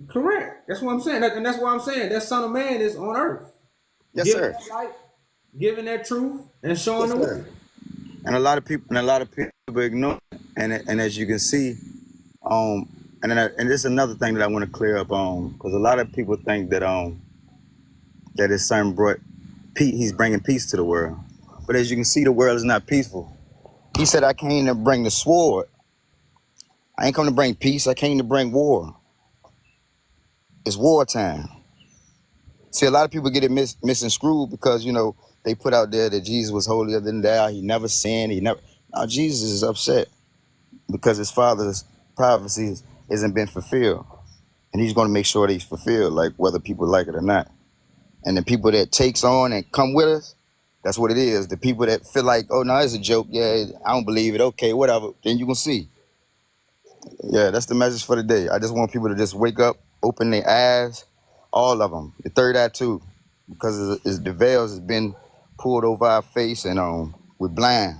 Correct. That's what I'm saying. And that's why I'm saying that Son of Man is on earth. Yes, giving sir. that light, giving that truth, and showing the way. And a lot of people ignore it. And as you can see, and this is another thing that I want to clear up on, because a lot of people think that that his son brought peace, he's bringing peace to the world. But as you can see, the world is not peaceful. He said, I came to bring the sword. I ain't come to bring peace. I came to bring war. It's wartime. See, a lot of people get it misconstrued because, you know, they put out there that Jesus was holier than thou. He never sinned. Now, Jesus is upset because his father's prophecies hasn't been fulfilled. And he's going to make sure that he's fulfilled, like whether people like it or not. And the people that takes on and come with us, that's what it is. The people that feel like, oh, no, it's a joke. Yeah, I don't believe it. Okay, whatever. Then you can see. Yeah, that's the message for the day. I just want people to just wake up, open their eyes, all of them. The third eye too, because the veils has been pulled over our face, and we're blind.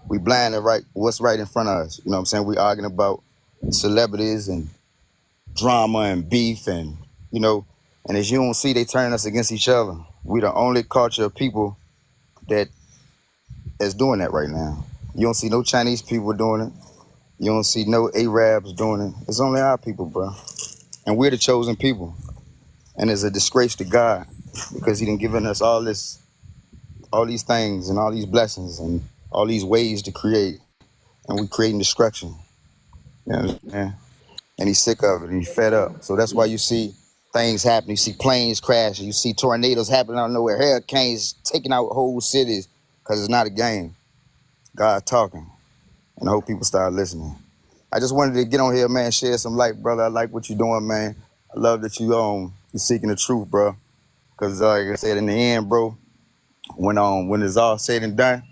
We blind to what's right in front of us. You know what I'm saying? We arguing about celebrities and drama and beef, and you know. And as you don't see, they turn us against each other. We the only culture of people that's doing that right now. You don't see no Chinese people doing it. You don't see no Arabs doing it. It's only our people, bro. And we're the chosen people. And it's a disgrace to God because he done given us all these things and all these blessings and all these ways to create. And we creating destruction. You understand? And he's sick of it and he's fed up. So that's why you see things happen. You see planes crashing. You see tornadoes happening out of nowhere. Hurricanes taking out whole cities because it's not a game. God talking. And I hope people start listening. I just wanted to get on here, man, share some light, brother. I like what you're doing, man. I love that you're seeking the truth, bro. Because like I said, in the end, bro, when it's all said and done,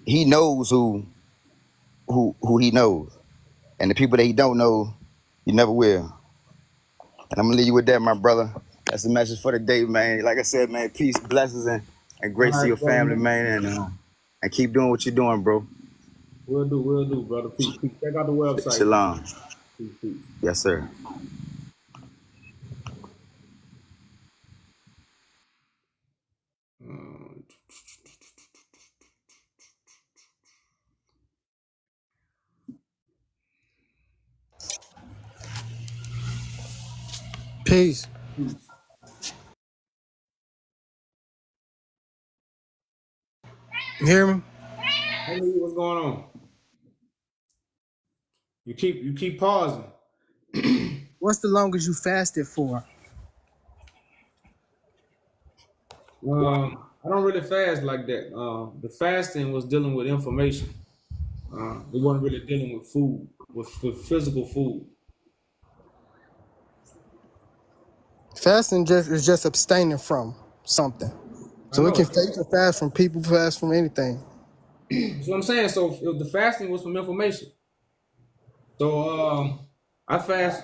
he knows who who he knows. And the people that he don't know, he never will. And I'm gonna leave you with that, my brother. That's the message for the day, man. Like I said, man, peace, blessings, and All grace to right, your brother, family, man. man. And keep doing what you're doing, bro. We'll do, brother. Peace, peace. Check out the website, man. Shalom. Peace, peace. Yes, sir. Um, Peace. peace. You hear me? Hey, what's going on? You keep pausing. What's the longest you fasted for? I don't really fast like that. The fasting was dealing with information. It wasn't really dealing with food, with physical food. Fasting is just abstaining from something. I So you know. can fast from people, fast from anything. That's what I'm saying. So if the fasting was from information. So I fast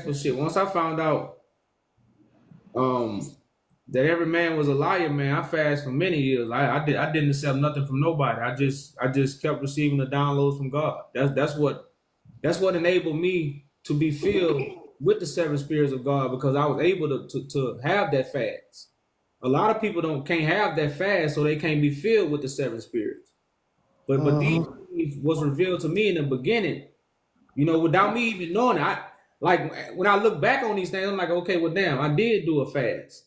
for shit. Once I found out that every man was a liar, man, I fast for many years. I didn't accept nothing from nobody. I just kept receiving the downloads from God. That's what enabled me to be filled with the seven spirits of God, because I was able to have that fast. A lot of people can't have that fast, so they can't be filled with the seven spirits. But these things was revealed to me in the beginning, without me even knowing it. When I look back on these things, I'm like, okay, well, damn, I did do a fast.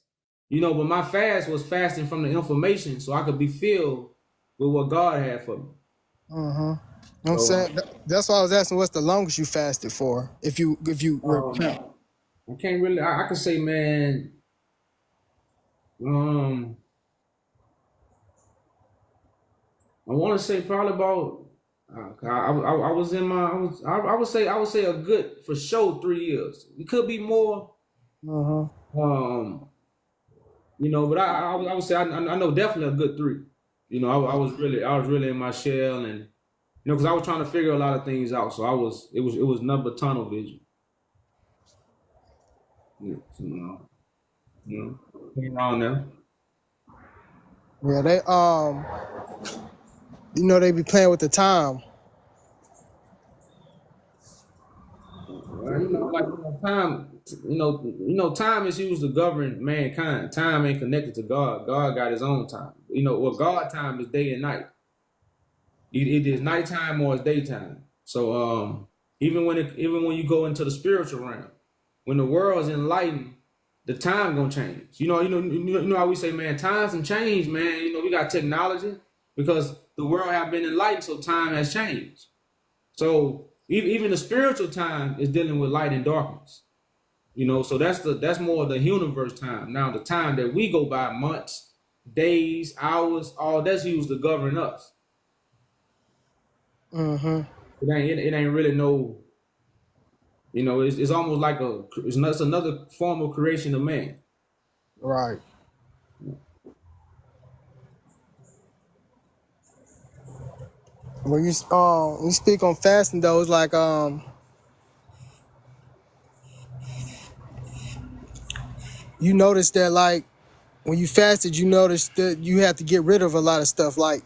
But my fast was fasting from the information so I could be filled with what God had for me. I'm saying that's why I was asking, what's the longest you fasted for? If you repent. I can't really. I could say, man. I want to say probably about. I was in my. I would say a good, for sure, 3 years. It could be more. But I would say I know definitely a good 3. I was really in my shell, and because I was trying to figure a lot of things out. So it was nothing but tunnel vision. Came around there. Yeah, they be playing with the time. Time. Time is used to govern mankind. Time ain't connected to God. God got His own time. God time is day and night. It is nighttime or it's daytime. So even when you go into the spiritual realm, when the world's enlightened, the time gonna change. You know how we say, man, times and change, man. We got technology because the world have been enlightened, so time has changed. So even the spiritual time is dealing with light and darkness. So that's more of the universe time. Now the time that we go by, months, days, hours, all that's used to govern us. It ain't really no. It's almost like it's another form of creation of man. Right. When you speak on fasting though, it's like you notice that, like, when you fasted, you notice that you have to get rid of a lot of stuff, like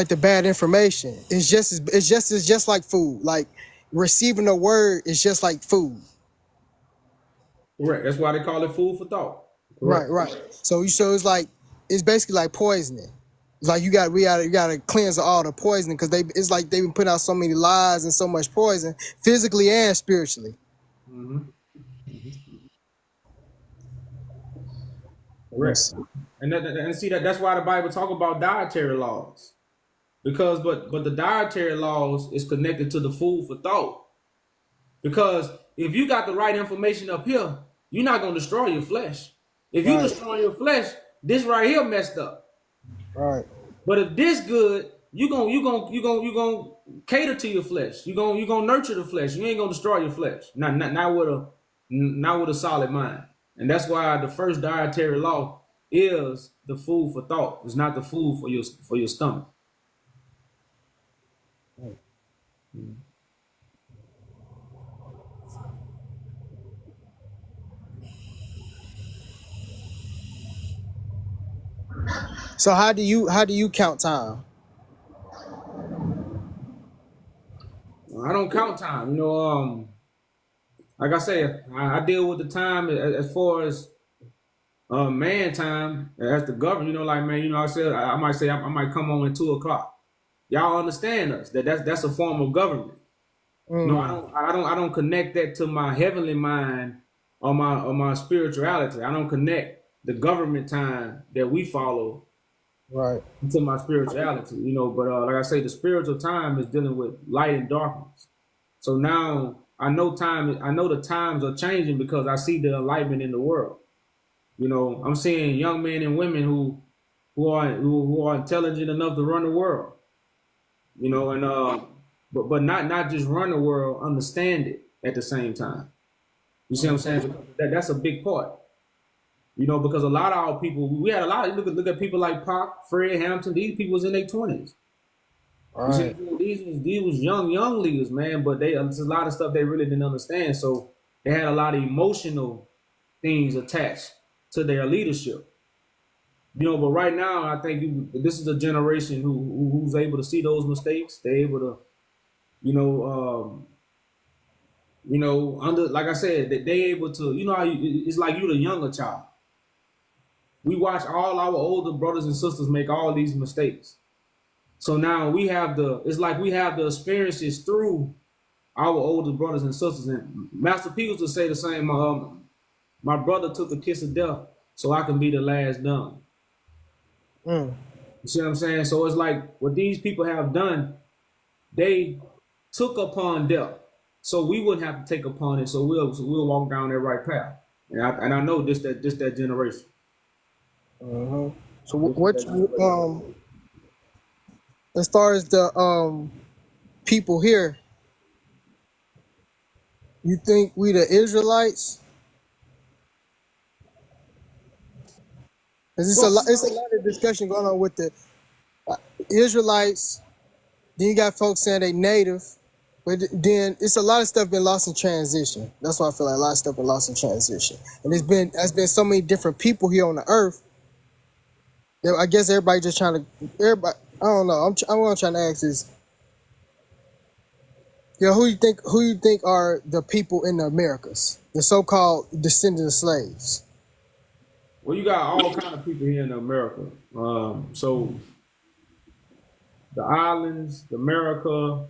the bad information. It's just like food. Like receiving a word is just like food. Correct. That's why they call it food for thought. Correct. Right. So it's like, it's basically like poisoning. It's like you gotta cleanse all the poisoning, because it's like they've been putting out so many lies and so much poison, physically and spiritually. Correct. And see that's why the Bible talk about dietary laws, because but the dietary laws is connected to the food for thought. Because if you got the right information up here, you're not gonna destroy your flesh. If you destroy your flesh, this right here messed up. Right. But if this good, you gonna cater to your flesh. You gonna nurture the flesh. You ain't gonna destroy your flesh. Not with a solid mind. And that's why the first dietary law is the food for thought. It's not the food for your stomach. So how do you count time? I don't count time. Like I said, I deal with the time as far as man time as the government. Like man, I said I might say I might come on at 2 o'clock. Y'all understand us that's a form of government. No, I don't connect that to my heavenly mind or my spirituality. I don't connect the government time that we follow Right. to my spirituality. But like I say, the spiritual time is dealing with light and darkness. So now I know the times are changing because I see the enlightenment in the world. I'm seeing young men and women who are intelligent enough to run the world. But not just run the world, understand it at the same time. You see what I'm saying? That's a big part. Because a lot of our people, we had a lot of look at people like Pac, Fred Hampton. These people was in their 20s. Right. These was young leaders, man. But there's a lot of stuff they really didn't understand. So they had a lot of emotional things attached to their leadership. But right now, I think this is a generation who's able to see those mistakes. They're able to, like I said, that they able to, it's like you the younger child. We watch all our older brothers and sisters make all these mistakes. So now it's like we have the experiences through our older brothers and sisters. And Master P used to say the same, my brother took the kiss of death so I can be the last done. You see what I'm saying? So it's like what these people have done, they took upon death. So we wouldn't have to take upon it. So we'll walk down that right path. And I know this that generation. So what as far as the people here, you think we the Israelites? It's a lot of discussion going on with the Israelites. Then you got folks saying they native, but then it's a lot of stuff been lost in transition. That's why I feel like a lot of stuff been lost in transition. And there's been so many different people here on the earth. I guess everybody just trying to I don't know. I'm trying to ask is, who you think are the people in the Americas, the so-called descendants of slaves? Well, you got all kind of people here in America. So the islands, America,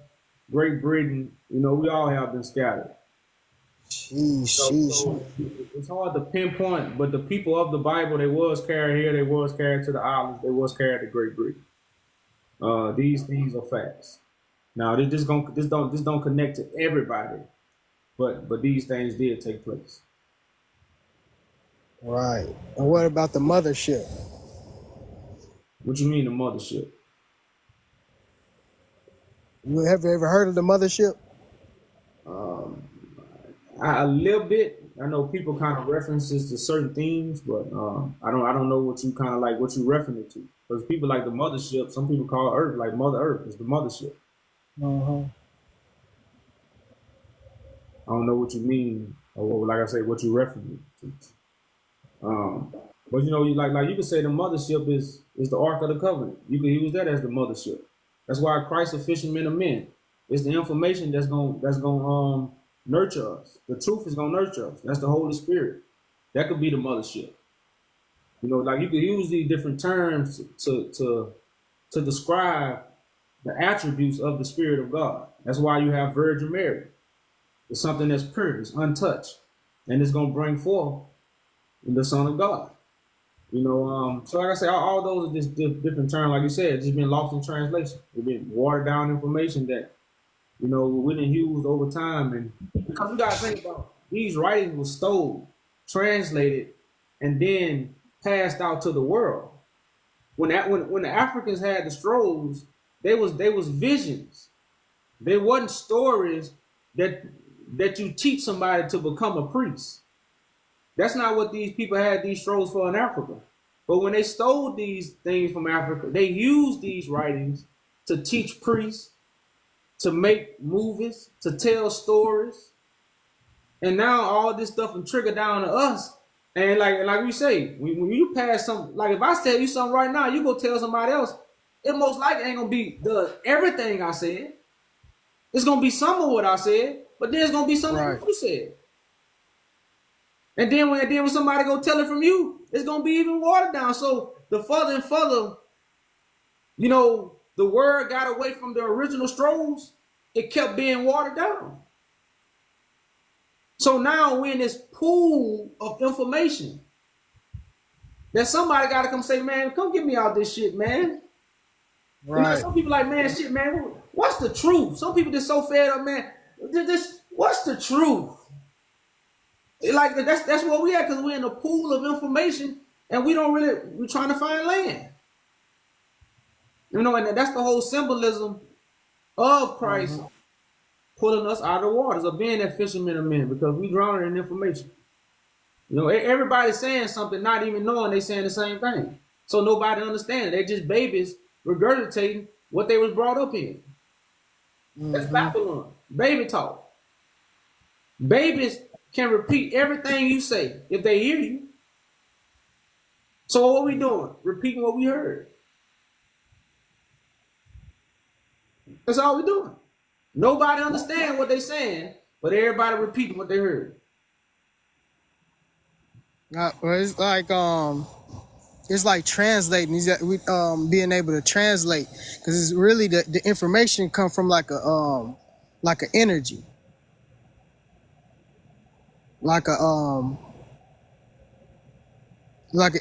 Great Britain, we all have been scattered. So it's hard to pinpoint, but the people of the Bible, they was carried here, they was carried to the islands, they was carried to Great Britain. These things are facts. Now this don't connect to everybody, but these things did take place. Right. And what about the mothership? What you mean the mothership? Have you ever heard of the mothership? A little bit. I know people kind of references to certain things, but I don't know what you kind of like what you reference it to. Because people like the mothership, some people call it Earth, like Mother Earth is the mothership. I don't know what you mean, or like I say, what you reference it to. But you could say the mothership is the Ark of the Covenant. You can use that as the mothership. That's why Christ is fishermen of men. It's the information that's gonna nurture us. The truth is gonna nurture us. That's the Holy Spirit. That could be the mothership. Like you could use these different terms to describe the attributes of the Spirit of God. That's why you have Virgin Mary. It's something that's pure, it's untouched, and it's gonna bring forth the Son of God. So like I say, all those are just different terms. Like you said, just been lost in translation. It's been watered down information that we didn't use over time, and because we gotta think about these writings were stole, translated, and then passed out to the world. When the Africans had the scrolls, they was visions. They wasn't stories that you teach somebody to become a priest. That's not what these people had these scrolls for in Africa. But when they stole these things from Africa, they used these writings to teach priests, to make movies, to tell stories. And now all this stuff and trigger down to us. And like we say, when you pass some, like if I tell you something right now, you go tell somebody else, it most likely ain't gonna be everything I said. It's gonna be some of what I said, but then it's gonna be something Right. you said. And then when somebody go tell it from you, it's gonna be even watered down. So the further and further, the word got away from the original scrolls, it kept being watered down. So now we're in this pool of information that somebody got to come say, man, come get me out this shit, man. Right. Some people like, man, shit, man, what's the truth? Some people just so fed up, man. What's the truth? Like that's where we at, because we're in a pool of information and we're trying to find land. And that's the whole symbolism of Christ pulling us out of the waters, of being that fisherman of men, because we drowning in information. Everybody's saying something, not even knowing they saying the same thing. So nobody understands. They're just babies regurgitating what they was brought up in. That's Babylon. Baby talk. Babies can repeat everything you say if they hear you. So what we doing? Repeating what we heard. That's all we doing. Nobody understand what they saying, but everybody repeating what they heard. It's like translating. Being able to translate, because it's really the information come from like an energy, like an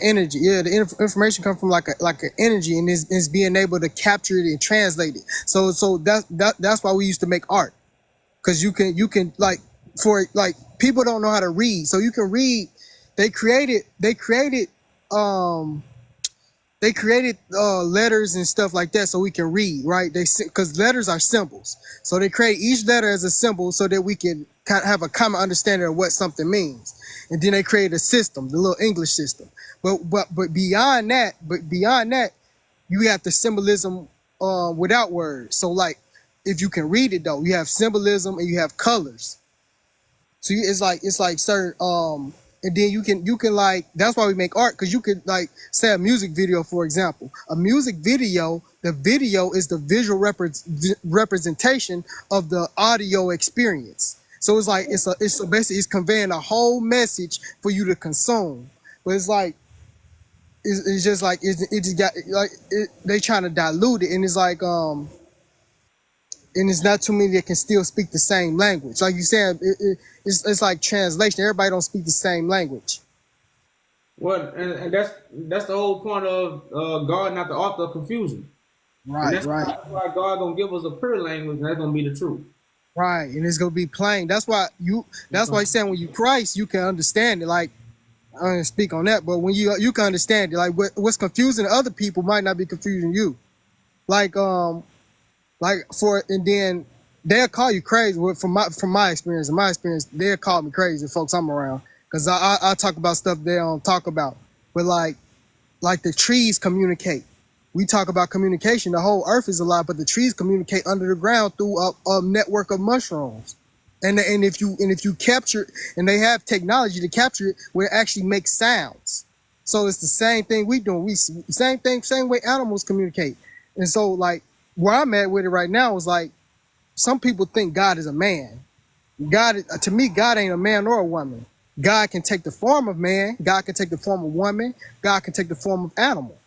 energy. Yeah, the information come from like an energy, and is being able to capture it and translate it. So that's why we used to make art, because you can like, for like, people don't know how to read, so you can read. They created letters and stuff like that so we can read, right? Because letters are symbols, so they create each letter as a symbol so that we can kind of have a common understanding of what something means. And then they created a system, the little English system. But beyond that, you have the symbolism without words. So like, if you can read it though, you have symbolism and you have colors. So it's like certain and then you can like, that's why we make art, because you could like say a music video, for example. A music video, the video is the visual representation of the audio experience. So it's like it's basically it's conveying a whole message for you to consume. But it's like it's just like it just got like they trying to dilute it, and it's like and it's not too many that can still speak the same language. Like you said, it's like translation. Everybody don't speak the same language. Well, and that's the whole point of God, not the author of confusion. Right, That's why God gonna give us a pure language, and that's gonna be the truth. Right, and it's gonna be plain. That's why he's saying when you Christ, you can understand it. Like, I don't even speak on that, but when you can understand it, like what's confusing to other people might not be confusing you. And then they'll call you crazy. From my experience, they'll call me crazy, folks I'm around, because I talk about stuff they don't talk about. But like the trees communicate. We talk about communication. The whole earth is alive, but the trees communicate under the ground through a network of mushrooms. And if you capture, and they have technology to capture it, where it actually makes sounds. So it's the same thing we doing. Same way animals communicate. And so like, where I'm at with it right now is like, some people think God is a man. To me, God ain't a man or a woman. God can take the form of man. God can take the form of woman. God can take the form of animal.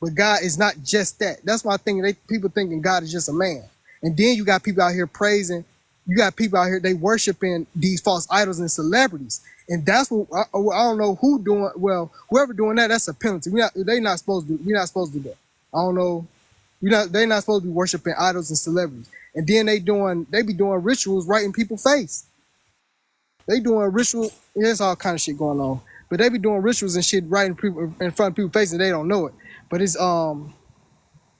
But God is not just that. That's why I think people thinking God is just a man. And then you got people out here praising. You got people out here, they worshiping these false idols and celebrities. And that's what I don't know who doing. Well, whoever doing that, that's a penalty. We're not supposed to do that. I don't know. They're not supposed to be worshiping idols and celebrities. And then they be doing rituals right in people's face. They doing rituals. There's all kind of shit going on. But they be doing rituals and shit right in front of people's face, and they don't know it. But it's Well,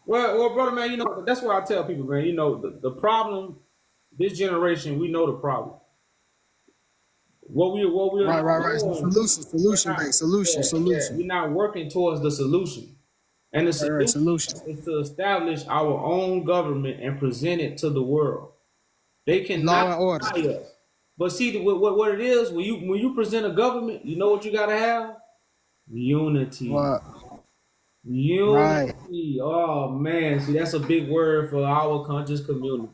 brother, man, that's what I tell people, man. The problem, this generation, we know the problem. what we're Right, not right, right. doing. Solution based. We're not working towards the solution. And the Right, right. solution is to establish our own government and present it to the world. They Law cannot and order. deny us. But see, what it is, when you present a government, you know what you gotta have? Unity. Right. Unity. Oh man, see, that's a big word for our conscious community.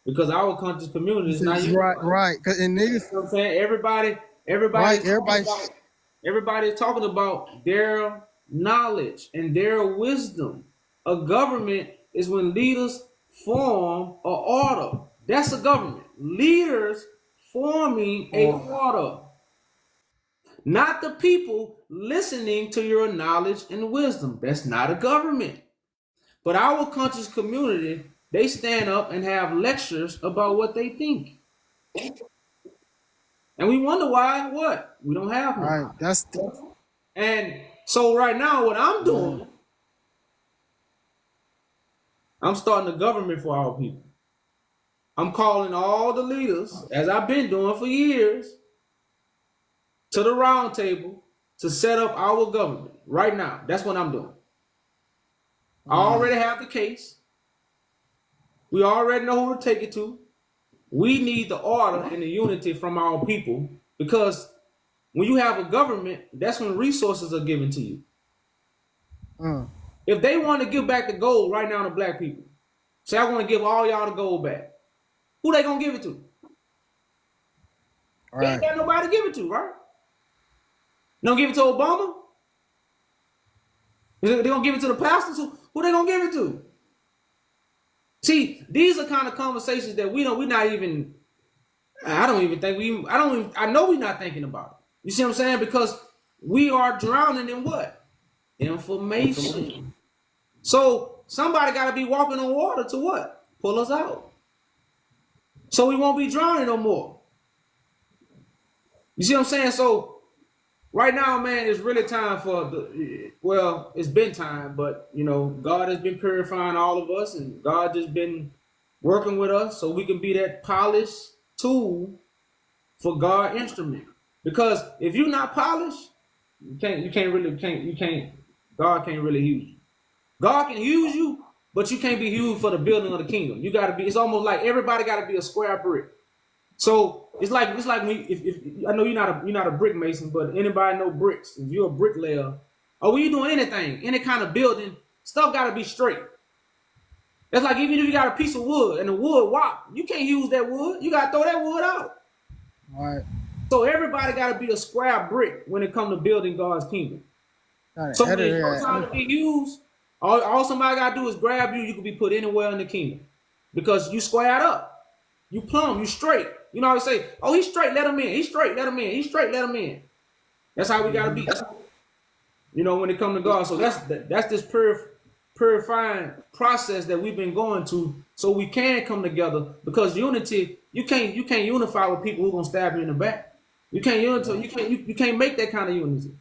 Because our conscious community is not unified. Right, right. And niggas, You know what I'm saying? Everybody right, everybody is talking about their knowledge and their wisdom. A government is when leaders form an order. That's a government. Leaders forming a order. Not the people listening to your knowledge and wisdom. That's not a government. But our conscious community, they stand up and have lectures about what they think. And we wonder why, what? We don't have none. right. That's And so right now, what I'm doing, I'm starting a government for our people. I'm calling all the leaders, as I've been doing for years, to the round table to set up our government right now. That's what I'm doing. I already have the case. We already know who to take it to. We need the order and the unity from our people, because when you have a government, that's when resources are given to you. If they want to give back the gold right now to black people, say I want to give all y'all the gold back, who they gonna give it to? They ain't got nobody to give it to, right? They don't give it to Obama? They gonna give it to the pastors? Who they gonna give it to? See, these are kind of conversations that we not even. I know we're not thinking about it. You see what I'm saying? Because we are drowning in what? Information. So somebody got to be walking on water to what? Pull us out. So we won't be drowning no more. You see what I'm saying? So right now, man, it's really time for it's been time, but God has been purifying all of us, and God has been working with us so we can be that polished tool for God instrument. Because if you're not polished, God can't really use you. God can use you, but you can't be used for the building of the kingdom. You gotta be, it's almost like everybody gotta be a square brick. So it's like when if I know you're not a brick mason, but anybody know bricks. If you're a bricklayer, or when you're doing anything, any kind of building, stuff gotta be straight. That's like even if you got a piece of wood and the wood wop, you can't use that wood. You gotta throw that wood out. All right. So everybody gotta be a square brick when it comes to building God's kingdom. So when it's your time to be used, all somebody gotta do is grab you. You can be put anywhere in the kingdom because you squared up, you plumb, you straight. You know how they say, "Oh, he's straight, let him in. He's straight, let him in. He's straight, let him in." That's how we gotta be. When it comes to God. So that's this purifying process that we've been going to, so we can come together. Because unity, you can't unify with people who gonna stab you in the back. You can't you can't make that kind of unity.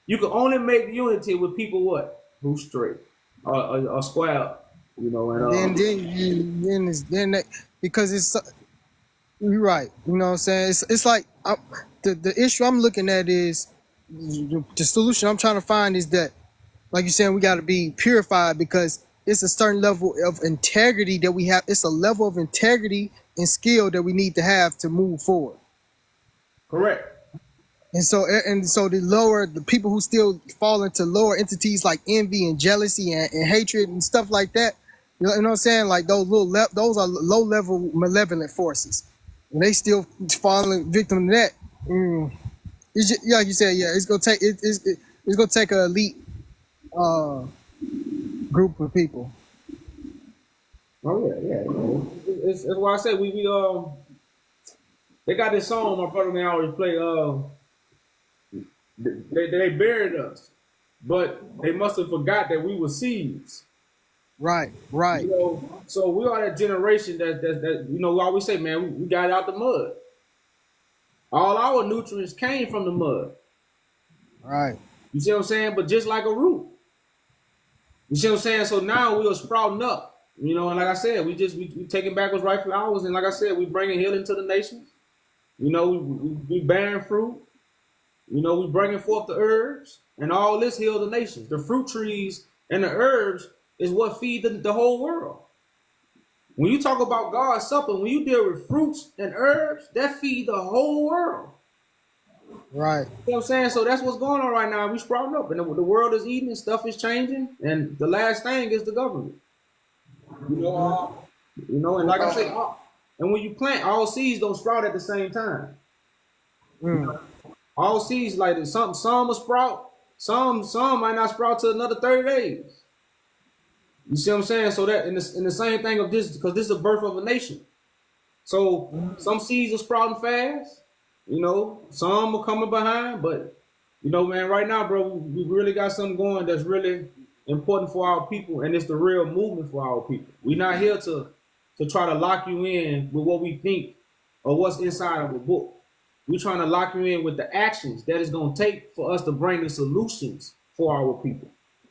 You can only make unity with people who's straight or square. Because it's you're right. You know what I'm saying? It's like the issue I'm looking at is the solution I'm trying to find is that, like you're saying, we got to be purified because it's a certain level of integrity that we have. It's a level of integrity and skill that we need to have to move forward. Correct. And so the people who still fall into lower entities like envy and jealousy and hatred and stuff like that, you know what I'm saying? Like those those are low level malevolent forces. And they still falling victim to that. It's just, like you said, it's gonna take it's gonna take an elite group of people. Oh yeah. It's why I say we they got this song my brother and I always play. They buried us, but they must have forgot that we were seeds. Right. So we are that generation that we always say, man, we got out the mud. All our nutrients came from the mud. Right. You see what I'm saying? But just like a root. You see what I'm saying? So now we are sprouting up. And like I said, we taking back what's rightfully ours, and like I said, we bringing healing to the nations. You know, we bearing fruit. You know, we bringing forth the herbs, and all this heal the nations. The fruit trees and the herbs is what feed the whole world. When you talk about God's supper, when you deal with fruits and herbs, that feed the whole world. Right. You know what I'm saying? So that's what's going on right now. We sprouting up, and the world is eating, and stuff is changing, and the last thing is the government. You know, and like I said, and when you plant, all seeds don't sprout at the same time. All seeds, like some will sprout, some might not sprout till another 30 days. You see what I'm saying? So that in the same thing of this, because this is the birth of a nation. So some seeds are sprouting fast, you know, some are coming behind, but you know, man, right now, bro, we really got something going that's really important for our people, and it's the real movement for our people. We're not here to try to lock you in with what we think or what's inside of a book. We're trying to lock you in with the actions that it's going to take for us to bring the solutions for our people.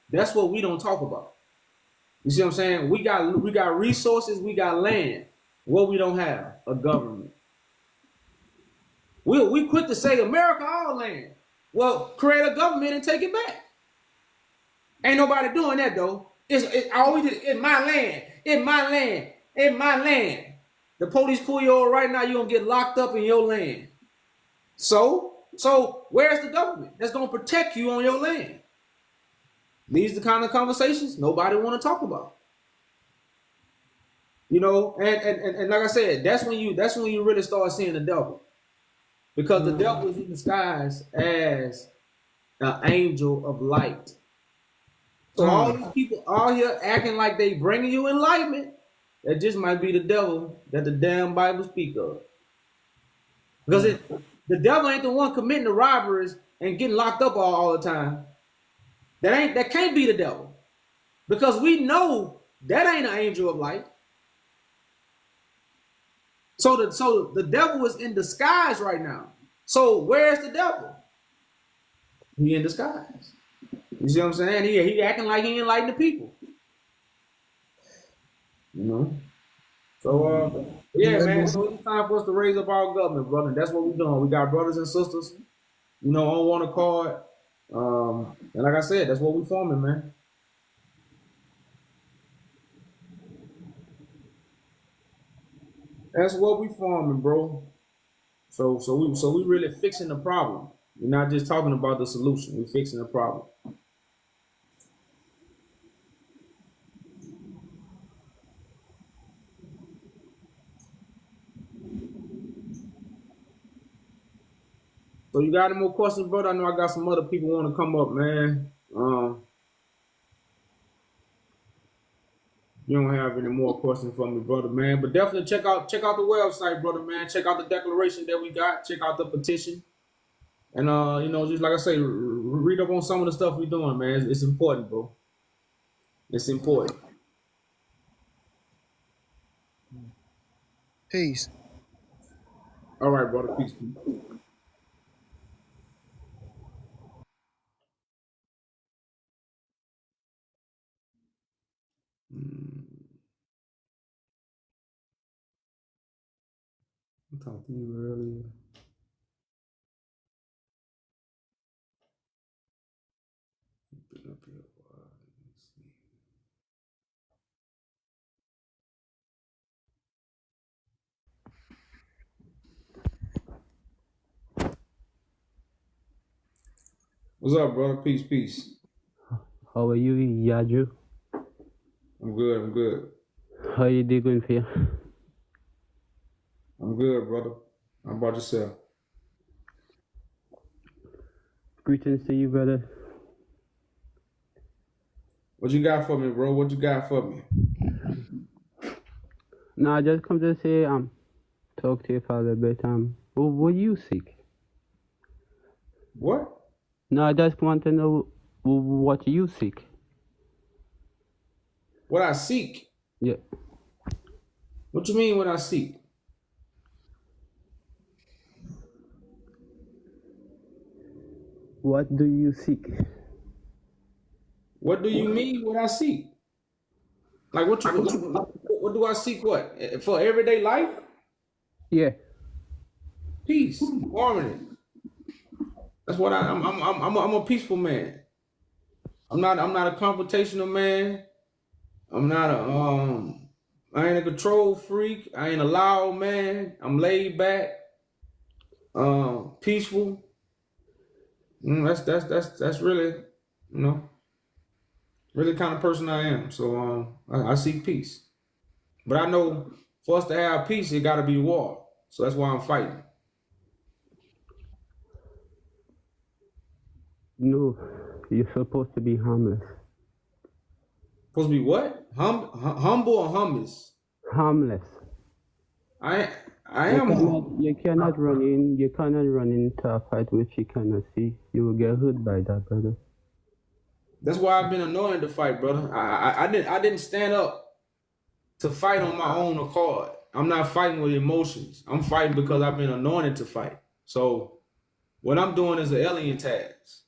That's what we don't talk about. You see what I'm saying? We got resources, we got land. What we don't have, a government. We quick to say America all land. Well, create a government and take it back. Ain't nobody doing that though. It's always in my land, in my land, in my land. The police pull you over right now, you're gonna get locked up in your land. So where's the government that's gonna protect you on your land? These are the kind of conversations nobody want to talk about. You know, and like I said, that's when you really start seeing the devil, because the devil is in disguise as an angel of light. So all these people out here acting like they bringing you enlightenment, that just might be the devil that the damn Bible speak of. Because the devil ain't the one committing the robberies and getting locked up all the time. That can't be the devil, because we know that ain't an angel of light. So the devil is in disguise right now. So where's the devil? He in disguise. You see what I'm saying? He acting like he enlightened the people. You know? So yeah, man. So it's time for us to raise up our government, brother. That's what we're doing. We got brothers and sisters, you know, on one accord. And like I said, that's what we're forming, man. That's what we forming, bro. So we really fixing the problem. We're not just talking about the solution. We're fixing the problem. So you got any more questions, brother? I know I got some other people want to come up, man. You don't have any more questions for me, brother, man. But definitely check out the website, brother, man. Check out the declaration that we got. Check out the petition. And you know, just like I say, read up on some of the stuff we're doing, man. It's important, bro. It's important. Peace. All right, brother. Peace. I talked to you earlier. What's up, brother? Peace. How are you, YahJew? I'm good. How you doing, Phil? I'm good, brother. How about yourself? Greetings to you, brother. What you got for me, bro? What you got for me? No, I just come to say, talk to you for a little bit. What you seek? What? No, I just want to know what you seek. What I seek? Yeah. What you mean what I seek? What do you seek? What do you mean what I seek? Like what do I seek? What for everyday life? Yeah. peace, harmony. That's what I'm a peaceful man. I'm not a confrontational man. I'm not a I ain't a control freak. I ain't a loud man. I'm laid back, peaceful. That's really, you know, really the kind of person I am. So I seek peace. But I know for us to have peace, it gotta be war. So that's why I'm fighting. No, you're supposed to be harmless. Supposed to be what? Humble or hummus? Harmless. I You am cannot, humble. you cannot run into a fight which you cannot see. You will get hurt by that, brother. That's why I've been anointed to fight, brother. I didn't stand up to fight on my own accord. I'm not fighting with emotions. I'm fighting because I've been anointed to fight. So what I'm doing is an alien task.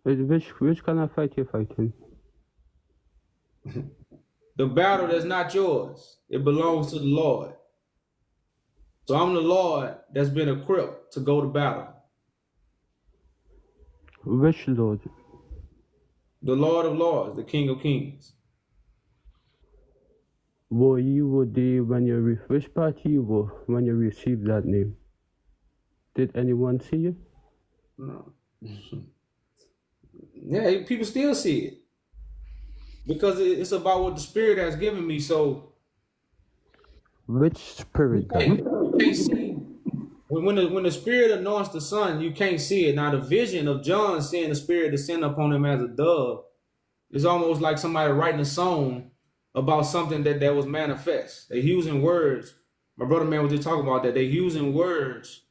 Which kind of fight you fighting? The battle that's not yours. It belongs to the Lord. So I'm the Lord that's been equipped to go to battle. Which Lord? The Lord of Lords, the King of Kings. Were you there when you which party you were when you received that name? Did anyone see you? No. Yeah, people still see it. Because it's about what the Spirit has given me. So Which spirit, God? you can't see. When the Spirit anoints the Son, you can't see it. Now the vision of John seeing the Spirit descend upon him as a dove is almost like somebody writing a song about something that was manifest. They're using words. My brother man was just talking about that. They're using words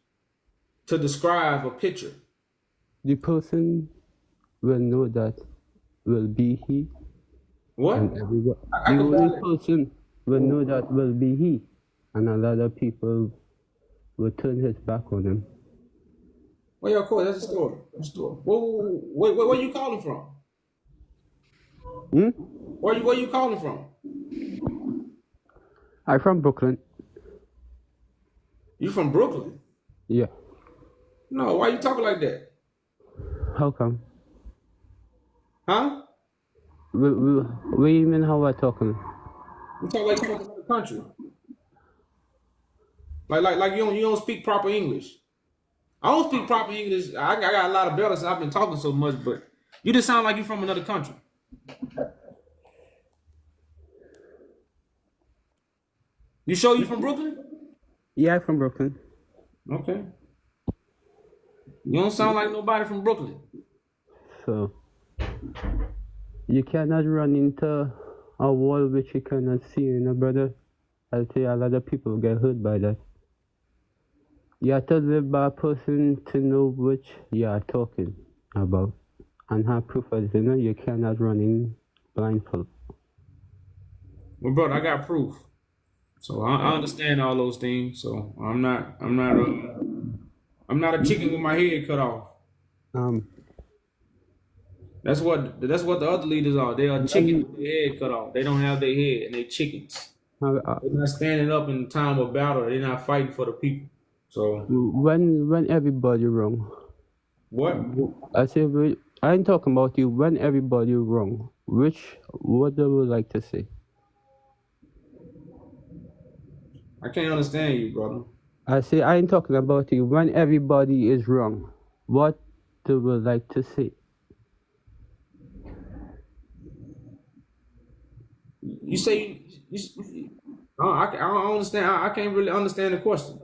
to describe a picture. The person will know that will be he, What? and everyone. I The could only barely. person will know that will be he, and a lot of people will turn his back on him. Well, yeah, of course, that's a story. That's a story. Where you calling from? Hmm? Where you calling from? I'm from Brooklyn. You from Brooklyn? Yeah. No, why you talking like that? How come? Huh? What do you mean how I talking? You talk like you from another country. Like you don't speak proper English. I don't speak proper English. I got a lot of bells. I've been talking so much, but you just sound like you from another country. You sure you from Brooklyn? Yeah, I'm from Brooklyn. Okay. You don't sound like nobody from Brooklyn. So you cannot run into a wall which you cannot see, you know, brother. I'll tell you, a lot of people get hurt by that. You have to live by a person to know which you are talking about and have proof of it. You know, you cannot run in blindfold. Well, brother, I got proof. So I understand all those things. So I'm not a chicken with my head cut off. Um, That's what the other leaders are. They are chickens with their head cut off. They don't have their head, and they chickens. They're not standing up in time of battle. They're not fighting for the people. So when everybody wrong, what? I say I ain't talking about you. When everybody wrong, what they would like to say? I can't understand you, brother. I say I ain't talking about you. When everybody is wrong, what they would like to say? You say I don't understand. I can't really understand the question.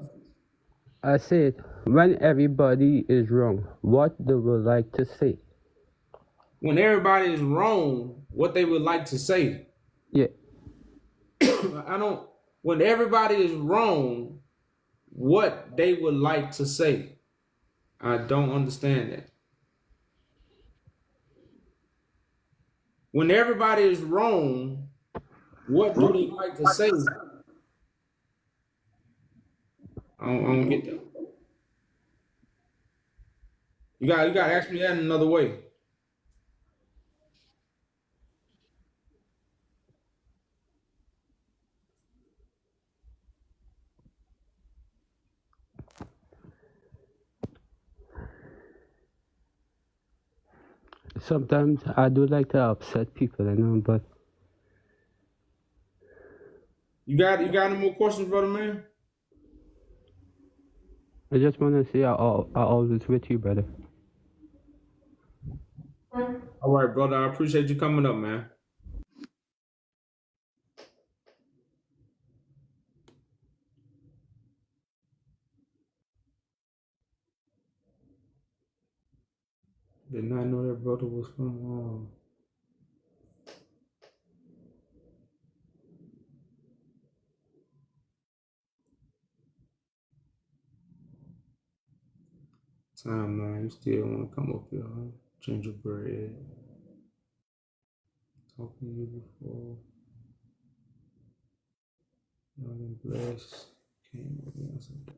I said when everybody is wrong, what they would like to say? When everybody is wrong, what they would like to say. Yeah. I don't. When everybody is wrong, what they would like to say. I don't understand that. When everybody is wrong, what do they like to say? I don't get that. You got to ask me that in another way. sometimes I do like to upset people, but You got any more questions, brother man? I just want to say I always with you, brother. All right, brother. I appreciate you coming up, man. Did not know that brother was from. Timeline. You still want to come up here, huh? Gingerbread. Talking to you before. Nothing blessed. Came against it.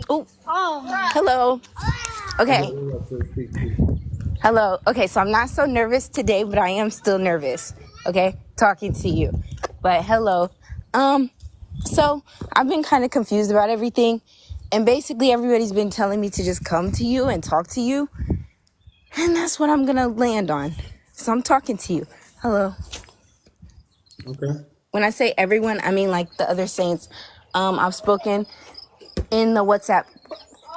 Oh, hello. Okay. Hello. Okay, so I'm not so nervous today, but I am still nervous. Okay, talking to you. But hello. So I've been kind of confused about everything, and basically everybody's been telling me to just come to you and talk to you, and that's what I'm gonna land on. So I'm talking to you. Hello. Okay. When I say everyone, I mean like the other saints. I've spoken in the WhatsApp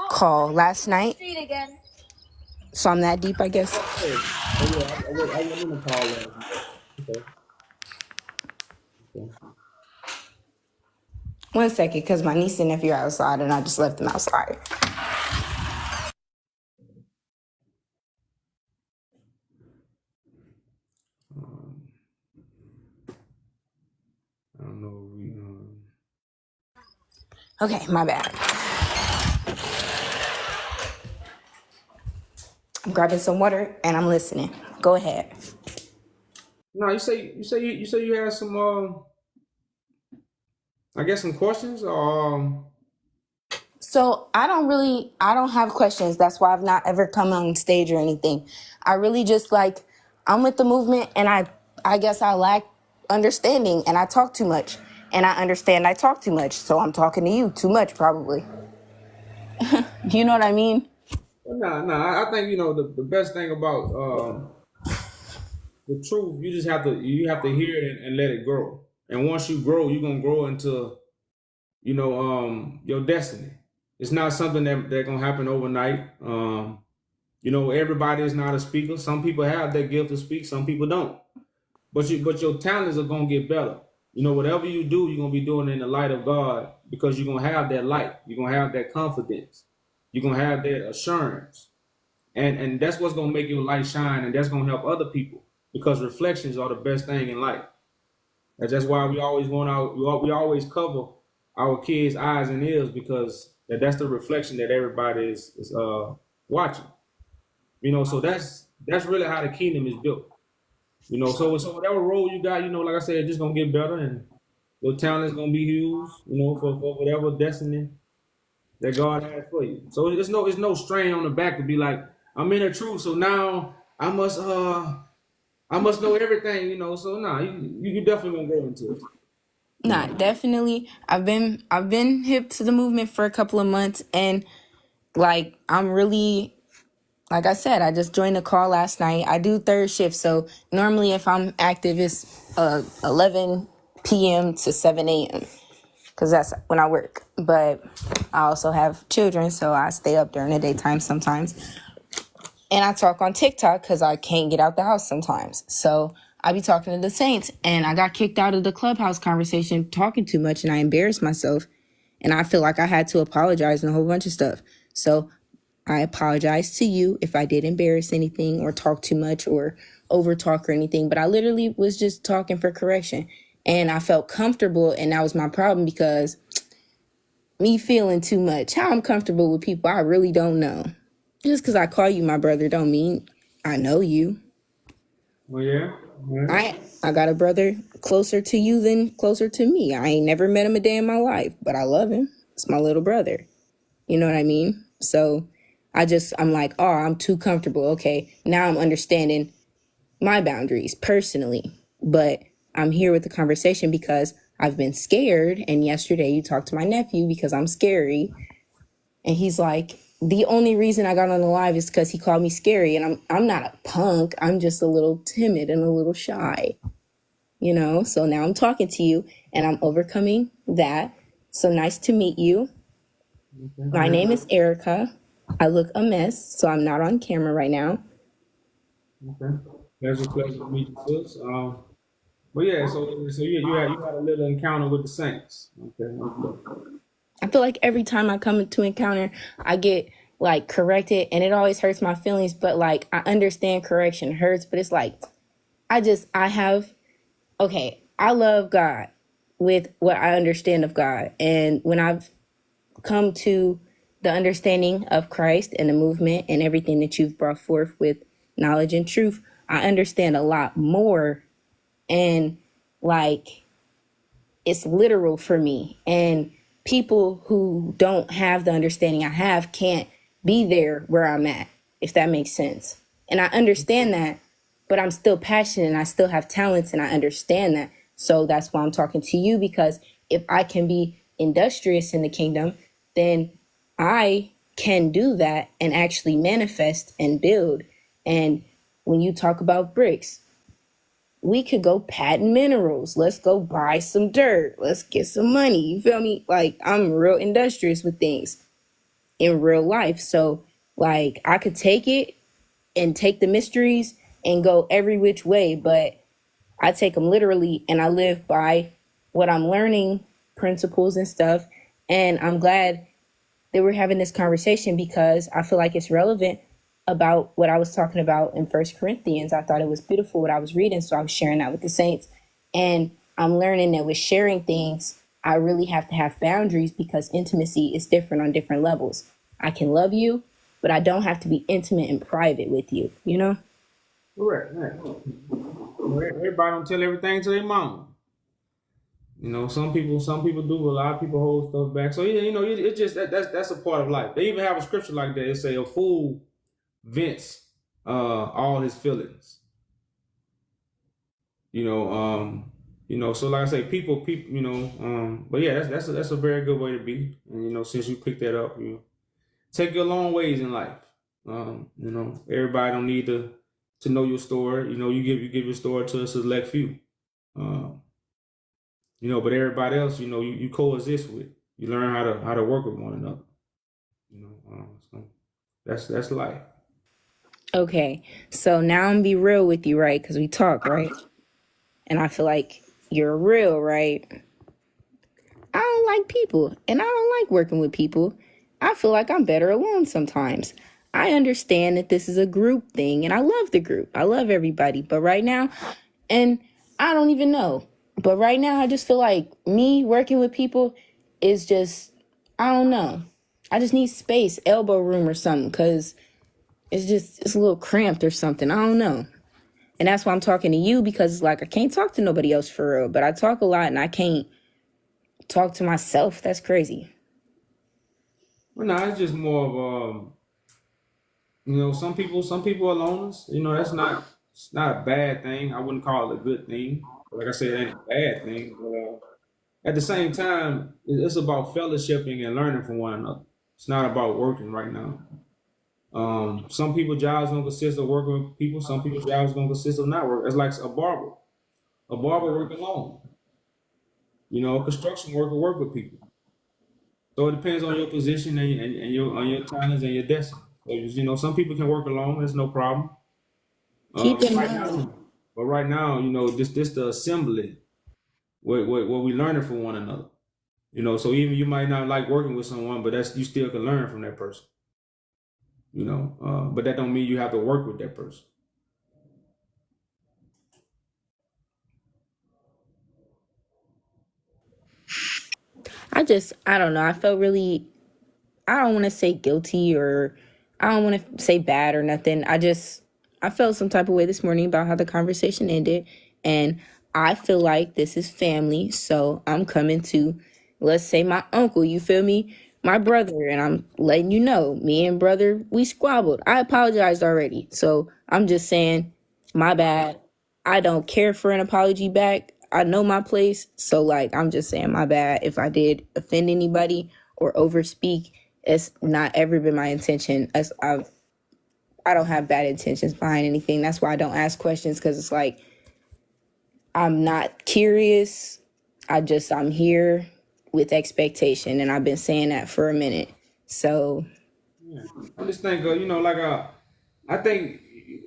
call last night. So I'm that deep, I guess. Oh, yeah. I went in the call last night. Okay. One second, because my niece and nephew are outside, and I just left them outside. I don't know. Okay, my bad. I'm grabbing some water and I'm listening. Go ahead. No, you say you had some I guess some questions. So I don't have questions. That's why I've not ever come on stage or anything. I really just I'm with the movement, and I guess I lack understanding, and I talk too much, and I understand I talk too much. So I'm talking to you too much, probably. Do you know what I mean? No. I think the best thing about the truth. You just have to hear it and let it grow. And once you grow, you're gonna grow into your destiny. It's not something that gonna happen overnight. Everybody is not a speaker. Some people have that gift to speak. Some people don't. But your talents are gonna get better. Whatever you do, you're gonna be doing it in the light of God, because you're gonna have that light. You're gonna have that confidence. You're gonna have that assurance. And that's what's gonna make your light shine, and that's gonna help other people, because reflections are the best thing in life. And that's why we always we always cover our kids' eyes and ears, because that's the reflection that everybody is watching. So that's really how the kingdom is built. So whatever role you got, like I said, it's just gonna get better, and your talent is gonna be used, for whatever destiny that God has for you. So it's no strain on the back to be like, I'm in the truth, so now I must know everything, So you definitely gonna go into it. Nah, definitely. I've been hip to the movement for a couple of months, and I'm really, like I said, I just joined the call last night. I do third shift, so normally if I'm active, it's 11 p.m. to 7 a.m. because that's when I work. But I also have children, so I stay up during the daytime sometimes. And I talk on TikTok because I can't get out the house sometimes. So I be talking to the saints, and I got kicked out of the clubhouse conversation talking too much, and I embarrassed myself. And I feel like I had to apologize and a whole bunch of stuff. So I apologize to you if I did embarrass anything or talk too much or over talk or anything. But I literally was just talking for correction. And I felt comfortable, and that was my problem, because me feeling too much, how I'm comfortable with people I really don't know. Just because I call you my brother don't mean I know you. Well, yeah. I got a brother closer to you than closer to me. I ain't never met him a day in my life, but I love him. It's my little brother. You know what I mean? So I'm like, oh, I'm too comfortable. Okay, now I'm understanding my boundaries personally. But I'm here with the conversation because I've been scared. And yesterday you talked to my nephew because I'm scary. And he's like, the only reason I got on the live is because he called me scary, and I'm not a punk. I'm just a little timid and a little shy, you know. So now I'm talking to you, and I'm overcoming that. So nice to meet you. My name is Erica. I look a mess, so I'm not on camera right now. Okay. Pleasure to meet you, sis. But yeah, so you had a little encounter with the saints. Okay. I feel like every time I come into encounter, I get like corrected, and it always hurts my feelings. But like, I understand correction hurts, but it's like, I love God with what I understand of God. And when I've come to the understanding of Christ and the movement and everything that you've brought forth with knowledge and truth, I understand a lot more. And like, it's literal for me. And people who don't have the understanding I have can't be there where I'm at, if that makes sense. And I understand that, but I'm still passionate and I still have talents and I understand that. So that's why I'm talking to you, because if I can be industrious in the kingdom, then I can do that and actually manifest and build. And when you talk about bricks, we could go patent minerals. Let's go buy some dirt. Let's get some money. You feel me? Like, I'm real industrious with things in real life. So like, I could take it and take the mysteries and go every which way, but I take them literally and I live by what I'm learning, principles and stuff. And I'm glad that we're having this conversation because I feel like it's relevant about what I was talking about in First Corinthians. I thought it was beautiful what I was reading, so I was sharing that with the saints. And I'm learning that with sharing things, I really have to have boundaries because intimacy is different on different levels. I can love you, but I don't have to be intimate and private with you, you know? Correct. Right. Everybody don't tell everything to their mama. You know, some people do. A lot of people hold stuff back. So yeah, you know, it's just that's a part of life. They even have a scripture like that. It say a fool vents all his feelings. So like I say, people, but yeah, that's a very good way to be. And you know, since you picked that up, you know, take you a long ways in life. Everybody don't need to know your story. You know, you give your story to a select few. But everybody else, you know, you coexist with. You learn how to work with one another. So that's life. Okay, so now I'm gonna be real with you, right? Because we talk, right? And I feel like you're real, right? I don't like people, and I don't like working with people. I feel like I'm better alone sometimes. I understand that this is a group thing, and I love the group. I love everybody. But right now, and I don't even know, but right now I just feel like me working with people is just, I don't know. I just need space, elbow room or something, because it's a little cramped or something. I don't know. And that's why I'm talking to you, because it's like I can't talk to nobody else for real, but I talk a lot and I can't talk to myself. That's crazy. Well, no, it's just more of some people are loners. You know, it's not a bad thing. I wouldn't call it a good thing. Like I said, it ain't a bad thing. But at the same time, it's about fellowshipping and learning from one another. It's not about working right now. Some people jobs gonna consist of working with people. Some people's jobs gonna consist of not working. It's like a barber. A barber work alone. You know, a construction worker work with people. So it depends on your position and your on your talents and your destiny. So some people can work alone. There's no problem. Keep in Right mind. now, but right now, this the assembly what we learning from one another. So even you might not like working with someone, but you still can learn from that person. But that don't mean you have to work with that person. I don't know. I felt really, I don't want to say guilty or I don't want to say bad or nothing. I felt some type of way this morning about how the conversation ended. And I feel like this is family. So I'm coming to, let's say, my uncle, you feel me? My brother. And I'm letting you know, me and brother, we squabbled. I apologized already. So I'm just saying, my bad. I don't care for an apology back. I know my place. So, like, I'm just saying my bad if I did offend anybody or overspeak. it's not ever been my intention. I don't have bad intentions behind anything. That's why I don't ask questions, because it's like I'm not curious. I'm here with expectation, and I've been saying that for a minute. So I just think, I think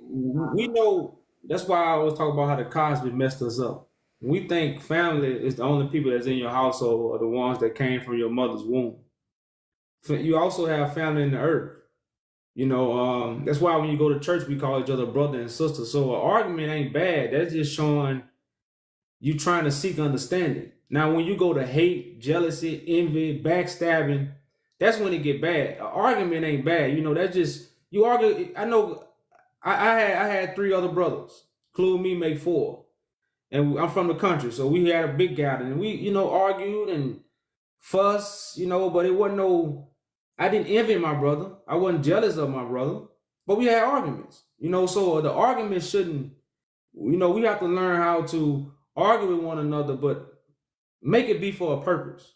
we know that's why I always talk about how the Cosby messed us up. We think family is the only people that's in your household are the ones that came from your mother's womb. You also have family in the earth. That's why when you go to church, we call each other brother and sister. So an argument ain't bad. That's just showing you trying to seek understanding. Now, when you go to hate, jealousy, envy, backstabbing, that's when it get bad. An argument ain't bad. That's just you argue. I know. I had three other brothers, including me, make four, and I'm from the country, so we had a big gathering. And we, argued and fuss, but it wasn't no. I didn't envy my brother. I wasn't jealous of my brother, but we had arguments. So the argument shouldn't. We have to learn how to argue with one another, but make it be for a purpose.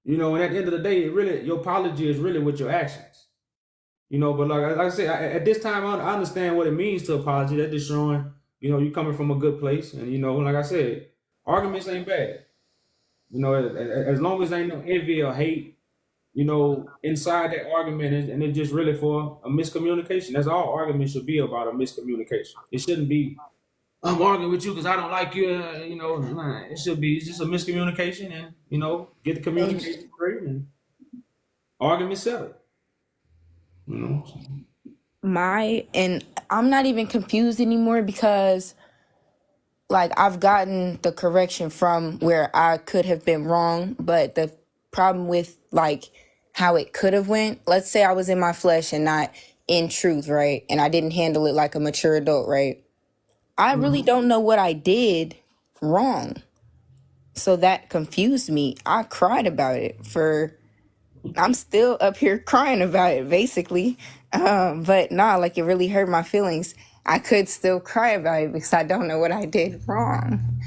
And at the end of the day, your apology is really with your actions. But like I said, at this time, I understand what it means to apology. That's just showing, you coming from a good place. And, like I said, arguments ain't bad. As long as ain't no envy or hate, inside that argument, and it's just really for a miscommunication. That's all arguments should be about, a miscommunication. It shouldn't be, I'm arguing with you because I don't like you. It should be, it's just a miscommunication, and, get the communication straight and argument settled. and I'm not even confused anymore, because like I've gotten the correction from where I could have been wrong, but the problem with like how it could have went, let's say I was in my flesh and not in truth, right? And I didn't handle it like a mature adult, right? I really don't know what I did wrong. So that confused me. I cried about it I'm still up here crying about it, basically. But nah, like it really hurt my feelings. I could still cry about it because I don't know what I did wrong.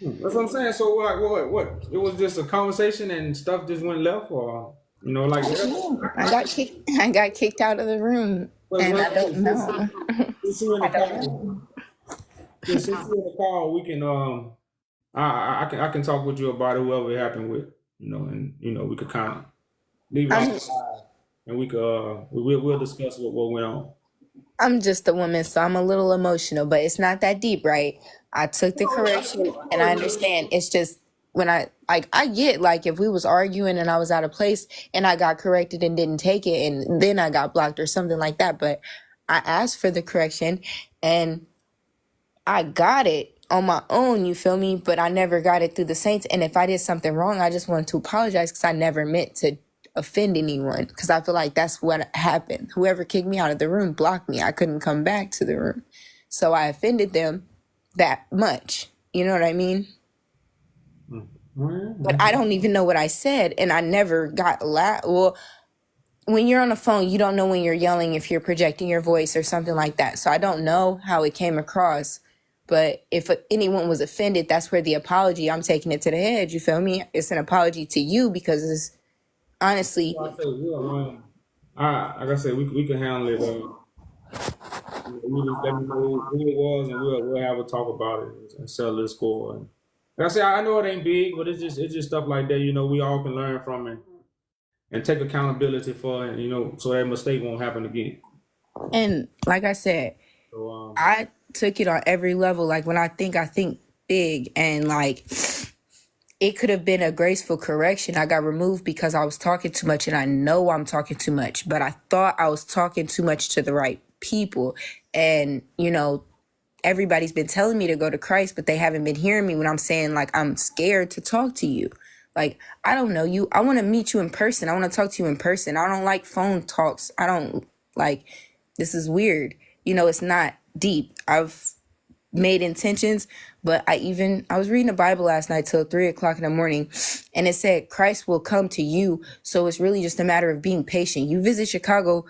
That's what I'm saying. So what? It was just a conversation and stuff just went left, or like that? I got kicked out of the room, and I don't know. Since you're in the call, we can I can talk with you about it, whoever it happened with, and we could kind of leave it outside, and we'll discuss what went on. I'm just a woman, so I'm a little emotional, but it's not that deep, right? I took the correction, and I understand. It's just when I get like if we was arguing and I was out of place and I got corrected and didn't take it, and then I got blocked or something like that. But I asked for the correction and I got it on my own, you feel me? But I never got it through the saints. And if I did something wrong, I just wanted to apologize, because I never meant to offend anyone, because I feel like that's what happened. Whoever kicked me out of the room blocked me. I couldn't come back to the room. So I offended them that much. You know what I mean? But I don't even know what I said, and I never got loud. Well, when you're on the phone, you don't know when you're yelling, if you're projecting your voice or something like that. So I don't know how it came across. But if anyone was offended, that's where the apology, I'm taking it to the head. You feel me? It's an apology to you, because it's honestly. Like I said, we can handle it. We just let me know who it was, and we'll have a talk about it and settle the score. And like I said, I know it ain't big, but it's just stuff like that. We all can learn from it and take accountability for it. So that mistake won't happen again. And like I said, I took it on every level. Like when I think big, and like it could have been a graceful correction. I got removed because I was talking too much, and I know I'm talking too much, but I thought I was talking too much to the right people. And, everybody's been telling me to go to Christ, but they haven't been hearing me when I'm saying, like, I'm scared to talk to you. Like, I don't know you. I want to meet you in person. I want to talk to you in person. I don't like phone talks. I don't like, this is weird. It's not deep. I've made intentions, but I was reading the Bible last night till 3:00 in the morning, and it said Christ will come to you. So it's really just a matter of being patient. You visit Chicago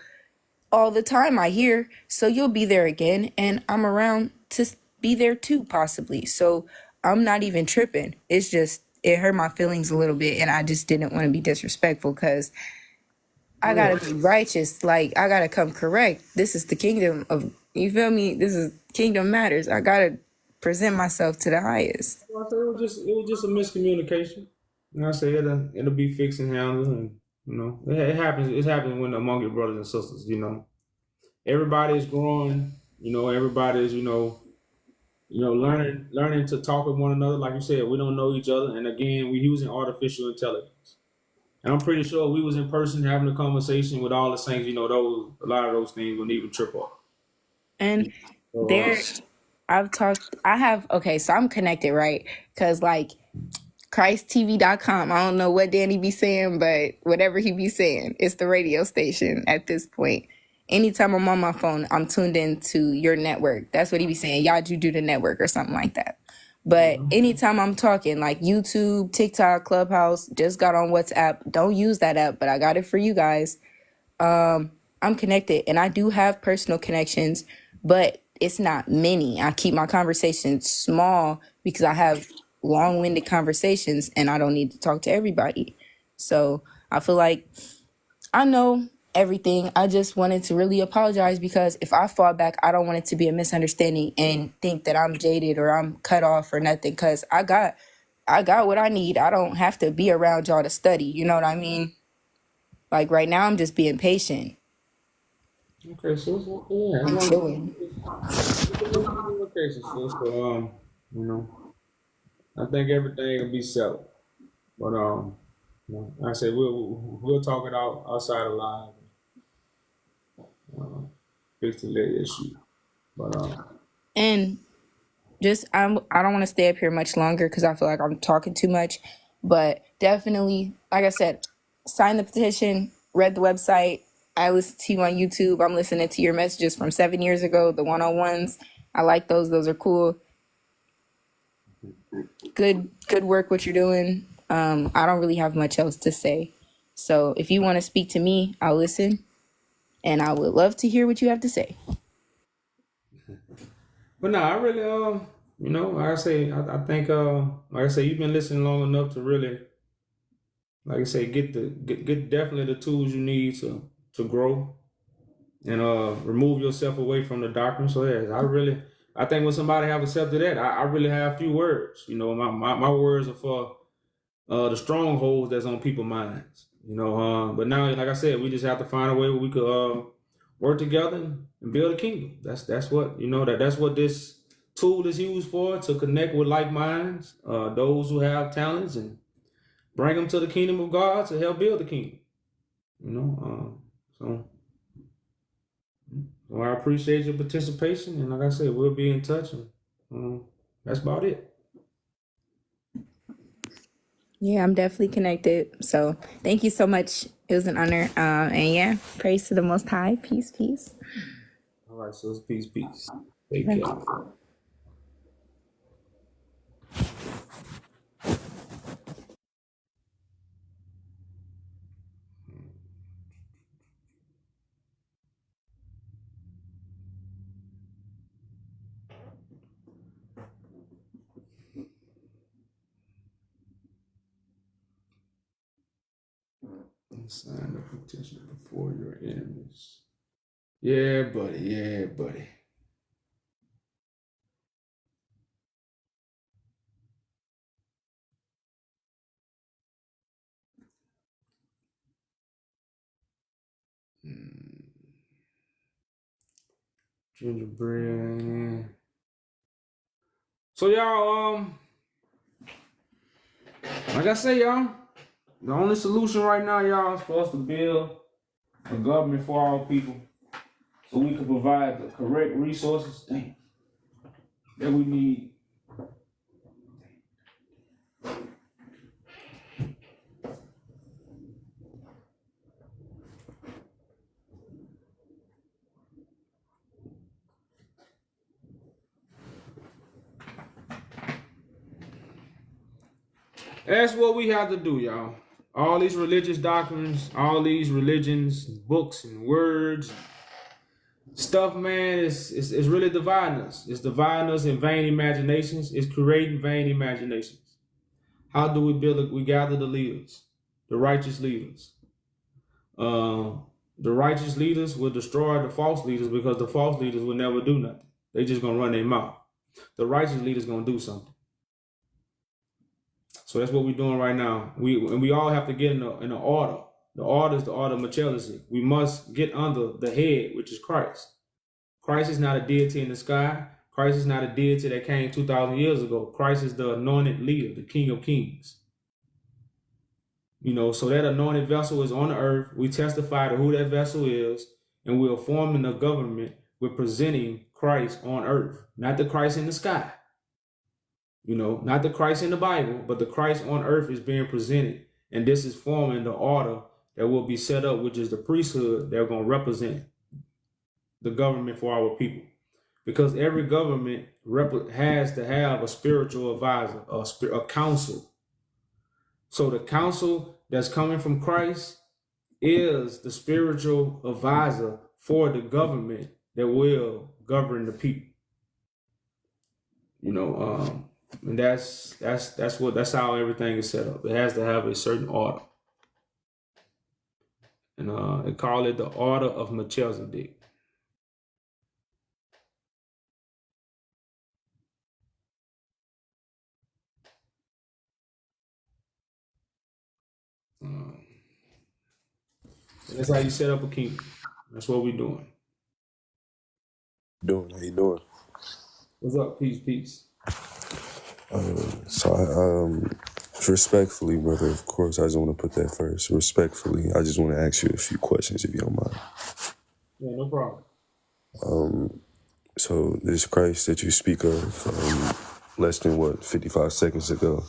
all the time, I hear, so you'll be there again, and I'm around to be there too, possibly. So I'm not even tripping. It's just it hurt my feelings a little bit, and I just didn't want to be disrespectful because I Yeah. gotta be righteous. Like, I gotta come correct. This is the kingdom of, you feel me? This is kingdom matters. I gotta present myself to the highest. Well, I said it was just a miscommunication. And I said it'll be fixed and handled, and it happens. It happens when among your brothers and sisters. Everybody is growing. Everybody is learning to talk with one another. Like you said, we don't know each other, and again, we're using artificial intelligence. And I'm pretty sure we was in person having a conversation with all the saints. A lot of those things wouldn't even trip off. And So, there, okay, so I'm connected, right? Because like ChristTV.com, I don't know what Danny be saying, but whatever he be saying, it's the radio station at this point. Anytime I'm on my phone, I'm tuned into your network. That's what he be saying. YahJew do the network or something like that. But anytime I'm talking, like YouTube, TikTok, Clubhouse, just got on WhatsApp. Don't use that app, but I got it for you guys. I'm connected, and I do have personal connections, but it's not many. I keep my conversations small because I have long-winded conversations, and I don't need to talk to everybody. So I feel like I know everything. I just wanted to really apologize because if I fall back, I don't want it to be a misunderstanding and think that I'm jaded or I'm cut off or nothing, because I got what I need. I don't have to be around y'all to study. You know what I mean? Like right now, I'm just being patient. okay, so yeah, I'm chilling. okay, so I think everything will be settled. But like I said, we'll talk it out outside of live. Fix the little issue. But And just I don't want to stay up here much longer because I feel like I'm talking too much. But definitely, like I said, sign the petition, read the website. I listen to you on YouTube. I'm listening to your messages from 7 years ago, the one-on-ones. I like those. Those are cool. Good work what you're doing. I don't really have much else to say. So if you want to speak to me, I'll listen. And I would love to hear what you have to say. But no, I really like I say, I think like I say, you've been listening long enough to really, like I say, get definitely the tools you need to grow and remove yourself away from the doctrine. So yeah, I think when somebody have accepted that, I really have few words. My words are for the strongholds that's on people's minds. But now, like I said, we just have to find a way where we could work together and build a kingdom. That's what that's what this tool is used for, to connect with like minds, those who have talents, and bring them to the kingdom of God to help build the kingdom. So I appreciate your participation, and like I said, we'll be in touch, and that's about it. Yeah, I'm definitely connected. So thank you so much. It was an honor. And yeah, praise to the Most High. Peace, peace. All right, so it's peace. Take care. Sign the petition before your enemies. Yeah, buddy. Gingerbread. So y'all, like I say, y'all, the only solution right now, y'all, is for us to build a government for all people, so we can provide the correct resources that we need. That's what we have to do, y'all. All these religious doctrines, all these religions, books and words, stuff, man, is really dividing us. It's dividing us in vain imaginations. It's creating vain imaginations. How do we build it? We gather the leaders, the righteous leaders. The righteous leaders will destroy the false leaders because the false leaders will never do nothing. They just gonna run their mouth. The righteous leaders gonna do something. So that's what we're doing right now. We all have to get in an order. The order is the order of Melchizedek. We must get under the head, which is Christ. Christ is not a deity in the sky. Christ is not a deity that came 2,000 years ago. Christ is the anointed leader, the King of Kings. You know, so that anointed vessel is on the earth. We testify to who that vessel is, and we are forming a government. We're presenting Christ on earth, not the Christ in the sky. You know, not the Christ in the Bible, but the Christ on earth is being presented. And this is forming the order that will be set up, which is the priesthood that are going to represent the government for our people. Because every government has to have a spiritual advisor, a council. So the council that's coming from Christ is the spiritual advisor for the government that will govern the people. You know, and that's how everything is set up. It has to have a certain order. And they call it the order of Melchizedek. That's how you set up a kingdom. That's what we're doing. How you doing? What's up? Peace. Respectfully, brother, of course, I just want to put that first. Respectfully, I just want to ask you a few questions, if you don't mind. Yeah, no problem. So this Christ that you speak of less than, 55 seconds ago,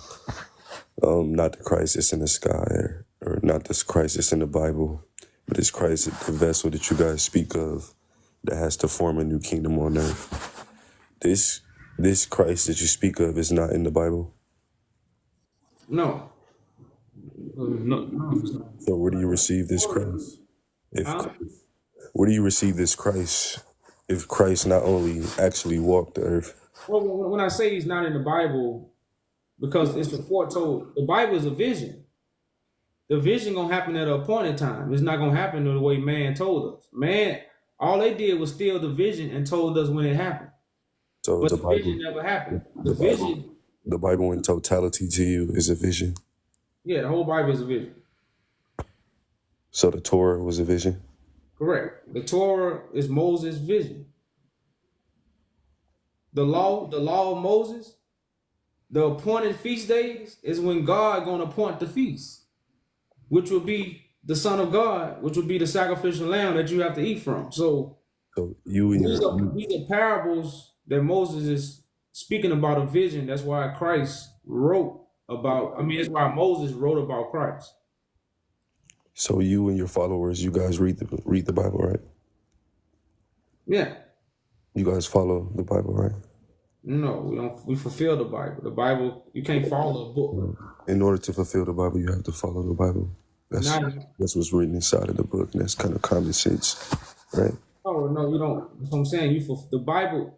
not the Christ that's in the sky, or not this Christ that's in the Bible, but this Christ, the vessel that you guys speak of that has to form a new kingdom on earth. This Christ that you speak of is not in the Bible? No. No. So where do you receive this Christ? Where do you receive this Christ if Christ not only actually walked the earth? Well, when I say he's not in the Bible, because it's the foretold, the Bible is a vision. The vision gonna happen at an appointed time. It's not gonna happen the way man told us. Man, all they did was steal the vision and told us when it happened. So but the vision never happened. The Bible in totality to you is a vision? Yeah, the whole Bible is a vision. So the Torah was a vision? Correct. The Torah is Moses' vision. The law of Moses, the appointed feast days is when God gonna appoint the feast, which will be the Son of God, which will be the sacrificial lamb that you have to eat from. So these are parables that Moses is speaking about, a vision. That's why Christ wrote about. That's why Moses wrote about Christ. So you and your followers, you guys read the Bible, right? Yeah. You guys follow the Bible, right? No, we don't. We fulfill the Bible. The Bible, you can't follow a book. In order to fulfill the Bible, you have to follow the Bible. That's what's written inside of the book, and that's kind of common sense, right? Oh no, you don't. That's what I'm saying. The Bible.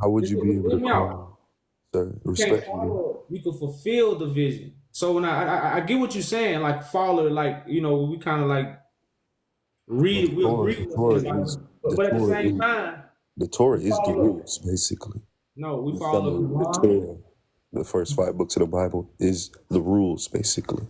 How would you be able to follow? Sir, respectfully. You can fulfill the vision. So when I get what you're saying, like follow, like we kind of like read. We'll read, but at the same time, the Torah is the rules, basically. No, we follow the Torah. The first 5 books of the Bible is the rules, basically.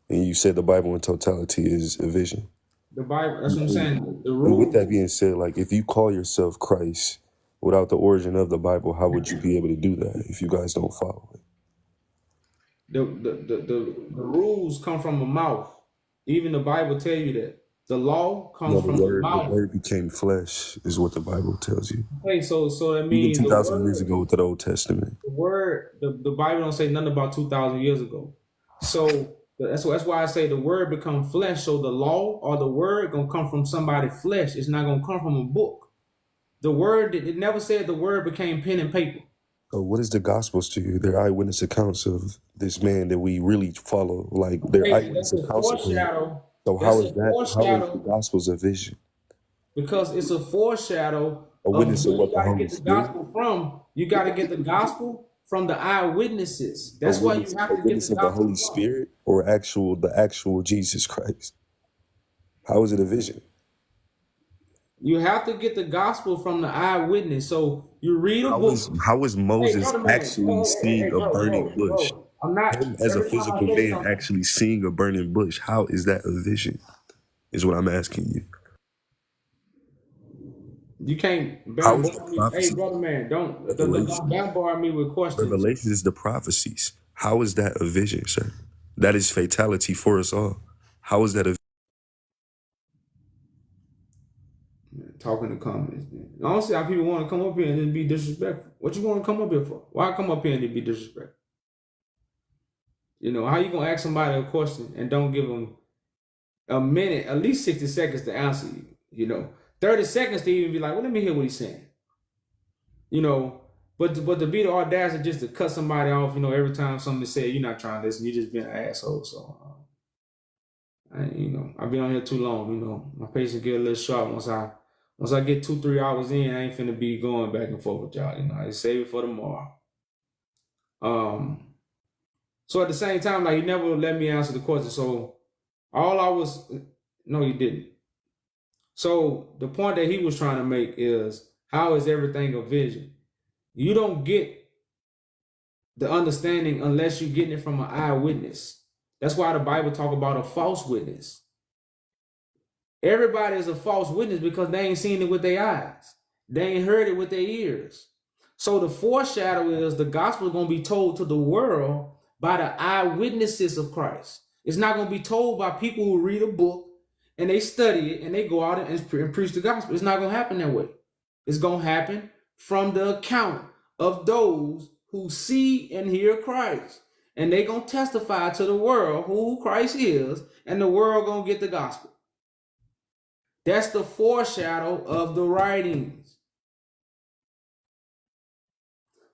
And you said the Bible in totality is a vision. The Bible, that's what I'm saying. The rules. And with that being said, like if you call yourself Christ without the origin of the Bible, how would you be able to do that if you guys don't follow it? The rules come from a mouth. Even the Bible tell you that. The law comes from the mouth. The word became flesh is what the Bible tells you. Okay, so that means even 2,000 years ago with the Old Testament. The word, the Bible don't say nothing about 2,000 years ago. So that's why I say the word become flesh. So the law or the word gonna come from somebody's flesh. It's not gonna come from a book. The word, it never said the word became pen and paper. So what is the Gospels to you? They're eyewitness accounts of this man that we really follow. Like they're eyewitness accounts of him. So how is the Gospels a vision? Because it's a foreshadow a witness of what you gotta get the gospel from. You gotta get the gospel from the eyewitnesses. A That's why you have a to get witness the of the gospel Holy from. Spirit or the actual Jesus Christ? How is it a vision? You have to get the gospel from the eyewitness. So you read a book. How is Hey, Moses brother man. actually Hey, seeing a burning bush? bro. I'm not. Him as a Every time I physical say man something, actually seeing a burning bush, how is that a vision? Is what I'm asking you. you can't How is the bombard me. Hey, prophecy? brother man, don't Revelation. bombard me with questions. Revelation is the prophecies. How is that a vision, sir? That is fatality for us all. How is that a Talking in the comments. I don't see how people want to come up here and just be disrespectful. What you want to come up here for? Why come up here and be disrespectful? You know, how you gonna ask somebody a question and don't give them a minute, at least 60 seconds to answer you? You know, 30 seconds to even be like, well, let me hear what he's saying. You know, but to be the audacity just to cut somebody off, you know, every time somebody say you're not trying to listen, you just being an asshole. So, I've been on here too long. You know, my patience get a little short once I get 2-3 hours in. I ain't finna be going back and forth with y'all. You know, I save it for tomorrow. So at the same time, like, you never let me answer the question. So no, you didn't. So the point that he was trying to make is, how is everything a vision? You don't get the understanding unless you're getting it from an eyewitness. That's why the Bible talk about a false witness. Everybody is a false witness because they ain't seen it with their eyes. They ain't heard it with their ears. So the foreshadow is the gospel is going to be told to the world by the eyewitnesses of Christ. It's not going to be told by people who read a book and they study it and they go out and preach the gospel. It's not going to happen that way. It's going to happen from the account of those who see and hear Christ. And they going to testify to the world who Christ is, and the world going to get the gospel. That's the foreshadow of the writings.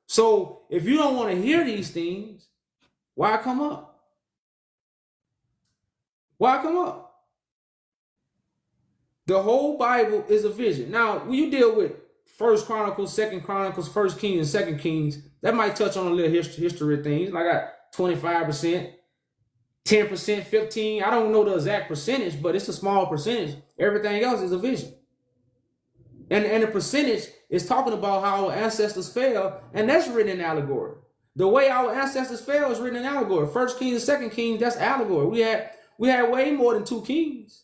So if you don't want to hear these things, why come up? Why come up? The whole Bible is a vision. Now, when you deal with 1 Chronicles, 2 Chronicles, 1 Kings, and 2 Kings, that might touch on a little history of things. Like I got 25%, 10%, 15%. I don't know the exact percentage, but it's a small percentage. Everything else is a vision. And the percentage is talking about how our ancestors fell, and that's written in allegory. The way our ancestors fell is written in allegory. 1 Kings and 2 Kings, that's allegory. We had way more than 2 kings.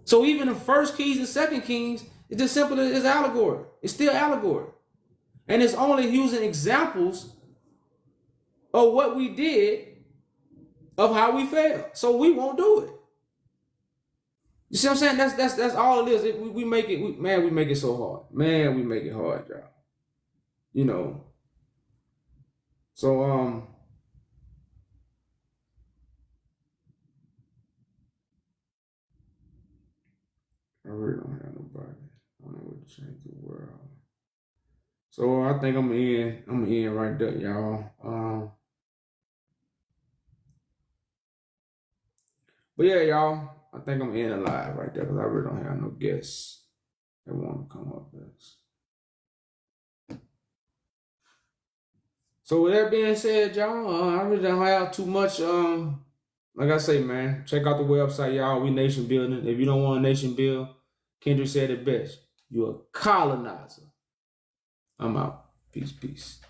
So even in 1 Kings and 2 Kings, it's just simple as allegory. It's still allegory. And it's only using examples of what we did, of how we failed. So we won't do it. You see what I'm saying? That's all it is. We make it so hard. Man, we make it hard, y'all. You know. So I really don't have nobody. I don't know what to change the world. So I think I'm gonna end right there, y'all. But yeah, y'all, I think I'm gonna end live right there because I really don't have no guests that want to come up with us. So with that being said, y'all, I really don't have too much. Like I say, man, check out the website, y'all. We nation building. If you don't want a nation build, Kendrick said it best. You're a colonizer. I'm out. Peace, peace.